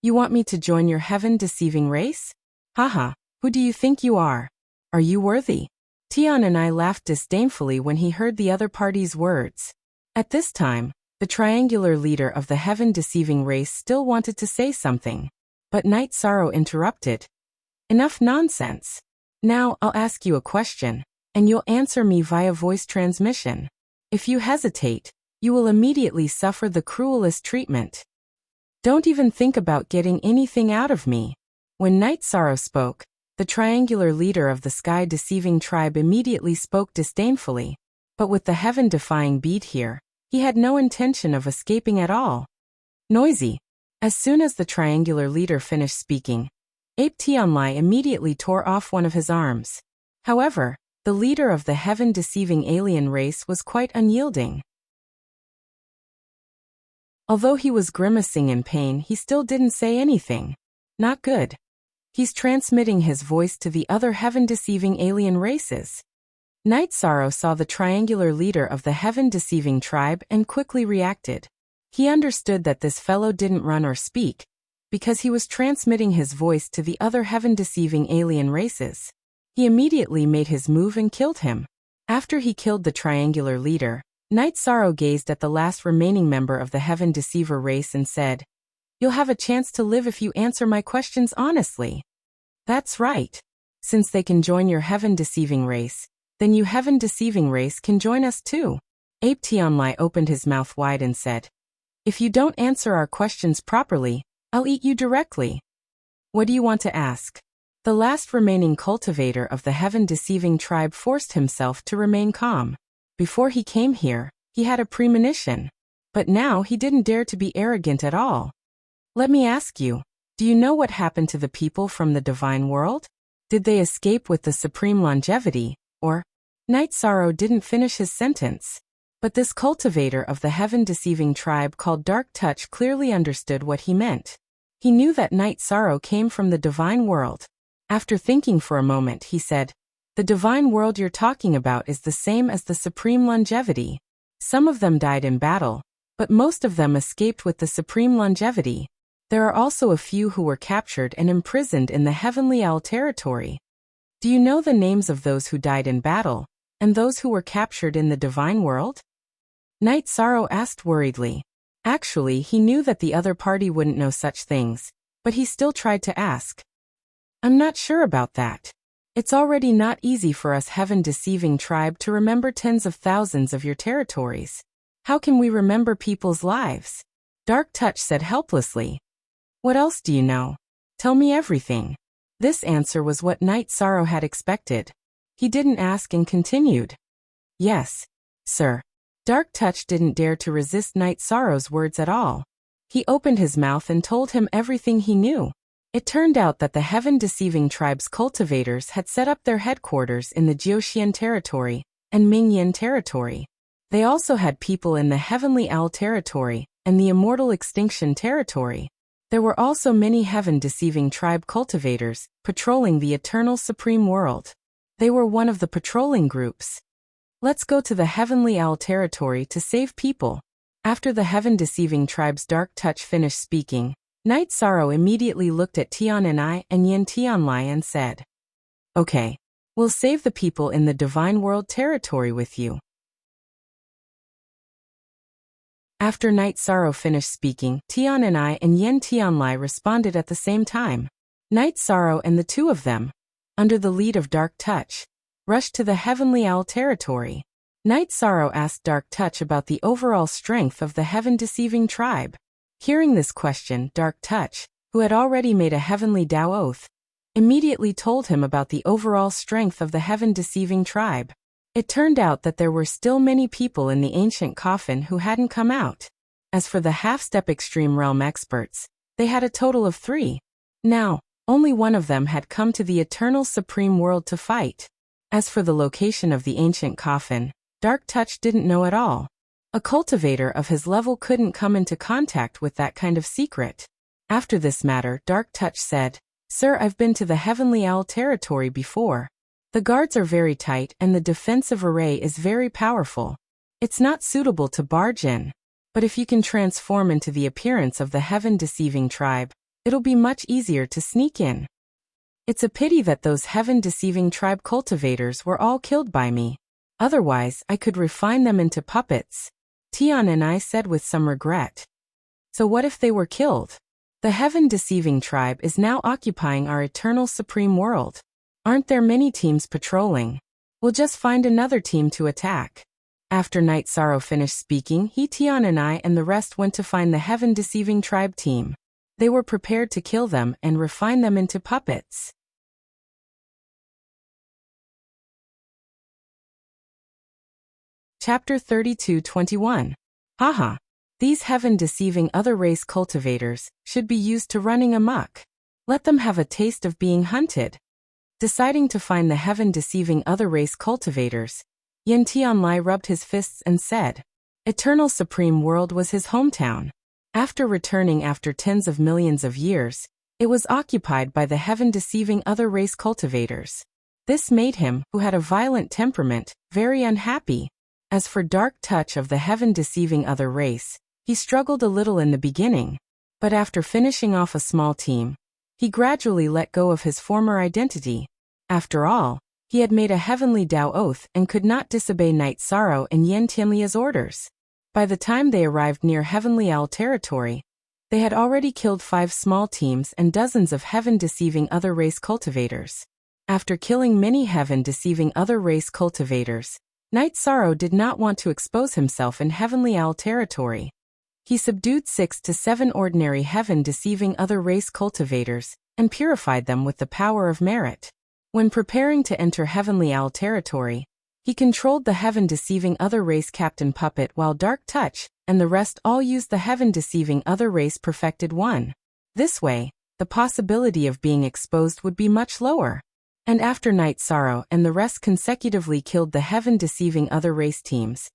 S1: "You want me to join your heaven-deceiving race? Haha, who do you think you are? Are you worthy?" Tian and I laughed disdainfully when he heard the other party's words. At this time, the triangular leader of the heaven-deceiving race still wanted to say something, but Night Sorrow interrupted. "Enough nonsense. Now I'll ask you a question, and you'll answer me via voice transmission. If you hesitate, you will immediately suffer the cruelest treatment. Don't even think about getting anything out of me." When Night Sorrow spoke, the triangular leader of the sky-deceiving tribe immediately spoke disdainfully, but with the heaven-defying beat here, he had no intention of escaping at all. Noisy. As soon as the triangular leader finished speaking, Ape Tianlai immediately tore off one of his arms. However, the leader of the heaven-deceiving alien race was quite unyielding. Although he was grimacing in pain, he still didn't say anything. Not good. He's transmitting his voice to the other heaven-deceiving alien races. Night Sorrow saw the triangular leader of the heaven-deceiving tribe and quickly reacted. He understood that this fellow didn't run or speak, because he was transmitting his voice to the other heaven-deceiving alien races. He immediately made his move and killed him. After he killed the triangular leader, Night Sorrow gazed at the last remaining member of the Heaven Deceiver race and said, "You'll have a chance to live if you answer my questions honestly." That's right. Since they can join your heaven-deceiving race, then you heaven-deceiving race can join us too. Ape Tianlai opened his mouth wide and said, "If you don't answer our questions properly, I'll eat you directly." "What do you want to ask?" The last remaining cultivator of the heaven-deceiving tribe forced himself to remain calm. Before he came here, he had a premonition. But now he didn't dare to be arrogant at all. "Let me ask you, do you know what happened to the people from the divine world? Did they escape with the supreme longevity, or—" Night Sorrow didn't finish his sentence. But this cultivator of the heaven-deceiving tribe called Dark Touch clearly understood what he meant. He knew that Night Sorrow came from the divine world. After thinking for a moment, he said, "The divine world you're talking about is the same as the supreme longevity. Some of them died in battle, but most of them escaped with the supreme longevity. There are also a few who were captured and imprisoned in the Heavenly Owl territory. Do you know the names of those who died in battle, and those who were captured in the divine world?" Night Sorrow asked worriedly. Actually, he knew that the other party wouldn't know such things, but he still tried to ask. "I'm not sure about that. It's already not easy for us heaven-deceiving tribe to remember tens of thousands of your territories. How can we remember people's lives?" Dark Touch said helplessly. "What else do you know? Tell me everything." This answer was what Night Sorrow had expected. He didn't ask and continued. "Yes, sir." Dark Touch didn't dare to resist Night Sorrow's words at all. He opened his mouth and told him everything he knew. It turned out that the heaven-deceiving tribe's cultivators had set up their headquarters in the Jiuxian territory and Mingyan territory. They also had people in the Heavenly Owl territory and the Immortal Extinction territory. There were also many heaven-deceiving tribe cultivators patrolling the Eternal Supreme World. They were one of the patrolling groups. "Let's go to the Heavenly Owl territory to save people." After the heaven-deceiving tribe's Dark Touch finished speaking, Night Sorrow immediately looked at Tian'ai and Yin Tianlai and said, "Okay, we'll save the people in the Divine World territory with you." After Night Sorrow finished speaking, Tian'ai and Yin Tianlai responded at the same time. Night Sorrow and the two of them, under the lead of Dark Touch, rushed to the Heavenly Owl territory. Night Sorrow asked Dark Touch about the overall strength of the Heaven-deceiving tribe. Hearing this question, Dark Touch, who had already made a heavenly Tao oath, immediately told him about the overall strength of the Heaven-deceiving tribe. It turned out that there were still many people in the ancient coffin who hadn't come out. As for the half-step extreme realm experts, they had a total of 3. Now, only one of them had come to the eternal supreme world to fight. As for the location of the ancient coffin, Dark Touch didn't know at all. A cultivator of his level couldn't come into contact with that kind of secret. After this matter, Dark Touch said, "Sir, I've been to the Heavenly Owl territory before. The guards are very tight and the defensive array is very powerful. It's not suitable to barge in. But if you can transform into the appearance of the Heaven-deceiving tribe, it'll be much easier to sneak in. It's a pity that those Heaven-deceiving tribe cultivators were all killed by me. Otherwise, I could refine them into puppets," Tian'ai said with some regret. "So what if they were killed? The Heaven-deceiving tribe is now occupying our eternal supreme world. Aren't there many teams patrolling? We'll just find another team to attack." After Night Sorrow finished speaking, Tian'ai and the rest went to find the Heaven-deceiving tribe team. They were prepared to kill them and refine them into puppets. Chapter 32:21. Haha. These heaven-deceiving other race cultivators should be used to running amok. Let them have a taste of being hunted. Deciding to find the heaven-deceiving other race cultivators, Yin Tianlai rubbed his fists and said, Eternal Supreme World was his hometown. After returning after tens of millions of years, it was occupied by the heaven-deceiving other race cultivators. This made him, who had a violent temperament, very unhappy. As for Dark Touch of the heaven-deceiving other race, he struggled a little in the beginning, but after finishing off a small team, he gradually let go of his former identity. After all, he had made a heavenly Tao oath and could not disobey Night Sorrow and Yin Tianlia's orders. By the time they arrived near Heavenly Owl territory, they had already killed 5 small teams and dozens of heaven-deceiving other race cultivators. After killing many heaven-deceiving other race cultivators, Night Sorrow did not want to expose himself in Heavenly Owl territory. He subdued 6 to 7 ordinary heaven-deceiving other race cultivators and purified them with the power of merit. When preparing to enter Heavenly Owl territory, he controlled the heaven-deceiving other race captain puppet while Dark Touch and the rest all used the heaven-deceiving other race perfected one. This way, the possibility of being exposed would be much lower. And after Night Sorrow and the rest consecutively killed the heaven-deceiving other race teams,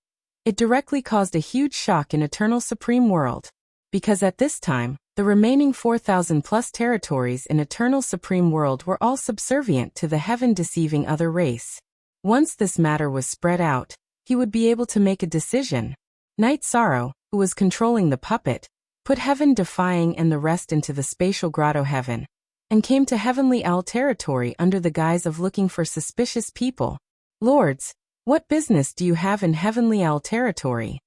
S1: it directly caused a huge shock in Eternal Supreme World, because at this time, the remaining 4,000+ territories in Eternal Supreme World were all subservient to the heaven-deceiving other race. Once this matter was spread out, he would be able to make a decision. Night Sorrow, who was controlling the puppet, put Heaven-defying and the rest into the spatial grotto heaven, and came to Heavenly Owl territory under the guise of looking for suspicious people. Lords, what business do you have in Heavenly Owl territory?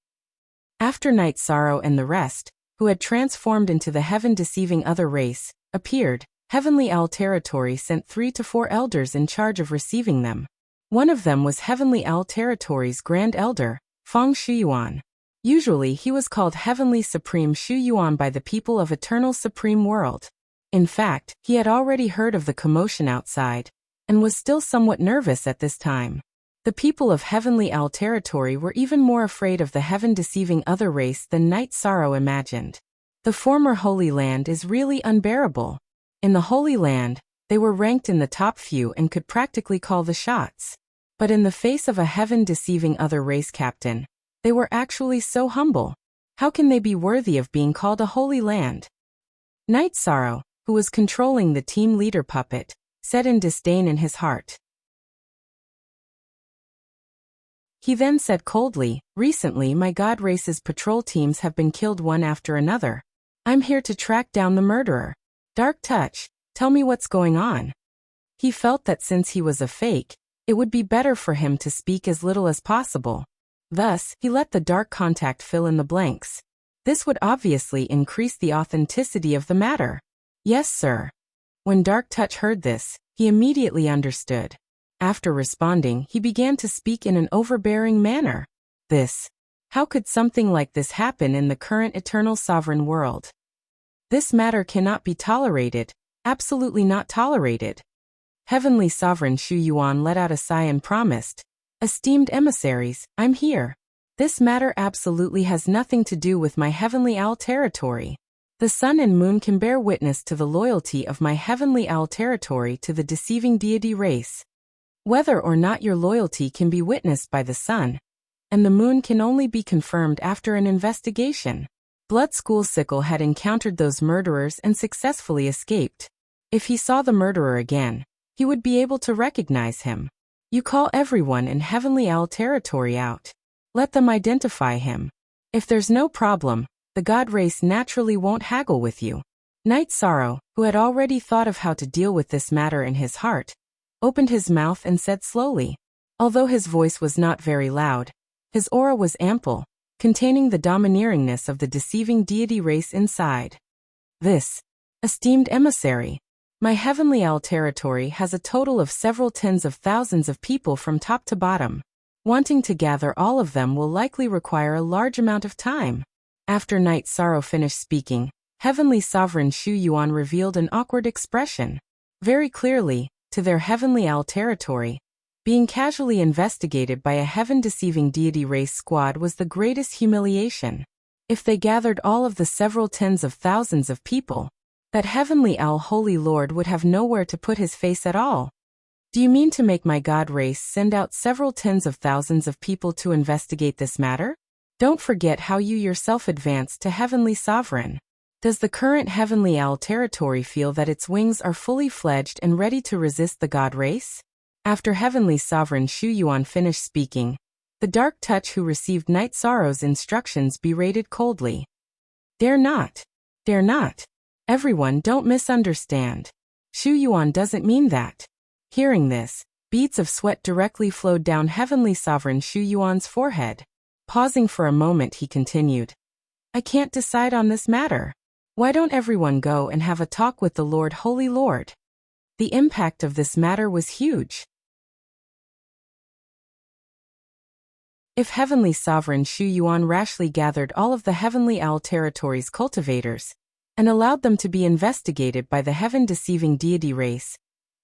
S1: After Night Sorrow and the rest, who had transformed into the heaven-deceiving other race, appeared, Heavenly Owl territory sent 3 to 4 elders in charge of receiving them. One of them was Heavenly Owl territory's Grand Elder, Feng Shuyuan. Usually he was called Heavenly Supreme Shuyuan by the people of Eternal Supreme World. In fact, he had already heard of the commotion outside, and was still somewhat nervous at this time. The people of Heavenly Owl territory were even more afraid of the heaven-deceiving other race than Night Sorrow imagined. The former Holy Land is really unbearable. In the Holy Land, they were ranked in the top few and could practically call the shots. But in the face of a heaven-deceiving other race captain, they were actually so humble. How can they be worthy of being called a Holy Land? Night Sorrow, who was controlling the team leader puppet, said in disdain in his heart. He then said coldly, Recently my god race's patrol teams have been killed one after another. I'm here to track down the murderer. Dark Touch, tell me what's going on. He felt that since he was a fake, it would be better for him to speak as little as possible. Thus, he let the dark contact fill in the blanks. This would obviously increase the authenticity of the matter. Yes, sir. When Dark Touch heard this, he immediately understood. After responding, he began to speak in an overbearing manner. How could something like this happen in the current eternal sovereign world? This matter cannot be tolerated, absolutely not tolerated. Heavenly Sovereign Shu Yuan let out a sigh and promised, Esteemed emissaries, I'm here. This matter absolutely has nothing to do with my Heavenly Owl territory. The sun and moon can bear witness to the loyalty of my Heavenly Owl territory to the deceiving deity race. Whether or not your loyalty can be witnessed by the sun, and the moon can only be confirmed after an investigation. Blood School Sickle had encountered those murderers and successfully escaped. If he saw the murderer again, he would be able to recognize him. You call everyone in Heavenly Owl territory out. Let them identify him. If there's no problem, the god race naturally won't haggle with you. Night Sorrow, who had already thought of how to deal with this matter in his heart, opened his mouth and said slowly. Although his voice was not very loud, his aura was ample, containing the domineeringness of the deceiving deity race inside. Esteemed emissary, my Heavenly Owl territory has a total of several tens of thousands of people from top to bottom. Wanting to gather all of them will likely require a large amount of time. After Night Sorrow finished speaking, Heavenly Sovereign Shu Yuan revealed an awkward expression. Very clearly, to their Heavenly Owl territory, being casually investigated by a heaven-deceiving deity race squad was the greatest humiliation. If they gathered all of the several tens of thousands of people, that Heavenly Owl Holy Lord would have nowhere to put his face at all. Do you mean to make my god race send out several tens of thousands of people to investigate this matter? Don't forget how you yourself advanced to Heavenly Sovereign. Does the current Heavenly Owl territory feel that its wings are fully fledged and ready to resist the god race? After Heavenly Sovereign Shu Yuan finished speaking, the Dark Touch who received Night Sorrow's instructions berated coldly. Dare not. Dare not. Everyone, don't misunderstand. Shu Yuan doesn't mean that. Hearing this, beads of sweat directly flowed down Heavenly Sovereign Shu Yuan's forehead. Pausing for a moment, he continued. I can't decide on this matter. Why don't everyone go and have a talk with the Lord Holy Lord? The impact of this matter was huge. If Heavenly Sovereign Shu Yuan rashly gathered all of the Heavenly Owl territory's cultivators, and allowed them to be investigated by the heaven-deceiving deity race,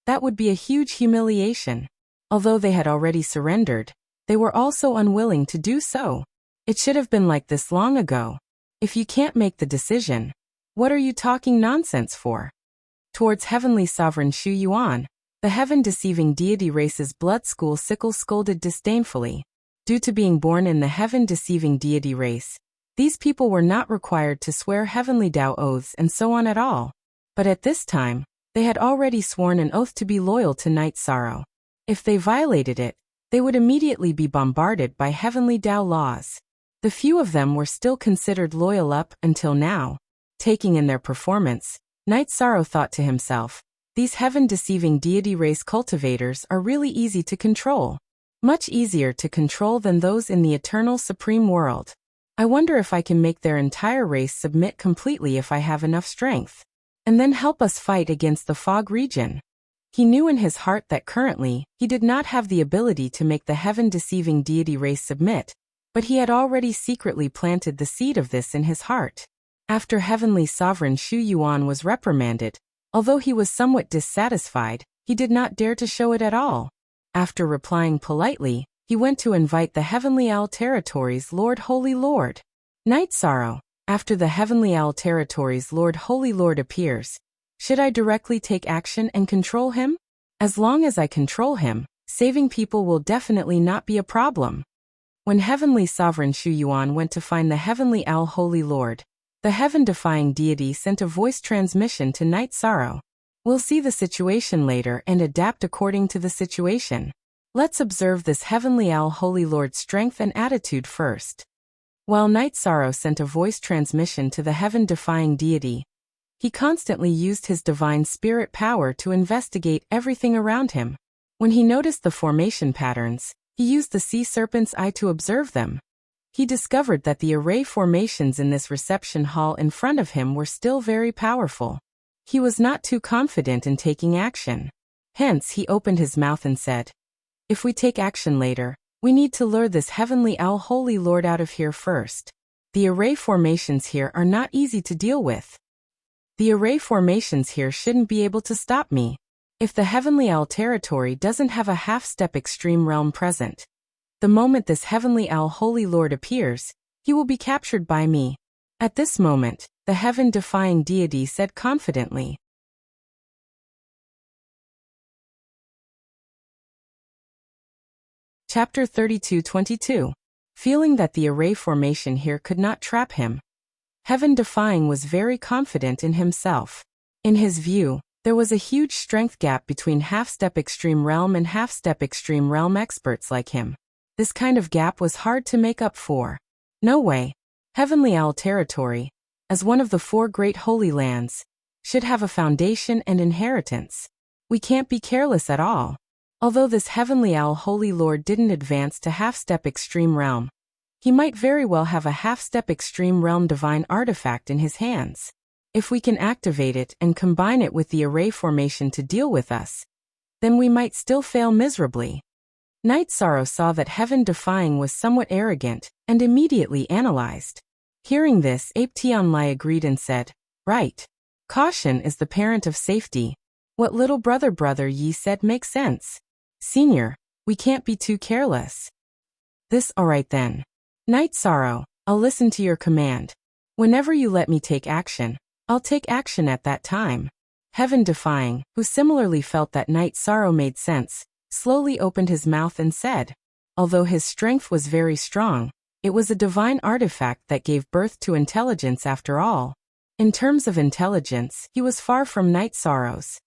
S1: that would be a huge humiliation. Although they had already surrendered, they were also unwilling to do so. It should have been like this long ago. If you can't make the decision, what are you talking nonsense for? Towards Heavenly Sovereign Shu Yuan, the heaven-deceiving deity race's Blood School Sickle scolded disdainfully. Due to being born in the heaven-deceiving deity race, these people were not required to swear heavenly Tao oaths and so on at all. But at this time, they had already sworn an oath to be loyal to Night Sorrow. If they violated it, they would immediately be bombarded by heavenly Tao laws. The few of them were still considered loyal up until now. Taking in their performance, Night Sorrow thought to himself, these heaven-deceiving deity race cultivators are really easy to control. Much easier to control than those in the eternal supreme world. I wonder if I can make their entire race submit completely if I have enough strength. And then help us fight against the fog region. He knew in his heart that currently, he did not have the ability to make the heaven-deceiving deity race submit, but he had already secretly planted the seed of this in his heart. After Heavenly Sovereign Shu Yuan was reprimanded, although he was somewhat dissatisfied, he did not dare to show it at all. After replying politely, he went to invite the Heavenly Owl territory's Lord Holy Lord. Night Sorrow, after the Heavenly Owl territory's Lord Holy Lord appears, should I directly take action and control him? As long as I control him, saving people will definitely not be a problem. When Heavenly Sovereign Shu Yuan went to find the Heavenly Owl Holy Lord, the heaven-defying deity sent a voice transmission to Night Sorrow. We'll see the situation later and adapt according to the situation. Let's observe this Heavenly Owl Holy Lord's strength and attitude first. While Night Sorrow sent a voice transmission to the heaven-defying deity, he constantly used his divine spirit power to investigate everything around him. When he noticed the formation patterns, he used the sea serpent's eye to observe them. He discovered that the array formations in this reception hall in front of him were still very powerful. He was not too confident in taking action. Hence, he opened his mouth and said, "If we take action later, we need to lure this heavenly owl holy lord out of here first. The array formations here are not easy to deal with. The array formations here shouldn't be able to stop me. If the heavenly owl territory doesn't have a half-step extreme realm present, the moment this heavenly owl holy lord appears, he will be captured by me." At this moment, the heaven-defying deity said confidently. Chapter 32:22. Feeling that the array formation here could not trap him, Heaven-defying was very confident in himself. In his view, there was a huge strength gap between half-step extreme realm and half-step extreme realm experts like him. This kind of gap was hard to make up for. No way. Heavenly Owl territory, as one of the 4 great holy lands, should have a foundation and inheritance. We can't be careless at all. Although this Heavenly Owl Holy Lord didn't advance to half-step extreme realm, he might very well have a half-step extreme realm divine artifact in his hands. If we can activate it and combine it with the array formation to deal with us, then we might still fail miserably. Night Sorrow saw that Heaven-defying was somewhat arrogant, and immediately analyzed. Hearing this, Ape Tianlai agreed and said, "Right. Caution is the parent of safety. What little brother Yi said makes sense. Senior, we can't be too careless." "This alright then. Night Sorrow, I'll listen to your command. Whenever you let me take action, I'll take action at that time." Heaven-defying, who similarly felt that Night Sorrow made sense, slowly opened his mouth and said, although his strength was very strong, it was a divine artifact that gave birth to intelligence after all. In terms of intelligence, he was far from Night Sorrow's.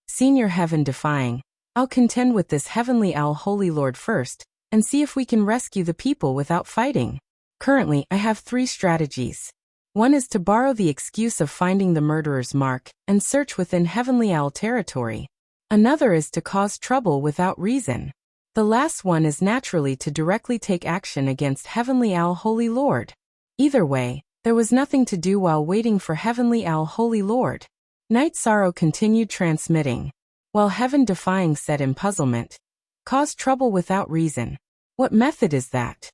S1: "Senior Heaven-defying, I'll contend with this Heavenly Owl Holy Lord first, and see if we can rescue the people without fighting. Currently, I have 3 strategies. One is to borrow the excuse of finding the murderer's mark and search within Heavenly Owl territory. Another is to cause trouble without reason. The last one is naturally to directly take action against Heavenly Owl Holy Lord." Either way, there was nothing to do while waiting for Heavenly Owl Holy Lord. Night Sorrow continued transmitting, while Heaven-defying said in puzzlement, "Cause trouble without reason. What method is that?"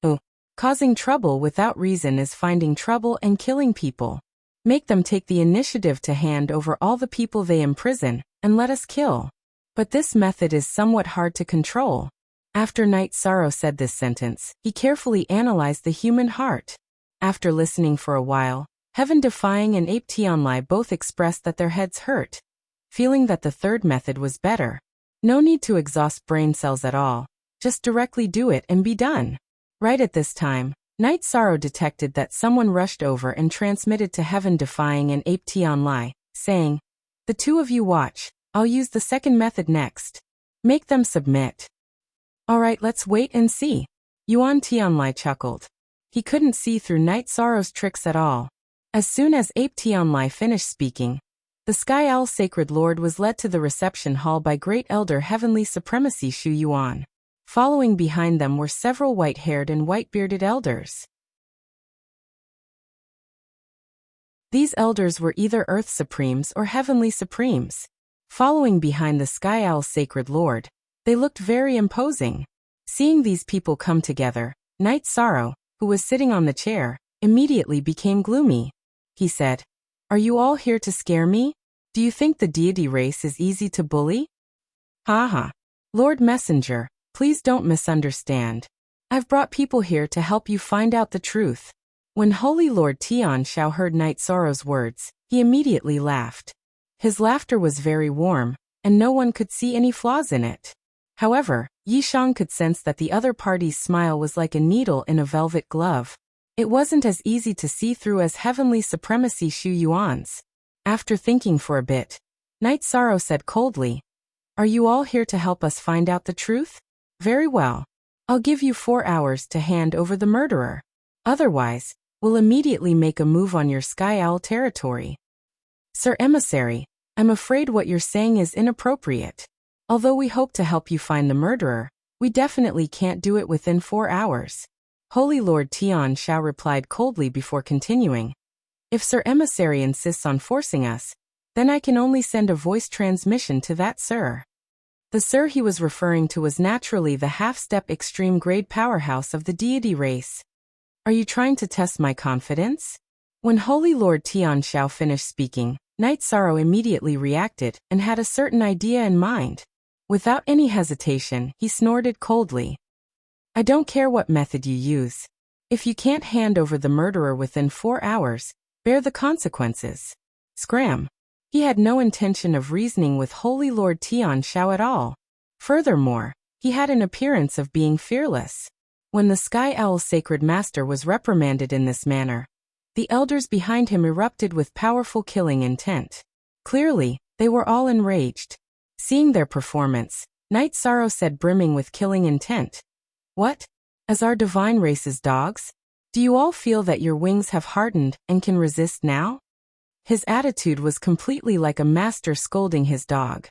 S1: "Oh, causing trouble without reason is finding trouble and killing people. Make them take the initiative to hand over all the people they imprison, and let us kill. But this method is somewhat hard to control." After Night Sorrow said this sentence, he carefully analyzed the human heart. After listening for a while, Heaven-defying and Ape Tianlai both expressed that their heads hurt, feeling that the third method was better. No need to exhaust brain cells at all, just directly do it and be done. Right at this time, Night Sorrow detected that someone rushed over and transmitted to Heaven-defying and Ape Tianlai, saying, "The 2 of you watch, I'll use the second method next. Make them submit." "Alright, let's wait and see." Yuan Tianlai chuckled. He couldn't see through Night Sorrow's tricks at all. As soon as Ape Tianlai finished speaking, the Sky Owl Sacred Lord was led to the reception hall by Great Elder Heavenly Supremacy Shu Yuan. Following behind them were several white-haired and white-bearded elders. These elders were either Earth Supremes or Heavenly Supremes. Following behind the Sky Owl Sacred Lord, they looked very imposing. Seeing these people come together, Night Sorrow, who was sitting on the chair, immediately became gloomy. He said, "Are you all here to scare me? Do you think the deity race is easy to bully? Haha. Lord Messenger, please don't misunderstand. I've brought people here to help you find out the truth." When Holy Lord Tian Shao heard Night Sorrow's words, he immediately laughed. His laughter was very warm, and no one could see any flaws in it. However, Yishang could sense that the other party's smile was like a needle in a velvet glove. It wasn't as easy to see through as Heavenly Supremacy Shu Yuan's. After thinking for a bit, Night Sorrow said coldly, "Are you all here to help us find out the truth? Very well. I'll give you 4 hours to hand over the murderer. Otherwise, we'll immediately make a move on your Sky Owl territory. Sir Emissary, I'm afraid what you're saying is inappropriate. Although we hope to help you find the murderer, we definitely can't do it within 4 hours. Holy Lord Tian Shao replied coldly before continuing. If Sir Emissary insists on forcing us, then I can only send a voice transmission to that sir. The sir he was referring to was naturally the half-step extreme grade powerhouse of the deity race. Are you trying to test my confidence? When Holy Lord Tian Shao finished speaking, Night Sorrow immediately reacted and had a certain idea in mind. Without any hesitation, he snorted coldly. I don't care what method you use. If you can't hand over the murderer within 4 hours, bear the consequences. Scram. He had no intention of reasoning with Holy Lord Tian Shao at all. Furthermore, he had an appearance of being fearless. When the Sky Owl's sacred master was reprimanded in this manner, the elders behind him erupted with powerful killing intent. Clearly, they were all enraged. Seeing their performance, Night Sorrow said, brimming with killing intent. What? As our divine race's dogs? Do you all feel that your wings have hardened and can resist now? His attitude was completely like a master scolding his dog.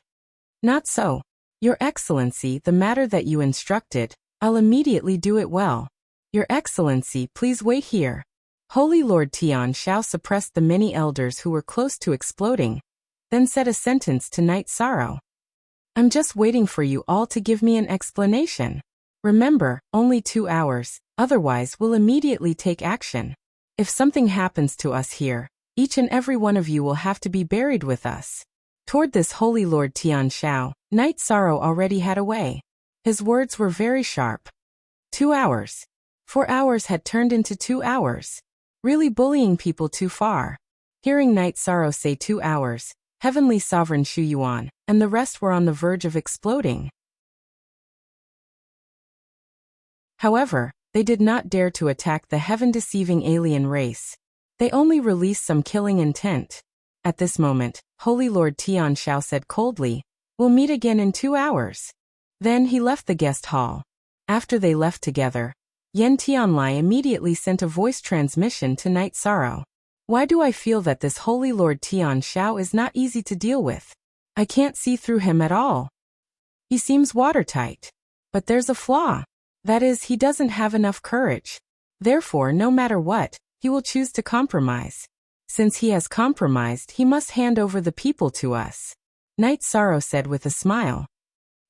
S1: Not so. Your Excellency, the matter that you instructed, I'll immediately do it well. Your Excellency, please wait here. Holy Lord Tian Shao suppressed the many elders who were close to exploding, then said a sentence to Night Sorrow. I'm just waiting for you all to give me an explanation. Remember, only 2 hours, otherwise we'll immediately take action. If something happens to us here, each and every one of you will have to be buried with us. Toward this Holy Lord Tian Shao, Night Sorrow already had a way. His words were very sharp. 2 hours. 4 hours had turned into 2 hours. Really bullying people too far. Hearing Night Sorrow say 2 hours, Heavenly Sovereign Shu Yuan and the rest were on the verge of exploding. However, they did not dare to attack the heaven-deceiving alien race. They only released some killing intent. At this moment, Holy Lord Tian Shao said coldly, we'll meet again in 2 hours. Then he left the guest hall. After they left together, Yen Tianlai immediately sent a voice transmission to Night Sorrow. Why do I feel that this Holy Lord Tian Shao is not easy to deal with? I can't see through him at all. He seems watertight. But there's a flaw. That is, he doesn't have enough courage. Therefore, no matter what, he will choose to compromise. Since he has compromised, he must hand over the people to us. Night Sorrow said with a smile.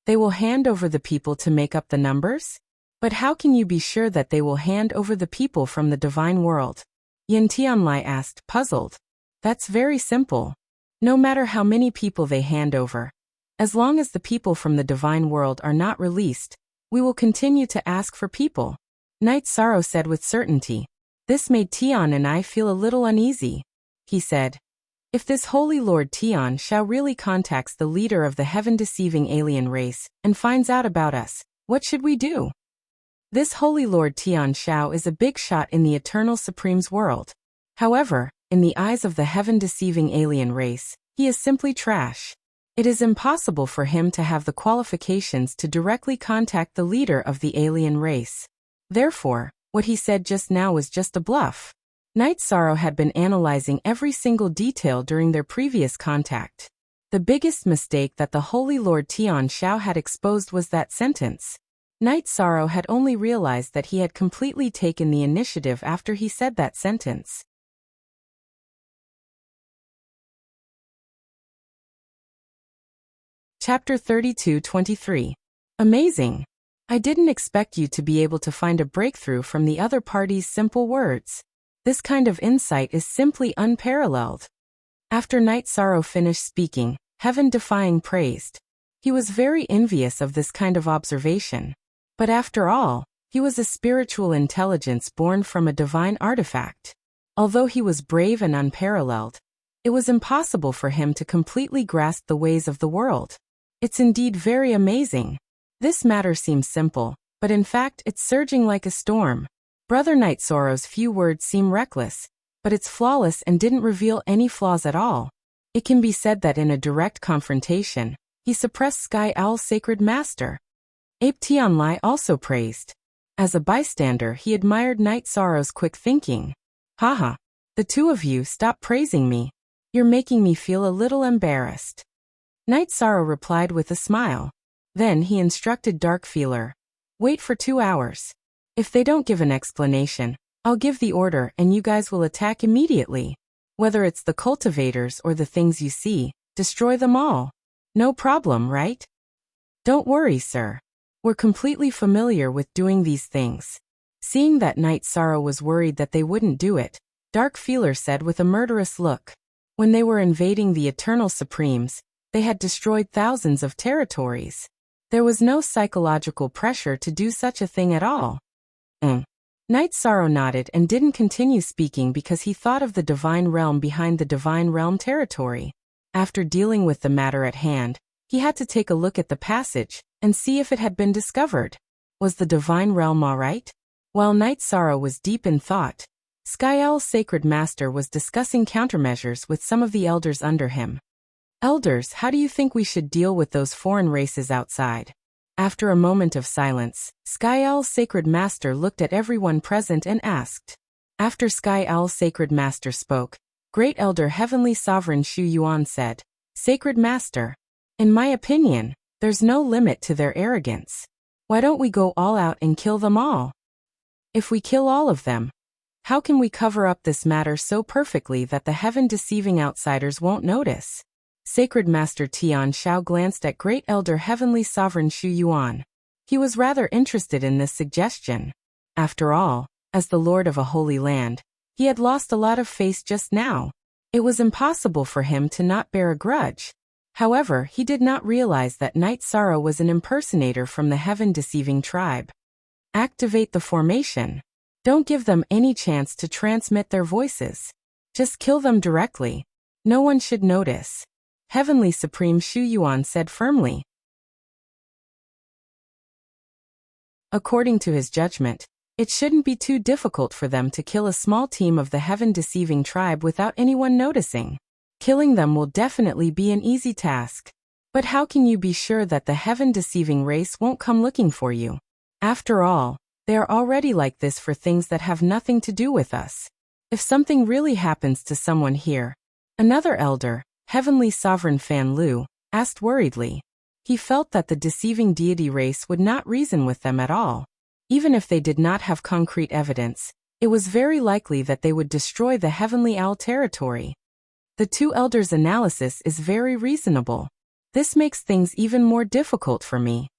S1: They will hand over the people to make up the numbers? But how can you be sure that they will hand over the people from the divine world? Yin Tianlai asked, puzzled. That's very simple. No matter how many people they hand over, as long as the people from the divine world are not released, we will continue to ask for people. Night Sorrow said with certainty. This made Tian and I feel a little uneasy. He said, if this Holy Lord Tian Shao really contacts the leader of the heaven-deceiving alien race and finds out about us, what should we do? This Holy Lord Tian Shao is a big shot in the Eternal Supreme's world. However, in the eyes of the heaven-deceiving alien race, he is simply trash. It is impossible for him to have the qualifications to directly contact the leader of the alien race. Therefore, what he said just now was just a bluff. Night Sorrow had been analyzing every single detail during their previous contact. The biggest mistake that the Holy Lord Tian Shao had exposed was that sentence. Night Sorrow had only realized that he had completely taken the initiative after he said that sentence. Chapter 32-23. Amazing. I didn't expect you to be able to find a breakthrough from the other party's simple words. This kind of insight is simply unparalleled. After Night Sorrow finished speaking, Heaven Defying praised. He was very envious of this kind of observation. But after all, he was a spiritual intelligence born from a divine artifact. Although he was brave and unparalleled, it was impossible for him to completely grasp the ways of the world. It's indeed very amazing. This matter seems simple, but in fact it's surging like a storm. Brother Night Sorrow's few words seem reckless, but it's flawless and didn't reveal any flaws at all. It can be said that in a direct confrontation, he suppressed Sky Owl's sacred master. Ape Tianlai also praised. As a bystander, he admired Night Sorrow's quick thinking. Haha. The two of you, stop praising me. You're making me feel a little embarrassed. Night Sorrow replied with a smile. Then he instructed Darkfeeler. Wait for 2 hours. If they don't give an explanation, I'll give the order and you guys will attack immediately. Whether it's the cultivators or the things you see, destroy them all. No problem, right? Don't worry, sir. We're completely familiar with doing these things. Seeing that Night Sorrow was worried that they wouldn't do it, Darkfeeler said with a murderous look. When they were invading the Eternal Supremes, they had destroyed thousands of territories. There was no psychological pressure to do such a thing at all. Night Sorrow nodded and didn't continue speaking because he thought of the Divine Realm behind the Divine Realm territory. After dealing with the matter at hand, he had to take a look at the passage and see if it had been discovered. Was the Divine Realm all right? While Night Sorrow was deep in thought, Sky Owl's Sacred Master was discussing countermeasures with some of the elders under him. Elders, how do you think we should deal with those foreign races outside? After a moment of silence, Sky Owl's Sacred Master looked at everyone present and asked. After Sky Owl's Sacred Master spoke, Great Elder Heavenly Sovereign Shu Yuan said, Sacred Master, in my opinion, there's no limit to their arrogance. Why don't we go all out and kill them all? If we kill all of them, how can we cover up this matter so perfectly that the heaven-deceiving outsiders won't notice? Sacred Master Tian Shao glanced at Great Elder Heavenly Sovereign Shu Yuan. He was rather interested in this suggestion. After all, as the Lord of a holy land, he had lost a lot of face just now. It was impossible for him to not bear a grudge. However, he did not realize that Night Sorrow was an impersonator from the heaven-deceiving tribe. Activate the formation. Don't give them any chance to transmit their voices. Just kill them directly. No one should notice. Heavenly Supreme Shu Yuan said firmly. According to his judgment, it shouldn't be too difficult for them to kill a small team of the heaven-deceiving tribe without anyone noticing. Killing them will definitely be an easy task. But how can you be sure that the heaven-deceiving race won't come looking for you? After all, they are already like this for things that have nothing to do with us. If something really happens to someone here, another elder, Heavenly Sovereign Fan Lu, asked worriedly. He felt that the deceiving deity race would not reason with them at all. Even if they did not have concrete evidence, it was very likely that they would destroy the Heavenly Owl territory. The two elders' analysis is very reasonable. This makes things even more difficult for me.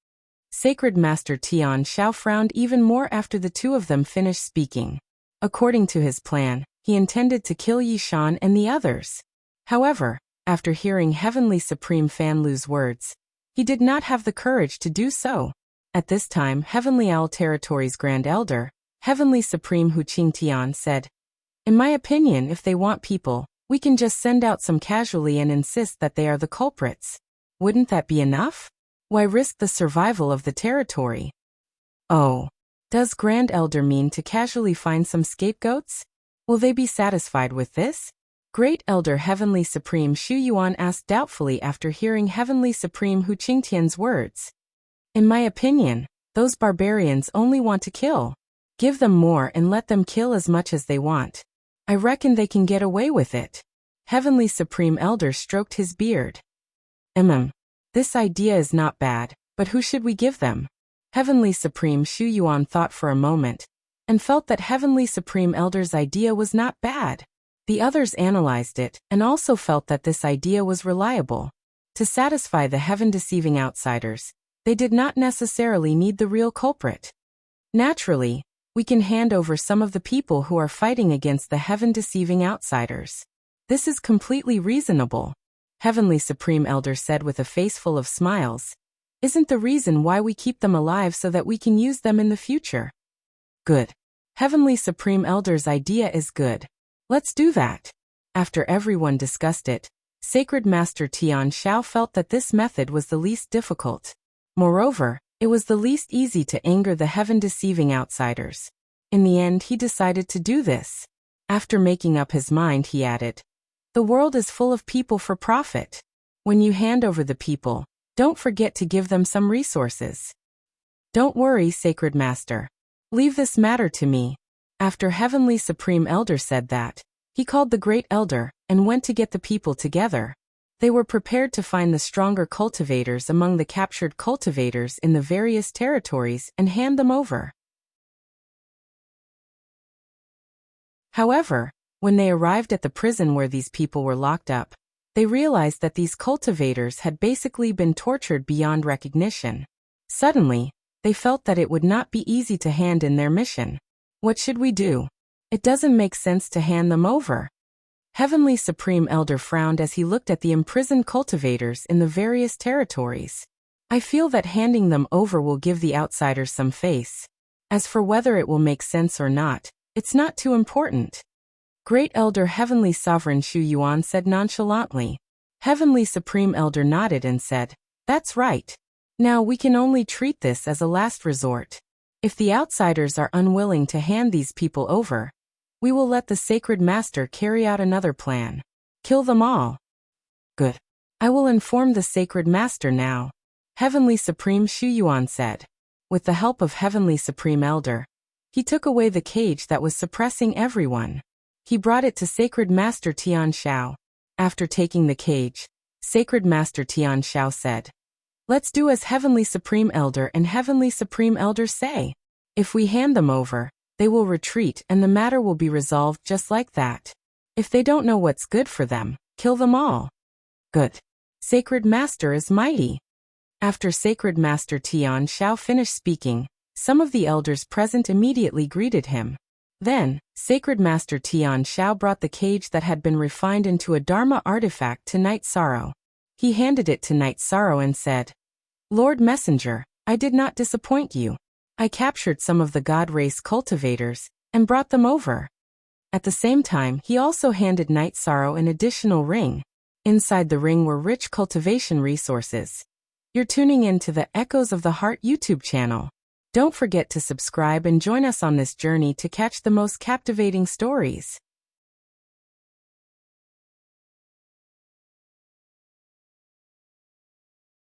S1: Sacred Master Tian Shao frowned even more after the two of them finished speaking. According to his plan, he intended to kill Yi Shan and the others. However, after hearing Heavenly Supreme Fan Lu's words, he did not have the courage to do so. At this time, Heavenly Owl Territory's Grand Elder, Heavenly Supreme Hu Qingtian said, In my opinion, if they want people, we can just send out some casually and insist that they are the culprits. Wouldn't that be enough? Why risk the survival of the territory? Oh, does Grand Elder mean to casually find some scapegoats? Will they be satisfied with this? Great Elder Heavenly Supreme Shu Yuan asked doubtfully after hearing Heavenly Supreme Hu Qingtian's words. In my opinion, those barbarians only want to kill. Give them more and let them kill as much as they want. I reckon they can get away with it. Heavenly Supreme Elder stroked his beard. This idea is not bad, but who should we give them? Heavenly Supreme Shu Yuan thought for a moment, and felt that Heavenly Supreme Elder's idea was not bad. The others analyzed it, and also felt that this idea was reliable. To satisfy the heaven-deceiving outsiders, they did not necessarily need the real culprit. Naturally, we can hand over some of the people who are fighting against the heaven-deceiving outsiders. This is completely reasonable. Heavenly Supreme Elder said with a face full of smiles. Isn't the reason why we keep them alive so that we can use them in the future? Good. Heavenly Supreme Elder's idea is good. Let's do that. After everyone discussed it, Sacred Master Tian Shao felt that this method was the least difficult. Moreover, it was the least easy to anger the heaven-deceiving outsiders. In the end, he decided to do this. After making up his mind, he added, The world is full of people for profit. When you hand over the people, don't forget to give them some resources. Don't worry, Sacred Master. Leave this matter to me. After Heavenly Supreme Elder said that, he called the Great Elder and went to get the people together. They were prepared to find the stronger cultivators among the captured cultivators in the various territories and hand them over. However, when they arrived at the prison where these people were locked up, they realized that these cultivators had basically been tortured beyond recognition. Suddenly, they felt that it would not be easy to hand in their mission. What should we do? It doesn't make sense to hand them over. Heavenly Supreme Elder frowned as he looked at the imprisoned cultivators in the various territories. I feel that handing them over will give the outsiders some face. As for whether it will make sense or not, it's not too important. Great Elder Heavenly Sovereign Shu Yuan said nonchalantly. Heavenly Supreme Elder nodded and said, "That's right. Now we can only treat this as a last resort. If the outsiders are unwilling to hand these people over, we will let the Sacred Master carry out another plan. Kill them all." Good. I will inform the Sacred Master now, Heavenly Supreme Shu Yuan said. With the help of Heavenly Supreme Elder, he took away the cage that was suppressing everyone. He brought it to Sacred Master Tian Shao. After taking the cage, Sacred Master Tian Shao said, "Let's do as Heavenly Supreme Elder and Heavenly Supreme Elder say. If we hand them over, they will retreat and the matter will be resolved just like that. If they don't know what's good for them, kill them all." Good. Sacred Master is mighty. After Sacred Master Tian Shao finished speaking, some of the elders present immediately greeted him. Then, Sacred Master Tian Shao brought the cage that had been refined into a Dharma artifact to Night Sorrow. He handed it to Night Sorrow and said, "Lord Messenger, I did not disappoint you. I captured some of the God Race cultivators and brought them over." At the same time, he also handed Night Sorrow an additional ring. Inside the ring were rich cultivation resources. You're tuning in to the Echoes of the Heart YouTube channel. Don't forget to subscribe and join us on this journey to catch the most captivating stories.